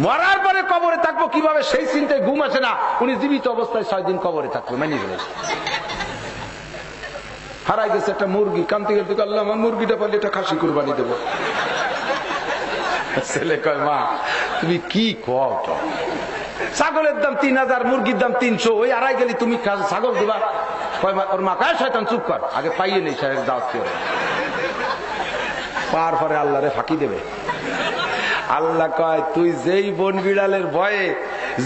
মরার পরে কবরে থাকবো কিভাবে সেই চিন্তায় ঘুম আসে না। উনি জীবিত অবস্থায় 6 দিন কবরে থাকবো, মানি ফেলেছে। হারাই গেছে একটা মুরগি, কান্তি কান্তি, আল্লাহ আমার মুরগিটা পারলে এটা খাসি কুরবানি দেবো। ছেলে কয় মা তুমি কি কও, ছাগলের দাম 3000, মুরগির দাম 300, ওই হারাই গেলি তুমি ছাগল দিবা? ওর মা কয় শয়তান চুপ কর, আগে পাইয়ে নেই সাহেব দাওয়াত করে, পার পরে আল্লাহরে ফাঁকি দেবে। আল্লাহ কয় তুই যেই বন বিড়ালের ভয়ে,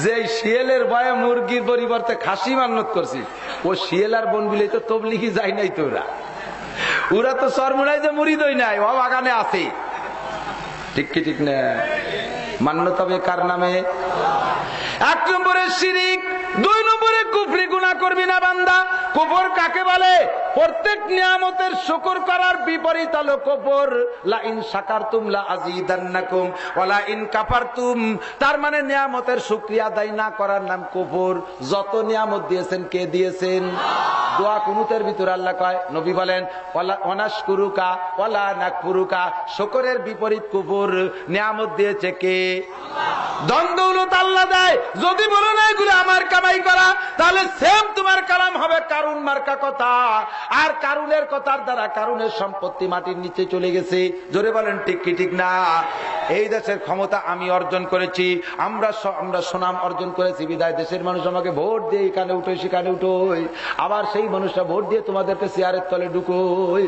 যেই শিয়ালের ভয়ে মুরগির পরিবর্তে খাসি মান্যত করছিস, ও শিয়াল আর বন বিড়াল তো তবলিগি যায় নাই তো, ওরা তো সরমুনাই যে মুড়ি দই নাই, ও বাগানে আছে। ঠিক কি ঠিক না? মান্যতা হবে কার নামে? 1 নম্বরে শিরিক, 2 নম্বরে কুফরি। গুনাহ করবি না বান্দা। কুফর কাকে বলে? প্রত্যেক নিয়ামতের শুকর করার বিপরীত হলো কুফর। লা ইন শাকারতুম লা আযীদান্নাকুম ওয়া লা ইন কাফারতুম, তার মানে নিয়ামতের শুকরিয়া আদায় না করার নাম কুফর। যত নিয়ামত দিয়েছেন কে দিয়েছেন? দোয়া কুনুতের ভিতরে আল্লাহ কয়, নবী বলেন ওয়া নাশকুরুকা ওয়া লা নাকফুরুকা, শুকরের বিপরীত কুফর। নিয়ামত দিয়েছে কে? ধন দৌলত আল্লাহ দেয়। যদি বলো না এগুলো আমার কামাই করা, তাহলে সেম তোমার কালাম হবে কারুন মার্কা কথা। আর কারুনের কথার দ্বারা কারুনের সম্পত্তি মাটির নিচে চলে গেছে। জোরে বলেন ঠিক কি ঠিক না? এই দেশের ক্ষমতা আমি অর্জন করেছি, আমরা সুনাম অর্জন করেছি বিদায় দেশের মানুষ আমাকে ভোট দিয়ে এখানে উঠো সেখানে উঠো, আবার সেই মানুষটা ভোট দিয়ে তোমাদেরকে চেয়ারের তলে ঢুকোয়।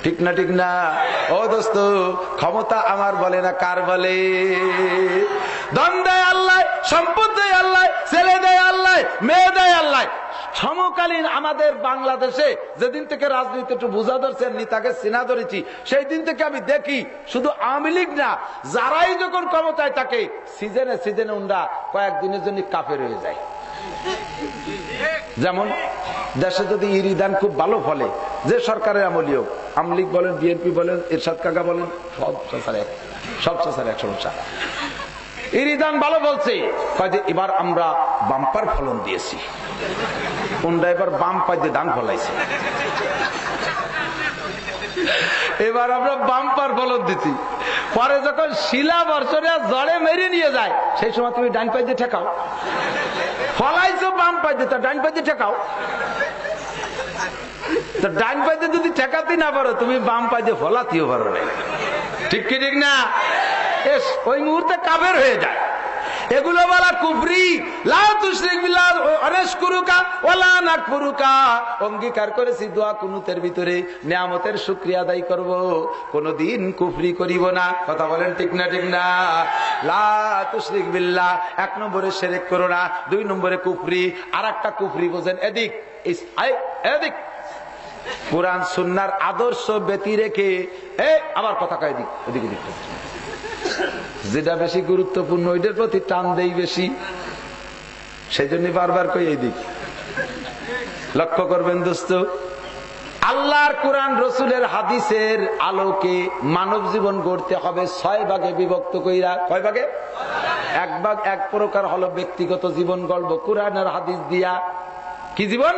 ঠিক না ঠিক না? ও দোস্ত, ক্ষমতা আমার বলে না, কার বলে? ধন দেয় আল্লাহ, সম্পদ দেয় আল্লাহ, ছেলে দেয় আল্লাহ, মেয়ে দেয় আল্লাহ। সমকালীন আমাদের বাংলাদেশে যেদিন থেকে রাজনীতি একটু বোঝা ধরছে, নেতাকে চিনা ধরেছি, সেই দিন থেকে আমি দেখি শুধু আওয়ামী লীগ না, যারাই যখন ক্ষমতায় থাকে সিজনে সিজনে উনরা কয়েকদিনের জন্য কাফের হয়ে যায়। যেমন দেশে যদি ইরিদান খুব ভালো ফলে, যে সরকারের আমলি হোক, আওয়ামী লীগ বলেন, বিএনপি বলেন, এরশাদ কাকা বলেন, সব চাষার এক সমস্যা। ইরিদান ভালো বলছে, কয় যে এবার আমরা বাম্পার ফলন দিয়েছি, কোনটা এবার বাম পাইতে ধান ফলাইছে, এবার আমরা বাম্পার ফলন দিচ্ছি। পরে যখন শিলা বর্ষণে জড়ে মেরে নিয়ে যায়, সেই সময় তুমি ডান পাইতে ঠেকাও, ফলাইছো বাম পাইতে, তা ডান পাইতে ঠেকাও। ডান পাইতে যদি ঠেকাতে না পারো, তুমি বাম পাইতে ফলাতেও পারো না। ঠিক কি ঠিক না? ওই মুহূর্তে কাফের হয়ে যায়। এগুলো বলা কুফরি। লা তুশরিক বিল্লাহ ওয়া নাশকুরুকা ওয়া লা নাকফুরুকা। অঙ্গীকার করেছি দোয়া কুনুতের ভিতরে নিয়ামতের শুকরিয়া আদায় করব, কোনদিন কুফরি করিব না। কথা বলেন ঠিক না ঠিক না? লা তুশরিক বিল্লাহ, 1 নম্বরে শিরক করো না, 2 নম্বরে কুফরি। আর একটা কুফরি বোঝেন, এদিক এদিক কুরআন সুন্নাহর আদর্শ ব্যতি রেখে আবার কথা কয় দিক ওদিকে দিক, যেটা বেশি গুরুত্বপূর্ণ ওইটার প্রতি টান দেই বেশি, সেই জন্য বারবার কই এই দিক। লক্ষ্য করবেন দোস্ত, আল্লাহর কোরআন রসুলের হাদিসের আলোকে মানব জীবন গড়তে হবে 6 ভাগে বিভক্ত কইরা। কয় ভাগে? 1 ভাগ, 1 প্রকার হলো ব্যক্তিগত জীবন গড়ব কোরআনের হাদিস দিয়া। কি জীবন?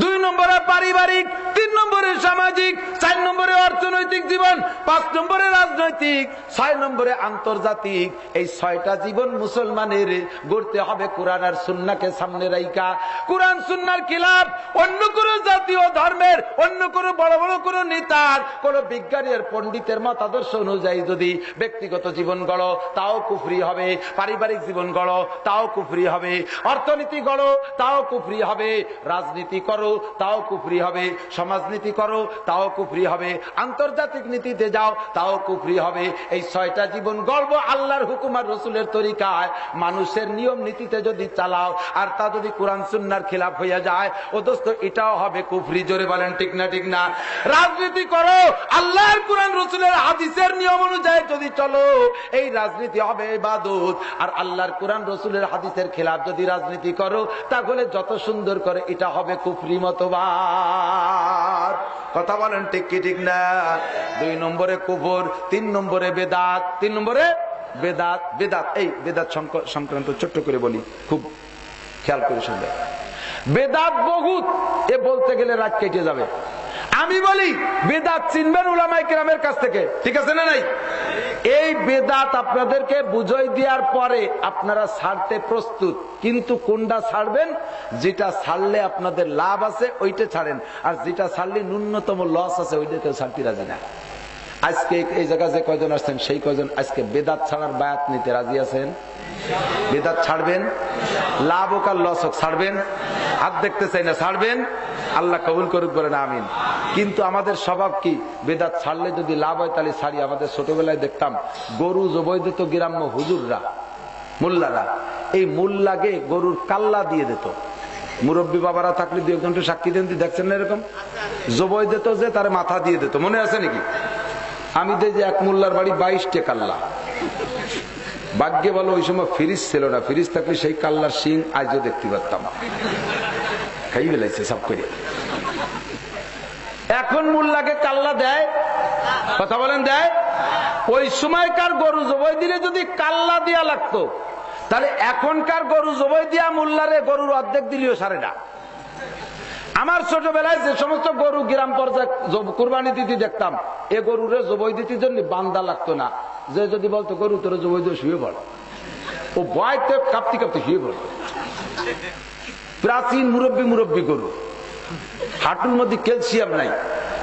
2 নম্বরে পারিবারিক, 3 নম্বরে সামাজিক, 4 নম্বরে অর্থনৈতিক জীবন, 5 নম্বরে রাজনৈতিক, 6 নম্বরে আন্তর্জাতিক। এই 6টা জীবন মুসলমানের গড়তে হবে কোরআন আর সুন্নাহকে সামনে রাইখা। কোরআন সুন্নাহর খিলাফ অন্য কোন জাতীয় ধর্মের, অন্য কোন বড় বড় কোন নেতার, কোন বিজ্ঞানীর, পণ্ডিতের মতাদর্শ অনুযায়ী যদি ব্যক্তিগত জীবন গড়ো, তাও কুফরি হবে। পারিবারিক জীবন গড়ো, তাও কুফরি হবে। অর্থনীতি গড়ো, তাও কুফরি হবে। রাজনীতি করো, তাও কুফরি হবে। সমাজনীতি করো, তাও কুফরি হবে। আন্তর্জাতিক নীতিতে যাও তাও কুফরি হবে। এই 6টা জীবন গল্প আল্লাহর হুকুম আর রসুলের তরিকায় মানুষের নিয়ম নীতিতে যদি চালাও আর তা যদি কোরআন সুন্নাহর খেলাফ হইয়া যায়, ও দোস্ত এটাও হবে কুফরি। জোরে বলেন ঠিক না ঠিক না? রাজনীতি করো আল্লাহর কোরআন রসুলের হাদিসের নিয়ম অনুযায়ী যদি চলো, এই রাজনীতি হবে ইবাদত। আর আল্লাহর কোরআন রসুলের হাদিসের খেলাফ যদি রাজনীতি করো, তাহলে যত সুন্দর করে এটা হবে কুফরি মতবাদ। কথা বলেন ঠিক কি ঠিক না? 2 নম্বরে কুফর, 3 নম্বরে বেদাত। 3 নম্বরে বেদাত। বেদাত, এই বেদাত সংক্রান্ত ছোট্ট করে বলি, খুব খেয়াল করে শুনবে। বেদাত বহুত, এ বলতে গেলে রাত কেটে যাবে। আমি বলি বেদাত চিনবেন উলামায়ে কেরামের কাছ থেকে, ঠিক আছে না নাই? এই বেদাত আপনাদেরকে বুঝাই দেওয়ার পরে আপনারা ছাড়তে প্রস্তুত, কিন্তু কোনটা ছাড়বেন? যেটা ছাড়লে আপনাদের লাভ আছে ওইটা ছাড়েন, আর যেটা ছাড়লে ন্যূনতম লস আছে ওইটা কেউ ছাড়তে রাজি না। আজকে এই জায়গায় যে কয়জন আসছেন সেই কয়জন আজকে বেদাত ছাড়ার বায়াত নিতে রাজি আছেন? বেদাত ছাড়বেন? লাভ হোক আর লস হোক ছাড়বেন? হাত দেখতে চাই না, ছাড়বেন? আল্লাহ কবুল করুক, বলেন আমিন। কিন্তু আমাদের স্বভাব কি? বেদাত ছাড়লে যদি লাভ হয় তাহলে ছাড়ি। আমাদের ছোটবেলায় দেখতাম গরু জবাই দিত গ্রাম্য হুজুররা, মোল্লারা। এই মোল্লাকে গরুর কাল্লা দিয়ে দিত। মুরব্বী বাবারা থাকলে 2 ঘন্টা সাক্ষী দেন, দেখছেন না এরকম? জবাই দিত যে তার মাথা দিয়ে দিত, মনে আছে নাকি? আমি দেখি এক মোল্লার বাড়ি 22টা কাল্লা। ভাগ্যে বলো ওই সময় ফ্রিজ ছিল না, ফ্রিজ থাকলে সেই কাল্লার শিং আজও দেখতে পারতাম। খাই বেলাইছে সব করে। এখন মোল্লাকে কাল্লা দেয়? কথা বলেন দেয়? ওই সময়কার গরু জবাই দিলে যদি কাল্লা দিয়া লাগতো, তাহলে এখনকার গরু জবাই দিয়া মোল্লারে গরুর অর্ধেক দিলেও সারে না। আমার ছোটবেলায় যে সমস্ত গরু গ্রাম পর্যায়ে কুরবানি দিতে দেখতাম, এ গরুরে জবাই দিতে জন্য বান্দা লাগতো না। যে যদি বলতো গরু তোর জবাই দিয়ে শুয়ে পড়, ও ভয়তে কাঁপতে কাঁপতে শুয়ে পড়। প্রাচীন মুরব্বী গরু, হাঁটুর মধ্যে ক্যালসিয়াম নাই।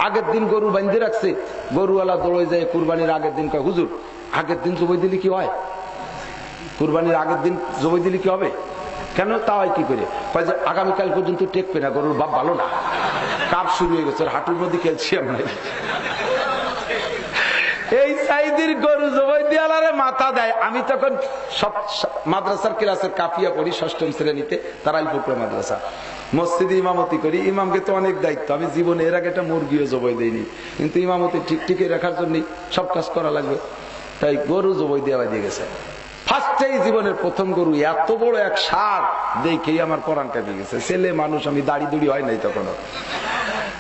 আগের দিন গরু বাঁধে রাখছে, গরুওয়ালা দৌড়ে যায় কুরবানির আগের দিন, কয় হুজুর আগের দিন জবাই দিলে কি হয়? কুরবানির আগের দিন জবাই দিলে কি হবে? কেন? তা হয় কি করে? কয় যে আগামীকাল পর্যন্ত টেকবে না, গরুর বাপ ভালো না, কাপ শুরু হয়ে গেছে, হাঁটুর মধ্যে ক্যালসিয়াম নাই। এই সাইদির গরু জবাই দিয়ালারে মাথা দেয়। আমি তখন সব মাদ্রাসার ক্লাসের কাফিয়া পড়ি 6ম শ্রেণীতে, তারাইল ফুকরা মাদ্রাসা। মসজিদে ইমামতি করি, ইমামকে তো অনেক দায়িত্ব। আমি জীবনে এর আগে একটা মুরগিও জবাই দিইনি, কিন্তু ইমামতি ঠিক রাখার জন্য সব কাজ করা লাগবে, তাই গরু জবাই দেওয়া দিয়ে গেছে। ফার্স্টেই জীবনের প্রথম গরু, এত বড় এক ষাঁড় দেখেই আমার পরাণ কাঁপে গেছে। ছেলে মানুষ, আমি দাড়ি দুড়ি হয় নাই তখন।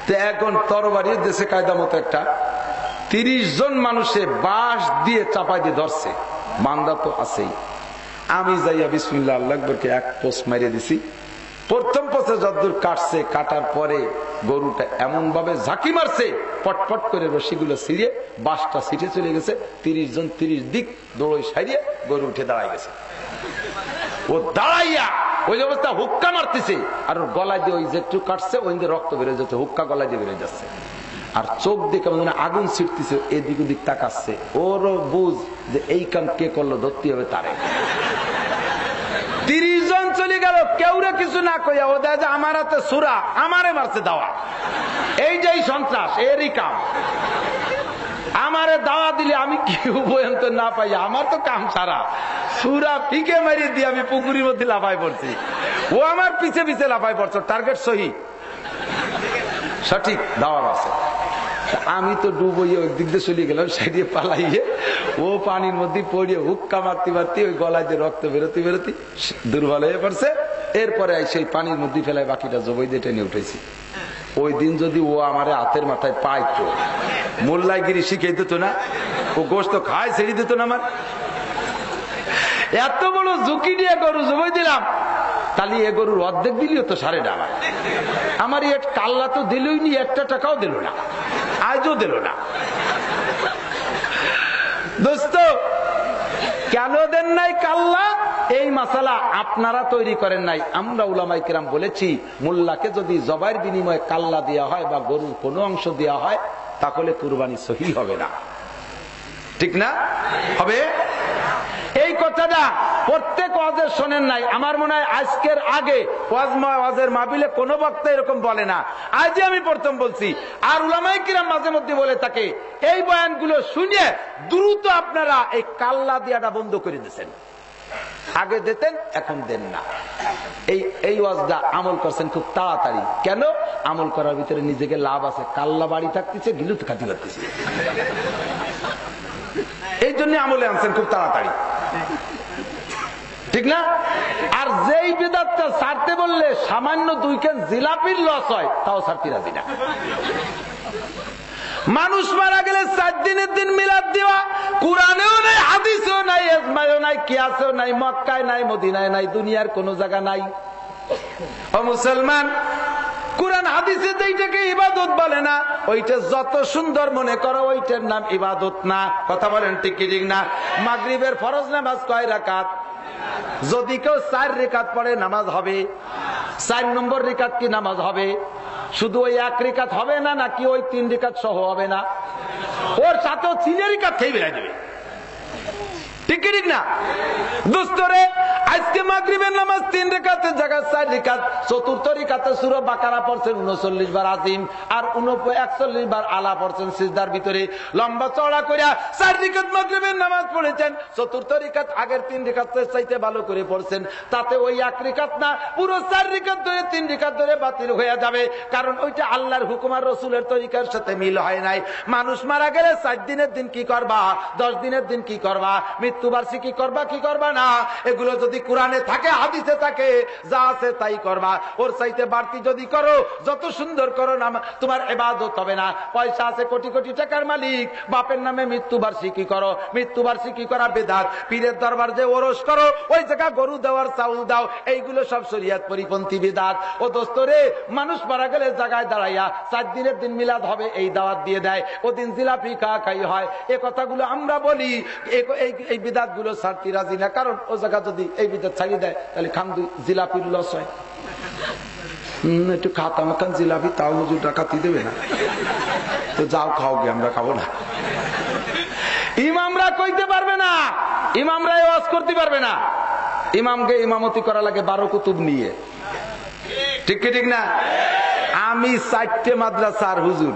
তো এখন তরবারির দেশে কায়দা মতো একটা 30 জন মানুষে বাঁশ দিয়ে চাপাই দিয়ে ধরছে, বান্দা তো আছেই। আমি যাইয়া বিসমিল্লাহ আল্লাহু আকবারকে এক পোস্ট মারিয়ে দিছি। প্রথম পোস্টে যতদূর কাটছে, কাটার পরে গরুটা এমন ভাবে ঝাঁকি মারছে, পটপট করে রশিগুলো ছিঁড়িয়ে বাঁশটা ছিটে চলে গেছে। 30 জন 30 দিক দৌড়ই সারিয়ে গরু উঠে দাঁড়ায় গেছে। ও দাঁড়াইয়া ওই অবস্থা হুক্কা মারতেছে, আর ওর গলায় দিয়ে ওই যে একটু কাটছে ওই রক্ত বেরোয় যাচ্ছে, হুক্কা গলায় দিয়ে বেরোয় যাচ্ছে। আর চোখ দিয়ে কেমন আগুন ছিটতেছে, এদিক ওদিক তাকাচ্ছে। ওরও বুঝ যে এই কাম কে করলো, ধরতে হবে তারে। 30 জন চলে গেল, কেউরে কিছু না কইয়া। ও দেয় যে আমার হাতে সুরা, আমারে মারছে দাওয়া। এই যে সন্ত্রাস, এরই কাম। আমারে দাওয়া দিলে আমি কি উভয়ন্ত না পাই, আমার তো কাম সারা। সুরা পিকে মারিয়ে দিয়ে আমি পুকুরের মধ্যে লাফাই পড়ছি, ও আমার পিছে পিছে লাফাই পড়ছে। টার্গেট সহি, সঠিক, দাওয়া আছে। আমি তো ডুবইয়ে ওই দিক দিয়ে চলে গেলাম, সাইডে পালাইয়ে। ও পানির মধ্যে পড়িয়ে হুক্কা মারতে মারতে ওই গলায় দিয়ে রক্ত বেরোতে বেরোতে দুর্বল হয়ে পড়ছে। এরপরে সেই পানির মধ্যে ফেলায় বাকিটা জবাই দিয়ে টেনে উঠেছি। ওই দিন যদি ও আমার হাতের মাথায় পাইতো, মোল্লাগিরি শিখে দিত না, ও গোস্ত খায় ছেড়ে দিত না। আমার এত বড় ঝুঁকি নিয়ে গরু জবাই দিলাম, তাহলে এ গরুর অর্ধেক দিলিও তো সাড়ে না। আমার এ কাল্লা তো দিলই নি, একটা টাকাও দিল না, আজও দিল না। দোস্ত কেন দেন নাই কাল্লা? এই মাসালা আপনারা তৈরি করেন নাই, আমরা উলামায়ে কেরাম বলেছি মোল্লাকে যদি জবাইয়ের বিনিময়ে কাল্লা দেওয়া হয় বা গরুর কোনো অংশ দেওয়া হয়, তাহলে কুরবানি সহি হবে না, ঠিক না? হবে। এই কথাটা প্রত্যেক ওয়াজে শোনেন নাই, আমার মনে হয় আজকের আগে ওয়াজের মাহফিলে কোনো বক্তা এরকম বলে না, আজই আমি প্রথম বলছি। আর উলামায়ে কিরাম মাঝে মধ্যে বলে থাকে, এই বয়ানগুলো শুনে দ্রুত আপনারা এই কাল্লা দিয়াটা বন্ধ করে দিয়েছেন, আগে দিতেন এখন দেন না। এই ওয়াজটা আমল করছেন খুব তাড়াতাড়ি। কেন? আমল করার ভিতরে নিজেকে লাভ আছে, কাল্লা বাড়ি থাকতেছে, গিলুত খাতি করতেছে, এই জন্য আমলে আনছেন খুব তাড়াতাড়ি, ঠিক না? আর যেই বিদাতটা ছাড়তে বললে সামান্য 2 কেন জিলাপির লস হয়, তাও ছাড়তে রাজি না। মানুষ মারা গেলে 4 দিনের দিন মিলাদ দেওয়া, কোরআনেও নাই, হাদিসেও নাই, ইজমাও নাই, কিয়াসেও নাই, মক্কায় নাই, মদিনায় নাই, দুনিয়ার কোন জায়গা নাই। ও মুসলমান, কোরআন হাদিসে যেটাকে ইবাদত বলে না, ওইটা যত সুন্দর মনে করো, ওইটার নাম ইবাদত না। কথা বলেন ঠিক কি ঠিক না? মাগরিবের ফরজ নামাজ কয় রাকাত? যদি কেউ 4 রাকাত পড়ে নামাজ হবে। 4 নম্বর রাকাত কি নামাজ হবে? শুধু ওই 1 রাকাত হবে না, নাকি ওই 3 রাকাত সহ হবে না? ওর সাথেও 3 রাকাত খেয়ে বেড়ে যাবে, ঠিক কি ঠিক না? দোস্তরে, আজকে মাগরিবের নামাজ 3 রাকাতের জায়গায় 4 রাকাত, চতুর্থ রাকাতে সূরা বাকারা পড়ছেন 39 বার আজিম, আর 41 বার আলা পড়ছেন সিজদার ভিতরে, লম্বা চওড়া কইরা 4 রাকাত মাগরিবের নামাজ পড়েছেন। চতুর্থ রাকাত আগের 3 রাকাতের চাইতে ভালো করে পড়ছেন, তাতে ওই 1 রাকাত না, পুরো 4 রাকাত ধরে 3 রাকাত ধরে বাতিল হয়ে যাবে, কারণ ওইটা আল্লাহর হুকুম আর রাসূলের তরিকার সাথে মিল হয় নাই। মানুষ মারা গেলে 4 দিনের দিন কি করবা, 10 দিনের দিন কি করবা, মৃত্যুবার্ষিকী করবা কি করবা না, এগুলো যদি কোরআনে থাকে, হাদিসে থাকে, যা আছে তাই করবা। ওর চাইতে বাড়তি যদি করো, যত সুন্দর করো না, তোমার ইবাদত হবে না। পয়সা আছে, কোটি কোটি টাকার মালিক, বাপের নামে মৃত্যুবার্ষিকী করো, মৃত্যুবার্ষিকী করা বেদাত। পীরের দরবার যে ওরস করো, ওই জায়গা গরু দেওয়ার চাউল দাও, এইগুলো সব শরীয়ত পরিপন্থী বেদাত। ও দোস্তরে, মানুষ মারা গেলে জায়গায় দাঁড়াইয়া 4 দিনের দিন মিলাদ হবে এই দাওয়াত দিয়ে দেয়, ওদিন জিলাপি খাই হয়। এ কথাগুলো আমরা বলি, এই বিদাত গুলো ছাড়তে রাজি না, কারণ ও জায়গা যদি এই বিদাত ছাড়িয়ে দেয়, তাহলে খান জিলাপির লস হয়। একটু খাতাম খান জিলাপি, তাও হুজুর ডাকাতি দেবে না, তো যাও খাও গে, আমরা খাবো না। ইমামরা কইতে পারবে না, ইমামরা ওয়াজ করতে পারবে না, ইমামকে ইমামতি করা লাগে 12 কুতুব নিয়ে, ঠিক কি ঠিক না? আমি 4টে মাদ্রাসার হুজুর,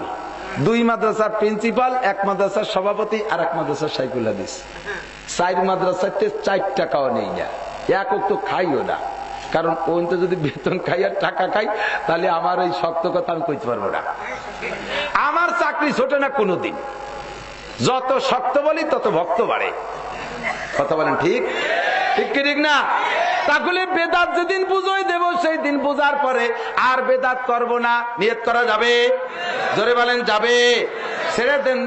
2 মাদ্রাসার প্রিন্সিপাল, 1 মাদ্রাসার সভাপতি, আর 1 মাদ্রাসার শাইখুল হাদিস। 4 মাদ্রাসাতে 4 টাকাও নেই না, 1 তো খাইও না, কারণ ওই তো যদি বেতন খাই আর টাকা খাই, তাহলে আমার এই শক্ত কথা আমি কইতে পারবো না। আমার চাকরি ছোট না কোনোদিন, যত শক্ত বলি তত ভক্ত বাড়ে। কথা বলেন ঠিক ঠিক কি ঠিক না? তাহলে বেদাত যেদিন বুঝাই দেব, সেই দিন বুঝার পরে আর বেদাত করব না, নিয়ত করা যাবে? জোরে বলেন যাবে? ছেড়ে দেন,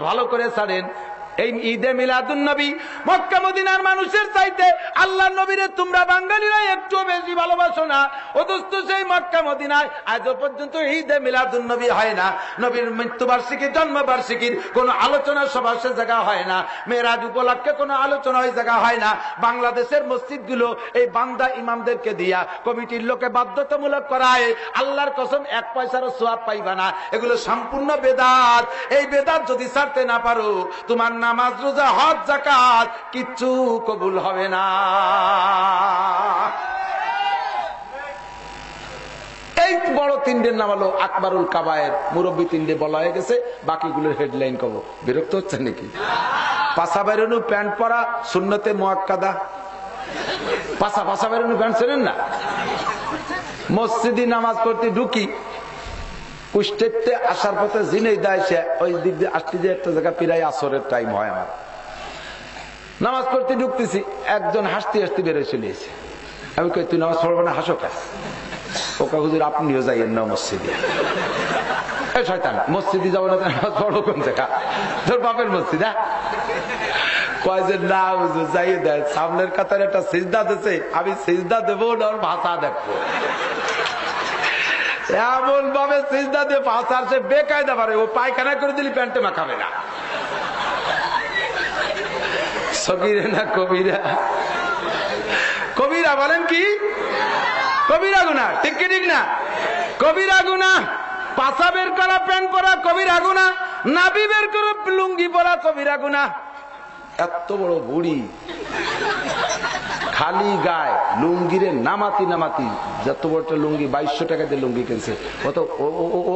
ভালো করে ছাড়েন। এই ঈদে মিলাদুন নবী মক্কা মদিনার মানুষের চাইতে আল্লাহ নবীরে তোমরা বাঙালিরা একটু বেশি ভালোবাসো না। ও দোস্ত, সেই মক্কা মদিনায় আজ পর্যন্ত ঈদে মিলাদুন নবী হয় না, নবীর মৃত্যুবার্ষিকী জন্মবার্ষিকীর কোন আলোচনা সভা সে জায়গা হয় না, মেরাজ উপলক্ষে কোন আলোচনা ওই জায়গা হয় না। বাংলাদেশের মসজিদগুলো এই বান্দা ইমামদেরকে দিয়া কমিটির লোকে বাধ্যতামূলক করায়, আল্লাহর কসম 1 পয়সারও সওয়াব পাইবা না। এগুলো সম্পূর্ণ বেদাত। এই বেদাত যদি ছাড়তে না পারো, তোমার নামাজ, রোজা, হজ, যাকাত কিচ্ছু কবুল হবে না। এই বড় 3টের নাম হলো আকবরুল কাবায়ের, মুরব্বী 3টে বলা হয়ে গেছে, বাকিগুলোর হেডলাইন কব। বিরক্ত হচ্ছে নাকি? পাশা বেরোনো প্যান্ট পরা সুন্নতে মুআক্কাদা। পাশা বেরোনো প্যান্ট ছিলেন না? মসজিদে নামাজ পড়তে ঢুকি, কুষ্টেতে আসার পথে জিনেই দেয়, সে ওই দিক দিয়ে আসতে যে একটা জায়গা প্রায় আসরের টাইম হয়, আমার নামাজ পড়তে ঢুকতেছি, একজন হাসতে হাসতে বেরোয় চলে এসে। আমি কই, তুই নামাজ পড়বো না, হাসো কে? ওকা হুজুর আপনিও যাইয়েন না মসজিদে। শয়তান, মসজিদে যাবো না, নামাজ পড়বো কোন জায়গা? তোর বাপের মসজিদ? হ্যাঁ, কয় যে না হুজুর যাইয়ে দেয়, সামনের কাতারে একটা সিজদা দিছে, আমি সিজদা দেবো না, ওর ভাষা দেখবো। এমন ভাবে সিজদা দিয়ে পাশার সে বেকায়দা পারে, ও পায়খানা করে দিলি প্যান্টে মাখাবে না। সগীরা না কবিরা? কবিরা বলেন কি? কবিরা গুনাহ, ঠিক কি ঠিক না? কবিরা গুনাহ। পাশা বের করা, প্যান্ট পরা কবিরা গুনাহ, নাভি বের করে লুঙ্গি পরা কবিরা গুনাহ। এত বড় বুড়ি, খালি গায়ে লুঙ্গিরে নামাতি নামাতি, যত বড় লুঙ্গি 2200 টাকা দিয়ে লুঙ্গি কিনছে,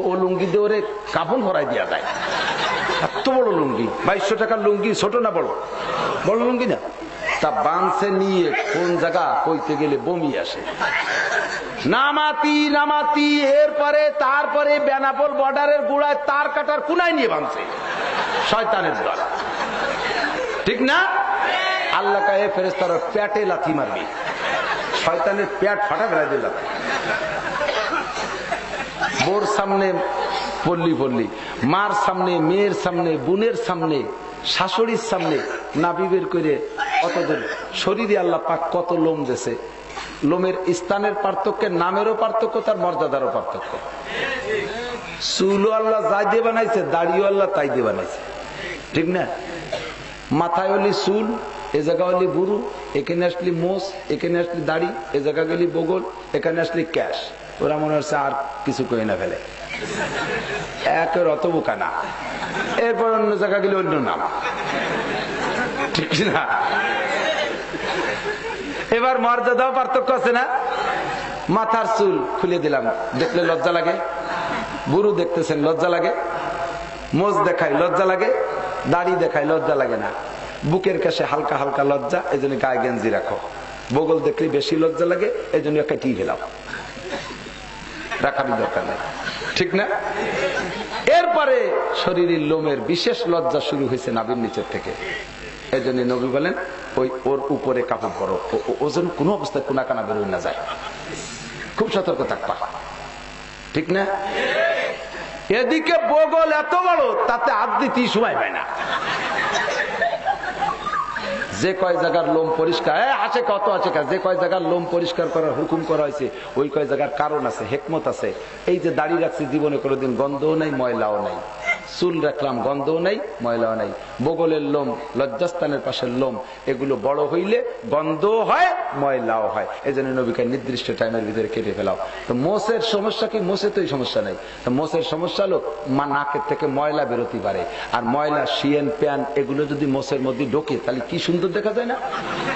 ও লুঙ্গি দিয়ে ওরে কাফন ভরাই দেওয়া যায়। এত বড় লুঙ্গি, 2200 টাকার লুঙ্গি, ছোট না বড়? বড় লুঙ্গি না। তা বাঁধছে নিয়ে কোন জায়গা কইতে গেলে বমি আসে, নামাতি নামাতি। এরপরে তারপরে বেনাপোল বর্ডারের গুড়ায় তার কাটার কুনায় নিয়ে বাঁধছে, শয়তানের দল, ঠিক না? আল্লাহ কাহে ফেরেশতারা পেটে লাথি মারবি, শয়তানের পেট ফাটা বেড়াই দিল। বোর সামনে পল্লী পল্লী, মার সামনে, মেয়ের সামনে, বোনের সামনে, শাশুড়ির সামনে নাভি বের করে অতদূর শরীরে আল্লাহ পাক কত লোম দিয়েছে। লোমের স্থানের পার্থক্য, নামেরও পার্থক্য, তার মর্যাদারও পার্থক্য। চুলও আল্লাহ যাই দিয়ে বানাইছে, দাড়িও আল্লাহ তাই দিয়ে বানাইছে, ঠিক না? মাথায় হলি চুল, এ জায়গা হলি বুড়ু, এখানে আসলি মোষ, এখানে আসলি দাড়ি, এ জায়গা গেলি বগল, এখানে আসলি ক্যাশ। ওরা মনে হচ্ছে আর কিছু কই না ফেলে, একের অত বোকা না। এরপর অন্য জায়গা গেলে অন্য নাম, ঠিক না? এবার মর্যাদাও পার্থক্য আছে না? মাথার চুল খুলে দিলাম, দেখলে লজ্জা লাগে? বুড়ু দেখতেছেন, লজ্জা লাগে? মোজ দেখাই, লজ্জা লাগে? দাড়ি দেখাই, লজ্জা লাগে না? বুকের কাছে হালকা হালকা লজ্জা, এই জন্য গায়ে গেঞ্জি রাখো। বগল দেখলে বেশি লজ্জা লাগে, এই জন্য কেটে ফেলাও, রাখারই দরকার নেই, ঠিক না? এরপরে শরীরের লোমের বিশেষ লজ্জা শুরু হয়েছে নাভির নিচের থেকে। এই জন্য নবী বলেন ওই ওর উপরে কাপড় করো, ওজন কোনো অবস্থায় কোনা কানা বেরোয় না যায়, খুব সতর্ক থাকবা, ঠিক না? এদিকে বগল এত বড়, তাতে হাত দিতেই সময় পায় না। যে কয় জায়গার লোম পরিষ্কার, আছে কত আছে, যে কয় জায়গার লোম পরিষ্কার করার হুকুম করা হয়েছে, ওই কয় জায়গার কারণ আছে, হেকমত আছে। এই যে দাড়ি রাখছি, জীবনে কোনোদিন গন্ধও নাই, ময়লাও নাই। চুল রাখলাম, গন্ধও নাই, ময়লাও নাই। বগলের লোম, লজ্জাস্থানের পাশের লোম, এগুলো বড় হইলে গন্ধও হয়, ময়লাও হয়। এই জন্য নবীকে নির্দিষ্ট টাইমের ভিতরে কেটে ফেলাও। তো মোষের সমস্যা কি? মোষে তো এই সমস্যা নাই। তো মোষের সমস্যা হলো নাকের থেকে ময়লা বেরোতে পারে, আর ময়লা, শিয়েন, প্যান, এগুলো যদি মোষের মধ্যে ঢোকে তাহলে কি সুন্দর দেখা যায় না?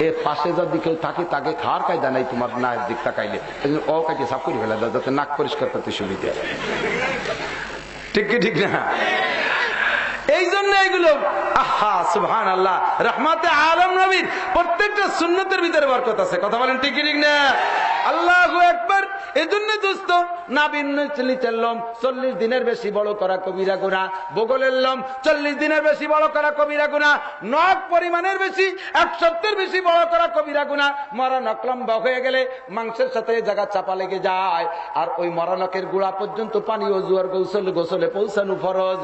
এর পাশে যদি কেউ থাকে, তাকে খাওয়ার কায়দা নাই তোমার নাকের দিক তাকাইলে, ও কাটিয়ে সাফ করে ফেলা যাতে নাক পরিষ্কার করতে সুবিধা, ঠিক কি ঠিক না? এই জন্য এগুলো, আহা সুবহানাল্লাহ, রহমতে আলম নবীর প্রত্যেকটা সুন্নতের ভিতরে বরকত আছে। কথা বলেন ঠিক কি ঠিক না? আল্লাহু আকবার। এই জন্য দোস্ত, নাবির নিচের লোম 40 দিনের বেশি বড় করা কবিরা গুনাহ, বগলের লোম 40 দিনের বেশি বড় করা কবিরা গুনাহ, নখ পরিমাণের বেশি 1 সপ্তাহের বেশি বড় করা কবিরা গুনাহ। মরা নখ লম্বা হয়ে গেলে মাংসের সাথে এই জায়গা চাপা লেগে যায়, আর ওই মরা নখের গোড়া পর্যন্ত পানি, ওযু আর গোসলে পৌঁছানো ফরজ।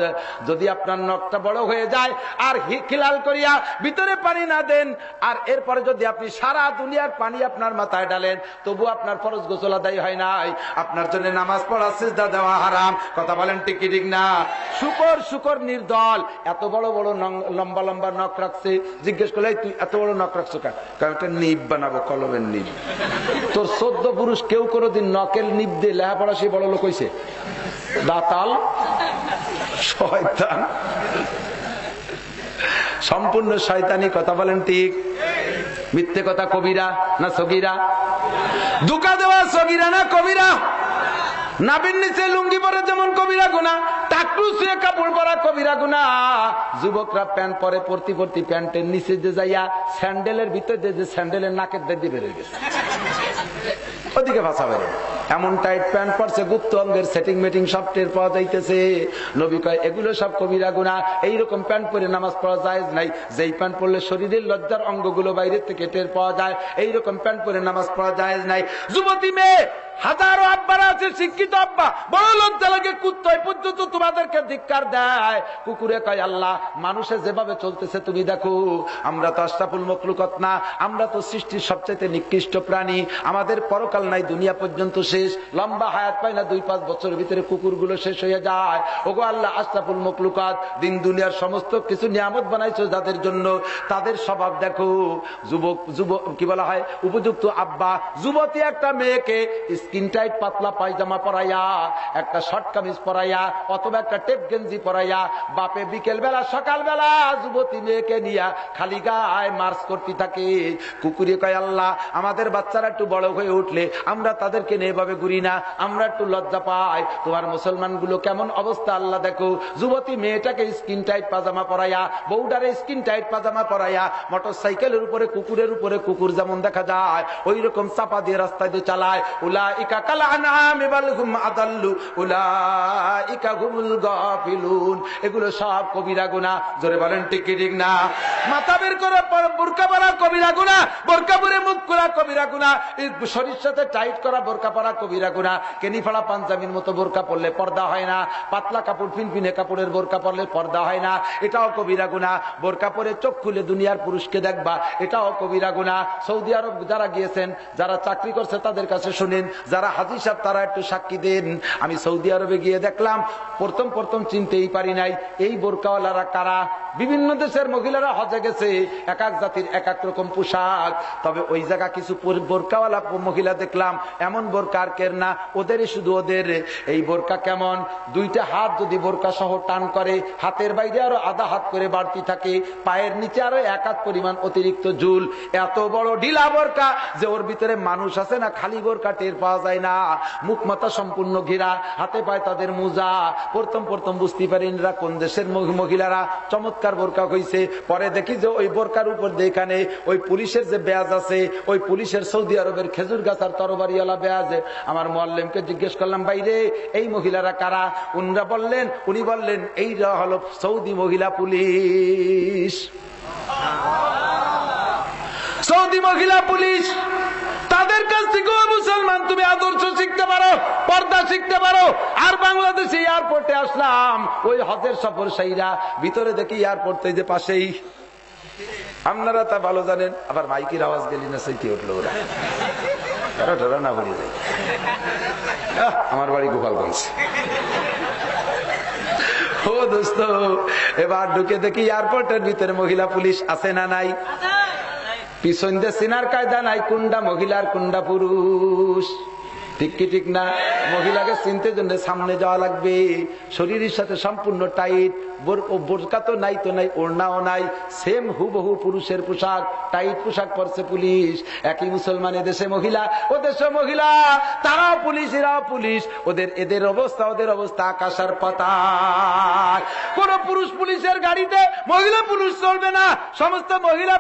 যদি আপনার নখটা বড় হয়ে যায় আর খিলাল করিয়া ভিতরে পানি না দেন, আর এরপরে যদি আপনি সারা দুনিয়ার পানি আপনার মাথায় ঢালেন, তবু আপনার ফরজ গোসল আদায় হয় নাই, আপনার জন্য নামাজ পড়া, সিজদা দেওয়া হারাম। কথা বলেন ঠিক কি ঠিক না? শুকর নির্দল এত বড় বড় লম্বা লম্বা নখ রাখছে। জিজ্ঞেস করলে তুই এত বড় নখ রাখছো কেন? কারণ একটা নিব বানাবো, কলমের নিব। তোর 14 পুরুষ কেউ কোনোদিন নকের নিব দিয়ে লেখাপড়া সে বড় লোক হয়েছে? দাতাল শয়তান, সম্পূর্ণ শয়তানি। কথা বলেন ঠিক? মিথ্যে কথা কবিরা না সগীরা? ধোঁকা দেওয়া সগীরা না কবিরা? নাবির নিচে লুঙ্গি পরে যেমন কবিরা গুনাহ, টাকলু শুয়ে কাপড় পরা কবিরা গুনাহ। যুবকরা প্যান্ট পরে, পরতি প্যান্টের নিচে যে যাইয়া স্যান্ডেলের ভিতরে যে স্যান্ডেলের নাকের দাঁড়িয়ে বেরিয়ে গেছে, ওদিকে ভাষা বেরো। এমন টাইট প্যান্ট পরছে, গুপ্ত অঙ্গের সেটিং মেটিং সব টের পাওয়া যাইতেছে। নবী কয় এগুলো সব কবিরা গুনাহ। এইরকম প্যান্ট পরে নামাজ পড়া জায়েজ নাই। যেই প্যান্ট পরলে শরীরের লজ্জার অঙ্গগুলো বাইরের থেকে টের পাওয়া যায়, এইরকম প্যান্ট পরে নামাজ পড়া জায়েজ নাই। যুবতী মেয়ে, হাজারো আব্বারা আছে, শিক্ষিত আব্বা, বড় লজ্জা লাগে, কুত্তায় পর্যন্ত তোমাদেরকে ধিক্কার দেয়। কুকুরে কয় আল্লাহ, মানুষে যেভাবে চলতেছে তুমি দেখো, আমরা তো আশরাফুল মখলুকাত না, আমরা তো সৃষ্টির সবচেয়ে নিকৃষ্ট প্রাণী, আমাদের পরকাল নাই, দুনিয়া পর্যন্ত শেষ। শেষ, লম্বা হায়াত পায় না, 2-5 বছরের ভিতরে কুকুরগুলো শেষ হয়ে যায়। ওগো আল্লাহ, আশরাফুল মখলুকাত, দিন দুনিয়ার সমস্ত কিছু নিয়ামত বানাইছো যাদের জন্য, তাদের স্বভাব দেখো। যুবক কি বলা হয়, উপযুক্ত আব্বা যুবতী একটা মেয়েকে স্কিন টাইট পাতলা পায়জামা পরাইয়া, একটা শর্ট কামিজ পরাইয়া, অথবা একটা টেপ গেঞ্জি পরাইয়া, বাপে বিকেল বেলা সকাল বেলা যুবতী মেয়েকে নিয়া খালি গায়ে মার্চ করতে থাকে। কুকুরে কয়, আল্লাহ আমাদের বাচ্চারা একটু বড় হয়ে উঠলে আমরা তাদেরকে নিয়ে এভাবে ঘুরি না, আমরা একটু লজ্জা পাই। তোমার মুসলমান গুলো কেমন অবস্থা আল্লাহ দেখো। যুবতী মেয়েটাকে স্কিন টাইট পাজামা পরাইয়া, বউডারে স্কিন টাইট পাজামা পরাইয়া, মোটর সাইকেলের উপরে কুকুরের উপরে কুকুর যেমন দেখা যায় ওই রকম চাপা দিয়ে রাস্তায় দিয়ে চালায়। উলাইকা কাল আনআমি বাল হুম আদাল্লু উলাইকা হুমুল গাফিলুন। এগুলো সব কবিরা গুনাহ। জোরে বলেন ঠিক কি ঠিক না? মাথা বের করে বোরকা পরা কবিরা গুনাহ, বোরকা পরে মুখ খোলা কবিরা গুনাহ, শরীর সাথে টাইট করা বোরকা পরা কবিরা গুনাহ। কেনি ফাড়া পাঞ্জাবির মতো বোরকা পরলে পর্দা হয় না, পাতলা কাপড় ফিনফিনে কাপড়ের বোরকা পরলে পর্দা হয় না, এটাও কবিরা গুনাহ। বোরকা পরে চোখ খুলে দুনিয়ার পুরুষকে দেখবা, এটাও কবিরা গুনাহ। সৌদি আরব যারা গিয়েছেন, যারা চাকরি করছে তাদের কাছে শুনেন, যারা হাজী সাহেব তারা একটু সাক্ষী দেন। আমি সৌদি আরবে গিয়ে দেখলাম, প্রথম চিনতেই পারি নাই এই বোরকাওয়ালারা কারা। বিভিন্ন দেশের মহিলারা হজে গেছে, এক এক জাতির এক এক রকম পোশাক। তবে ওই জায়গা কিছু বোরকাওয়ালা মহিলা দেখলাম, এমন বোরকা আর কের না, ওদেরই শুধু ওদের। এই বোরকা কেমন, 2টা হাত যদি বোরকা সহ টান করে, হাতের বাইরে আরো আধা হাত করে বাড়তি থাকে, পায়ের নিচে আরো 1 হাত পরিমাণ অতিরিক্ত ঝুল। এত বড় ঢিলা বোরকা যে ওর ভিতরে মানুষ আছে না, খালি বোরকা টের পাওয়া যায় না। মুখ মাথা সম্পূর্ণ ঘেরা, হাতে পায় তাদের মোজা। প্রথম বুঝতে পারেন এরা কোন দেশের মহিলারা। চমৎকার বোরকা হইছে। পরে দেখি যে ওই বোরকার উপর এখানে ওই পুলিশের যে ব্যাজ আছে, ওই পুলিশের সৌদি আরবের খেজুর গাছ আর তরবারিওয়ালা ব্যাজ। আমার মুআল্লিমকে জিজ্ঞেস করলাম, বাইরে এই মহিলারা কারা? উনি বললেন এইরা হলো সৌদি মহিলা পুলিশ। সৌদি মহিলা পুলিশ। তাদের কাছ থেকে মুসলমান তুমি আদর্শ শিখতে পারো, পর্দা শিখতে পারো। আর বাংলাদেশে এয়ারপোর্টে আসলাম, ওই হজের সফর সাইরা ভিতরে দেখি এয়ারপোর্ট যে পাশেই, আপনারা তা ভালো জানেন। আবার মাইকের আওয়াজ গেলি না সেইটি উঠলো, ওরা ধরা না ভরে যায়। আমার বাড়ি গোপালগঞ্জ। ও দোস্ত, এবার ঢুকে দেখি এয়ারপোর্টের ভিতরে মহিলা পুলিশ আছে না নাই? পিছন দিয়ে চিনার কায়দা নাই, কোনটা মহিলার কোনটা পুরুষ। ঠিক কি ঠিক না? মহিলাকে চিনতে জন্য সামনে যাওয়া লাগবে, শরীরের সাথে সম্পূর্ণ টাইট, বোরকা তো নাই, ওড়নাও নাই, সেম হুবহু পুরুষের পোশাক, টাইট পোশাক পরছে পুলিশ। একই মুসলমানের দেশে মহিলা, ও দেশে মহিলা, তারাও পুলিশ এরাও পুলিশ। এদের অবস্থা আকাশের পাতাল। কোন পুরুষ পুলিশের গাড়িতে মহিলা পুলিশ চলবে না। সমস্ত মহিলা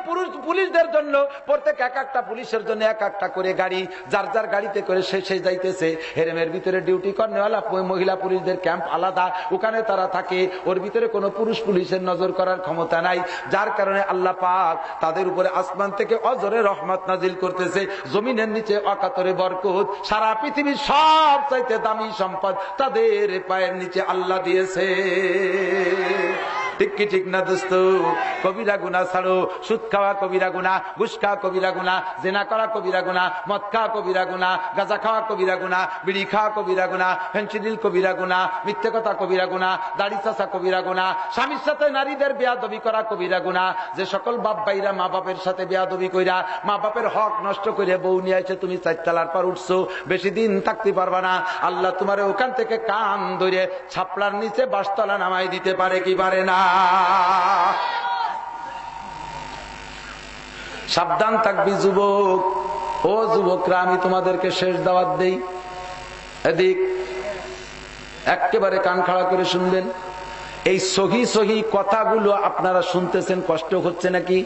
পুলিশদের জন্য প্রত্যেক এক একটা পুলিশের জন্য এক একটা করে গাড়ি, যার গাড়িতে করে সে যাইতেছে। হেরেমের ভিতরে ডিউটি করেওয়ালা মহিলা পুলিশদের ক্যাম্প আলাদা, ওখানে তারা থাকে। ওর ভিতরে কোনো পুরুষ পুলিশের নজর করার ক্ষমতা নাই, যার কারণে আল্লাহ পাক তাদের উপরে আসমান থেকে অজরে রহমত নাজিল করতেছে, জমিনের নিচে অকাতরে বরকত। সারা পৃথিবীর সব চাইতে দামি সম্পদ তাদের পায়ের নিচে আল্লাহ দিয়েছে। ঠিক কি ঠিক না দোস্ত? কবিরা গুনাহ ছাড়ো। সুদ খাওয়া কবিরা গুনাহ, ঘুষ খাওয়া কবিরা গুনাহ, জেনা করা কবিরা গুনাহ, মদ খাওয়া কবিরা গুনাহ, গাঁজা খাওয়া কবিরা গুনাহ, বিড়ি খাওয়া কবিরা গুনাহ, ফেন্সিডিল কবিরা গুনাহ, মিথ্যে কথা কবিরা গুনাহ, দাড়ি চাচা কবিরা গুনাহ, স্বামীর সাথে নারীদের বেয়াদবি করা কবিরা গুনাহ। যে সকল বাপ ভাইরা মা বাপের সাথে বেয়াদবি কইরা, মা বাপের হক নষ্ট করে বউ নিয়ে এসে তুমি 4 তলার পর উঠছো, বেশি দিন থাকতে পারবা না। আল্লাহ তোমার ওখান থেকে কান ধরে ছাপলার নিচে 22 তলা নামাই দিতে পারে কি পারে না? সাবধান থাকবি যুবক। ও যুবকরা, আমি তোমাদেরকে শেষ দাওয়াত দেই, এদিক একেবারে কান খাড়া করে শুনবেন। এই সহি কথাগুলো আপনারা শুনতেছেন, কষ্ট হচ্ছে নাকি?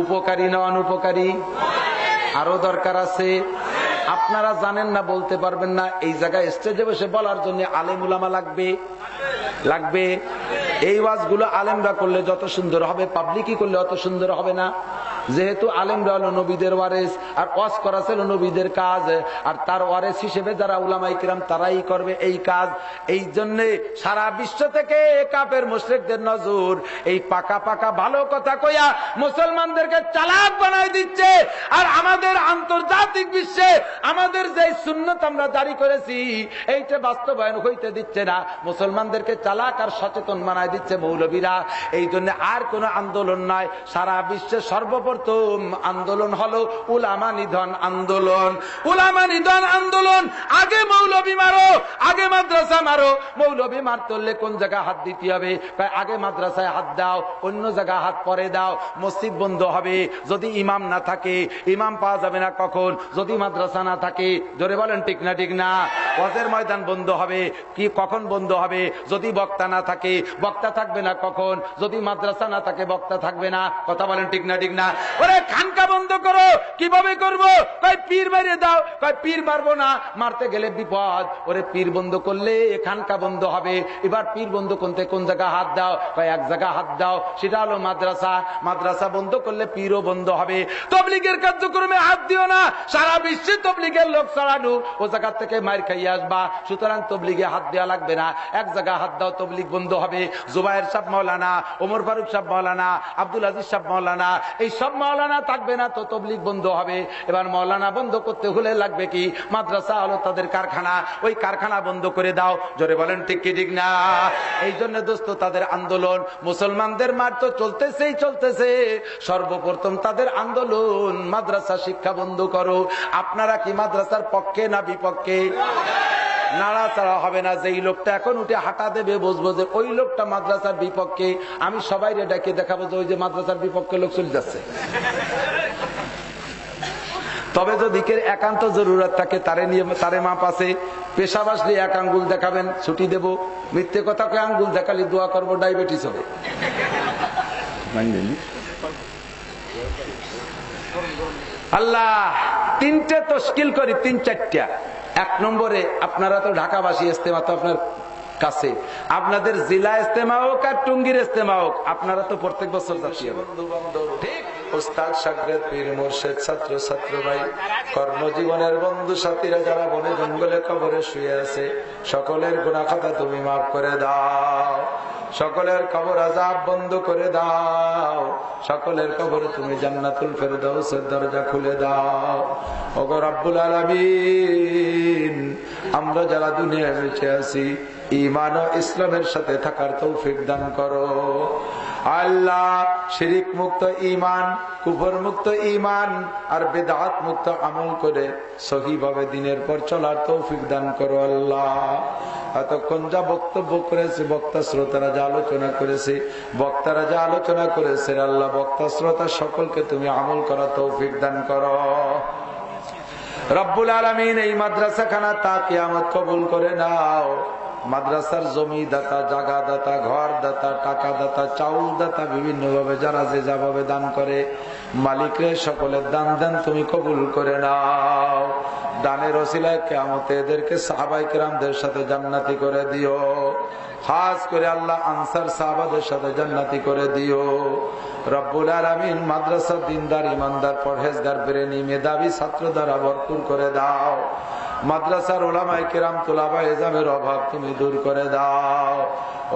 উপকারী না অনুপকারী? আরো দরকার আছে। আপনারা জানেন না, বলতে পারবেন না। এই জায়গায় স্টেজে বসে বলার জন্য আলেম উলামা লাগবে। এই ওয়াজগুলো আলেমরা করলে যত সুন্দর হবে, পাবলিকই করলে অত সুন্দর হবে না। যেহেতু আলেমরা হলো নবীদের ওয়ারেস, আর ওয়াজ করা ছিল নবীদের কাজ, আর তার ওয়ারেস হিসেবে যারা উলামায়ে কিরাম তারাই করবে এই কাজ। এই জন্য সারা বিশ্ব থেকে কাফের মুশরিকদের নজর এই পাকা পাকা ভালো কথা কইয়া মুসলমানদেরকে চালাক বানাই দিচ্ছে। আর আমাদের আন্তর্জাতিক বিশ্বে আমাদের যে সুন্নত আমরা জারি করেছি এইটা বাস্তবায়ন হইতে দিচ্ছে না, মুসলমানদেরকে চালাক আর সচেতন বানাই দিচ্ছে মৌলবীরা। এই জন্য আর কোন আন্দোলন নয়, সারা বিশ্বে সর্বপ্রথম আন্দোলন হলো উলামা নিধন আন্দোলন। উলামা নিধন আন্দোলন, আগে মৌলবী মারো, আগে মাদ্রাসা মারো। মৌলবী মারতে হলে কোন জায়গায় হাত দিতে হবে? আগে মাদ্রাসায় হাত দাও, অন্য জায়গায় হাত পরে দাও। মসজিদ বন্ধ হবে যদি ইমাম না থাকে, ইমাম পাওয়া যাবে না কখন? যদি মাদ্রাসা না থাকে। জোরে বলেন ঠিক না ঠিক না? ওয়াজের ময়দান বন্ধ হবে কি কখন বন্ধ হবে? যদি বক্তা না থাকে। বক্তা থাকবে না কখন? যদি মাদ্রাসা না থাকে বক্তা থাকবে না। কথা বলেন ঠিক না ঠিক না? ওরে খানকা বন্ধ করো, কিভাবে করবো? কয় পীর মারিয়ে দাও। কয় পীর মারবো না, মারতে গেলে বিপদ। ওরে পীর বন্ধ করলে খানকা বন্ধ হবে। এবার পীর বন্ধ করতে কোন জায়গায় হাত দাও? কয় এক জায়গায় হাত দাও, সেটা হলো মাদ্রাসা। মাদ্রাসা বন্ধ করলে পীরও বন্ধ হবে। তবলিগের কার্যক্রমে হাত দিও না, সারা বিশ্বে তবলিগের লোক ছড়ানো, ও জায়গা থেকে মার খাইয়ে আসবা। সুতরাং তবলিগে হাত দেওয়া লাগবে না, এক জায়গায় হাত দাও, তবলিগ বন্ধ হবে। জুবায়ের সাহেব মাওলানা, ওমর ফারুক সাহেব মাওলানা, আব্দুল আজিজ সাহেব মাওলানা, এই সব মাওলানা থাকবে না তো তবলিগ বন্ধ হবে। এবার মাওলানা বন্ধ করতে হলে লাগবে কি? মাদ্রাসা হলো তাদের কারখানা, ওই কারখানা বন্ধ করে দাও। জোরে বলেন ঠিক কি ঠিক না? এই জন্য দোস্ত তাদের আন্দোলন, মুসলমানদের মার তো চলতেছেই চলতেছে। সর্বপ্রথম তাদের আন্দোলন মাদ্রাসা শিক্ষা বন্ধ করো। আপনারা কি মাদ্রাসার পক্ষে না বিপক্ষে? নাড়াচাড়া হবে না। যেই লোকটা এখন উঠে হাঁটা দেবে বুঝবো যে ওই লোকটা মাদ্রাসার বিপক্ষে। আমি সবাই ডাকে দেখাবো যে ওই যে মাদ্রাসার বিপক্ষে লোক চলে যাচ্ছে। তবে যদি একান্ত জরুরত থাকে তারে মাপ আছে। পেশাব আসলে এক আঙ্গুল দেখাবেন, ছুটি দেব। মিথ্যে কথা কয়ে আঙ্গুল দেখালি দোয়া করবো, ডায়াবেটিস হবে। আল্লাহ তিনটে তশকিল করি, তিন চারটা। এক নম্বরে আপনারা তো ঢাকাবাসী, ইস্তেমা তো আপনার কাছে, আপনাদের জেলা ইস্তেমা হোক আর টুঙ্গির ইস্তেমা হোক, আপনারা তো প্রত্যেক বছর যাচ্ছি। ঠিক উস্তাদ শাগরেদ পীর মুর্শিদ ছাত্র ছাত্র ভাই কর্মজীবনের বন্ধু সাথীরা যারা বনে জঙ্গলে কবরে শুয়ে আছে, সকলের গুনাহ খাতা তুমি মাফ করে দাও। সকলের কবর আযাব বন্ধ করে দাও। সকলের কবরে তুমি জান্নাতুল ফেরদাউসের দরজা খুলে দাও। ওগো রব্বুল আলামিন, আমরা যারা দুনিয়ায় বেঁচে আছি ঈমান ও ইসলামের সাথে থাকার তৌফিক দান করো। আল্লাহ শিরিক মুক্ত ঈমান, কুফর মুক্ত ঈমান আর বিদআত মুক্ত আমল করে সহিভাবে দিনের পর চলার তৌফিক দান করো। আল্লাহ এতক্ষণ যা বক্তব্য করেছে, বক্তা শ্রোতারা যা আলোচনা করেছে, বক্তারা যা আলোচনা করেছে, আল্লাহ বক্তা শ্রোতা সকলকে তুমি আমল করা তৌফিক দান করো। রব্বুল আলামিন এই মাদ্রাসাখানা তা কিয়ামত কবুল করে নাও। মাদ্রাসার জমি দাতা, জায়গা দাতা, ঘর দাতা, টাকা দাতা, চাউল দাতা, বিভিন্ন ভাবে যারা যে যাভাবে দান করে, মালিকরে সকলের দান দান তুমি কবুল করে নাও। দানের ওসিলায় কিয়ামতে এদেরকে সাহাবায়ে কেরামদের সাথে জান্নাতি করে দিও। খাস করে আল্লাহ আনসার সাহাবাদের সাথে জান্নাতি করে দিও। রব্বুল আলামিন মাদ্রাসা দিনদার, ইমানদার, পরহেজগার, প্রেমী, মেধাবী ছাত্র দ্বারা ভরপুর করে দাও। মাদ্রাসার উলামায়ে কেরাম, তুলাবায়ে ইলমের অভাব তুমি দূর করে দাও।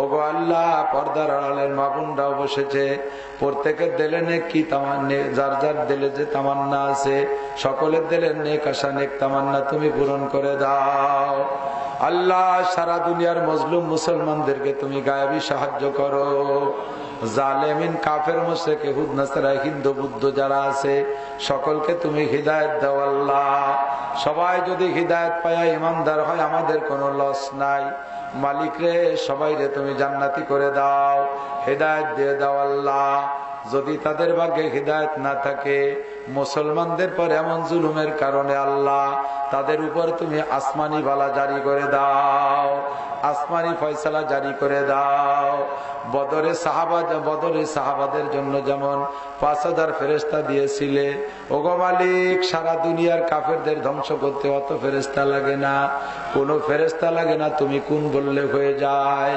ওগো আল্লাহ, পর্দার আড়ালের মা বোনরাও বসেছে, প্রত্যেকের দিলে নেক কি তামান্না, যার যার দিলে যে তামান্না আছে, সকলের দিলে নেক আশা, নেক তামান্না তুমি পূরণ করে দাও। আল্লাহ সারা দুনিয়ার মজলুম মুসলমানদেরকে তুমি গায়েবী সাহায্য করো। জালেমিন, কাফের, মুশরিক, ইহুদ, নাসারা, হিন্দু, বৌদ্ধ যারা আছে সকলকে তুমি হিদায়াত দাও। আল্লাহ সবাই যদি হিদায়াত পায়, ইমানদার হয়, আমাদের কোনো লস নাই। মালিক রে, সবাই রে তুমি জান্নাতি করে দাও, হিদায়াত দিয়ে দাও। আল্লাহ যদি তাদের ভাগ্যে হিদায়াত না থাকে, মুসলমানদের পর এমন জুলুমের কারণে আল্লাহ তাদের উপর তুমি আসমানি বালা জারি করে দাও। আসমানি ফয়সালা জারি করে দাও। বদরে সাহাবাদের জন্য যেমন 5000 ফেরেশতা দিয়েছিলে, ওগো মালিক সারা দুনিয়ার কাফেরদের ধ্বংস করতে অত ফেরেশতা লাগে না, কোন ফেরেশতা লাগে না, তুমি কোন বললে হয়ে যায়।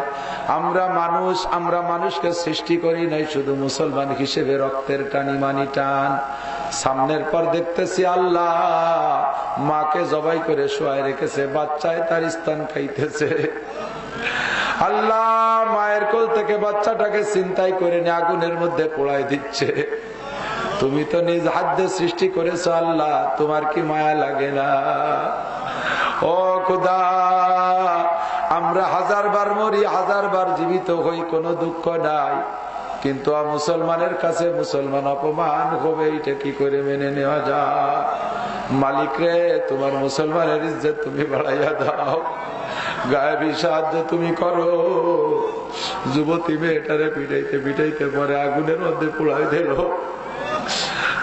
আমরা মানুষকে সৃষ্টি করি নাই শুধু মুসলমান হিসেবে, রক্তের টানি মানি টান। সামনের পর দেখতেছি আল্লাহ মাকে জবাই করে শোয়ায় রেখেছে, বাচ্চায় তার স্তন খাইতেছে। আল্লাহ মায়ের কোল থেকে বাচ্চাটাকে ছিনতাই করে নিয়ে আগুনের মধ্যে পোড়াই দিচ্ছে। তুমি তো নিজ হাতে সৃষ্টি করেছো আল্লাহ, তোমার কি মায়া লাগে না? ও খোদা, আমরা 1000 বার মরি, 1000 বার জীবিত হই, কোনো দুঃখ নাই, কিন্তু মুসলমানের কাছে মুসলমান অপমান হবে, এটা কি করে মেনে নেওয়া যায়? মালিক রে, তোমার মুসলমানের ইজ্জত তুমি বাড়াইয়া দাও, গায়েবী সাহায্য তুমি করো। যুবতী মেয়েটারে পিটাইতে পিটাইতে পরে আগুনের মধ্যে পোড়াই দিল।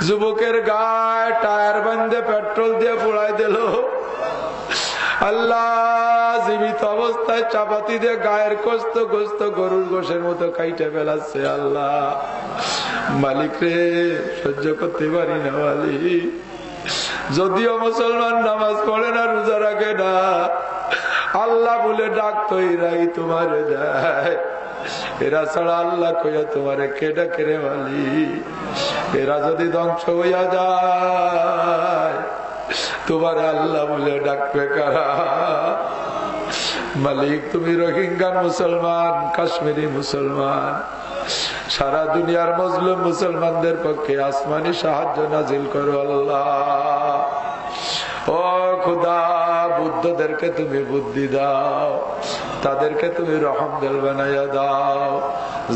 যুবকের গায়ে টায়ার বান্ধে পেট্রোল দিয়ে পোড়াই দিল। আল্লাহ জীবিত অবস্থায় চাপাতি দিয়ে গায়ের গোস্ত গরুর গোশের মতো কাইটে ফেলাচ্ছে। আল্লাহ মালিক রে, সহ্য করতে পারি না মালিক। যদিও মুসলমান নামাজ পড়ে না, রোজা রাখে না, আল্লাহ বলে ডাকতো এরাই তোমার দেয়। এরা ছাড়া আল্লাহ কইয়া তোমারে কে ডাকে রে মালিক? এরা যদি ধ্বংস হইয়া যায় তোমার আল্লাহ বলে ডাকবে কারা? মালিক তুমি রোহিঙ্গার মুসলমান, কাশ্মীরি মুসলমান, সারা দুনিয়ার মজলুম মুসলমানদের পক্ষে আসমানি সাহায্য নাজিল করো আল্লাহ। ও খোদা, বুদ্ধদেরকে তুমি বুদ্ধি দাও, তাদেরকে তুমি রহমতের বানাইয়া দাও।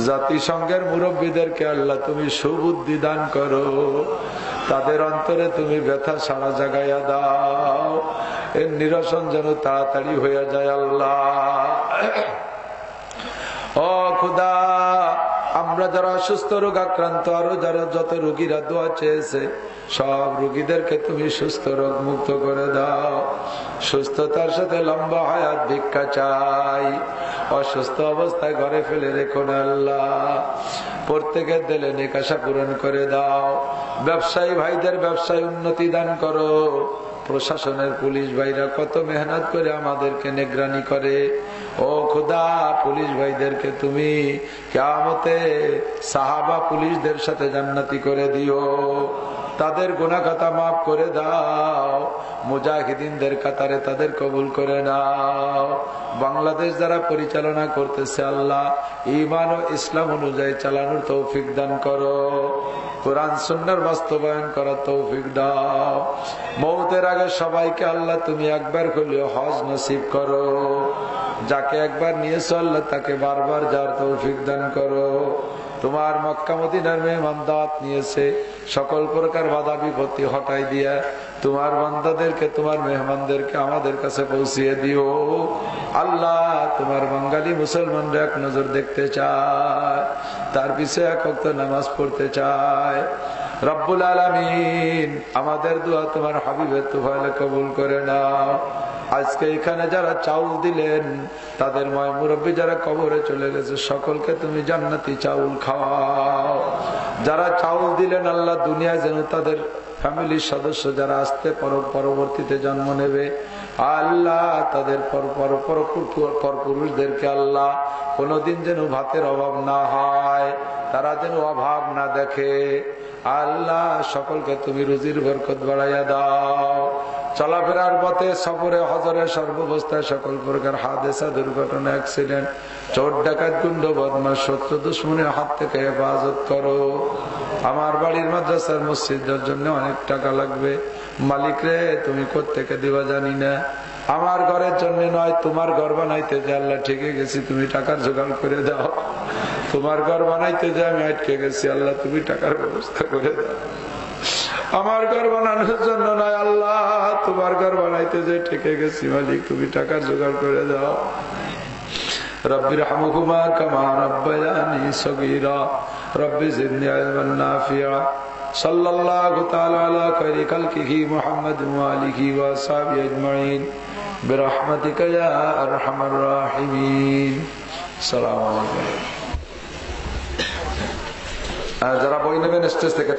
জাতিসংঘের মুরব্বীদেরকে আল্লাহ তুমি সুবুদ্ধি দান করো, তাদের অন্তরে তুমি ব্যথা সারা জাগাইয়া দাও, এর নিরসন যেন তাড়াতাড়ি হইয়া যায় আল্লাহ। ও খোদা, আমরা যারা অসুস্থ রোগ আক্রান্ত, আরো যারা যত রোগীরা দোয়া চেয়েছে, সব রোগীদেরকে তুমি সুস্থ রোগ মুক্ত করে দাও। সুস্থতার সাথে লম্বা হায়াত ভিক্ষা চাই। অসুস্থ অবস্থায় ঘরে ফেলে রেখো না আল্লাহ। প্রত্যেকের দিলে নিকাশা পূরণ করে দাও। ব্যবসায়ী ভাইদের ব্যবসায় উন্নতি দান করো। প্রশাসনের পুলিশ ভাইরা কত মেহনত করে আমাদেরকে নিগরানি করে। ও খোদা, পুলিশ ভাইদেরকে তুমি কিয়ামতে সাহাবা পুলিশদের সাথে জান্নাতি করে দিও। তাদের গুনাহ খাতা মাফ করে দাও। মুজাহিদিনদের কাতারে তাদের কবুল করে নাও। বাংলাদেশ যারা পরিচালনা করতেছে আল্লাহ, ঈমান ও ইসলাম অনুযায়ী চালানোর তৌফিক দান করো। কোরআন সুন্নাহর বাস্তবায়ন করার তৌফিক দাও। মওতের আগে সবাইকে আল্লাহ তুমি একবার হলেও হজ নসিব করো। যাকে একবার নিয়েছো আল্লাহ তাকে বারবার যাওয়ার তৌফিক দান করো। তোমার মক্কা মদিনার মেহমান দাওয়াত নিয়েছে, সকল প্রকার বাধা বিপত্তি হটাই দিয়া তোমার বান্দাদেরকে, তোমার মেহমানদেরকে আমাদের কাছে পৌঁছিয়ে দিও আল্লাহ। তোমার বাঙালি মুসলমানরা এক নজর দেখতে চায়, তার পিছনে এক ওয়াক্ত নামাজ পড়তে চায়। রব্বুল আলামিন, আমাদের দোয়া তোমার হাবিবের তুফাইলে কবুল করে নাও। আজকে এখানে যারা চাউল দিলেন, তাদের ময় মুরব্বী যারা কবরে চলে গেছে, সকলকে তুমি জান্নাতি চাউল খাওয়াও। যারা চাউল দিলেন আল্লাহ, দুনিয়ায় যেন তাদের ফ্যামিলির সদস্য যারা আসতে পরবর্তীতে জন্ম নেবে আল্লাহ, তাদের পরপুরুষদেরকে আল্লাহ কোনদিন যেন ভাতের অভাব না হয়, তারা যেন অভাব না দেখে আল্লাহ। সকলকে তুমি রুজির বরকত বাড়াইয়া দাও। চলাফেরার পথে, সফরে, হজরে, সর্বাবস্থায় সকল প্রকার হাদেসা, দুর্ঘটনা, অ্যাক্সিডেন্ট, চোর ডাকাত, গুন্ড, বদমাশ, শত্রু দুশ্মনের হাত থেকে হেফাজত করো। আমার বাড়ির মাদ্রাসার মসজিদের জন্য অনেক টাকা লাগবে, মালিক রে তুমি কোত্থেকে দিবা জানি না। আমার ঘরের জন্য নয়, তোমার ঘর বানাইতে যে আল্লাহ ঠেকে গেছি, তুমি টাকার জোগাড় করে দাও। তোমার ঘর বানাইতে যে আমি আটকে গেছি আল্লাহ, তুমি টাকার ব্যবস্থা করে দাও। আমার ঘর বানানোর জন্য নয় আল্লাহ, তোমার ঘর বানাইতে যে ঠেকে গেছি মালিক, তুমি টাকার জোগাড় করে দাও। রব্বির হামহুমা কামা রাব্বায়ানি সগীরা রব্বি জিদনি ইলমান নাফিআ। সাল্লাল্লাহু তাআলা আলা খায়রি খালকিহি মুহাম্মাদিন ওয়া আলিহি ওয়া আসহাবিহি আজমাইন। বিরহমাতিকা ইয়া আরহামার রাহিমিন। আসসালামু আলাইকুম। যারা বই নেবেন স্টেজ থেকে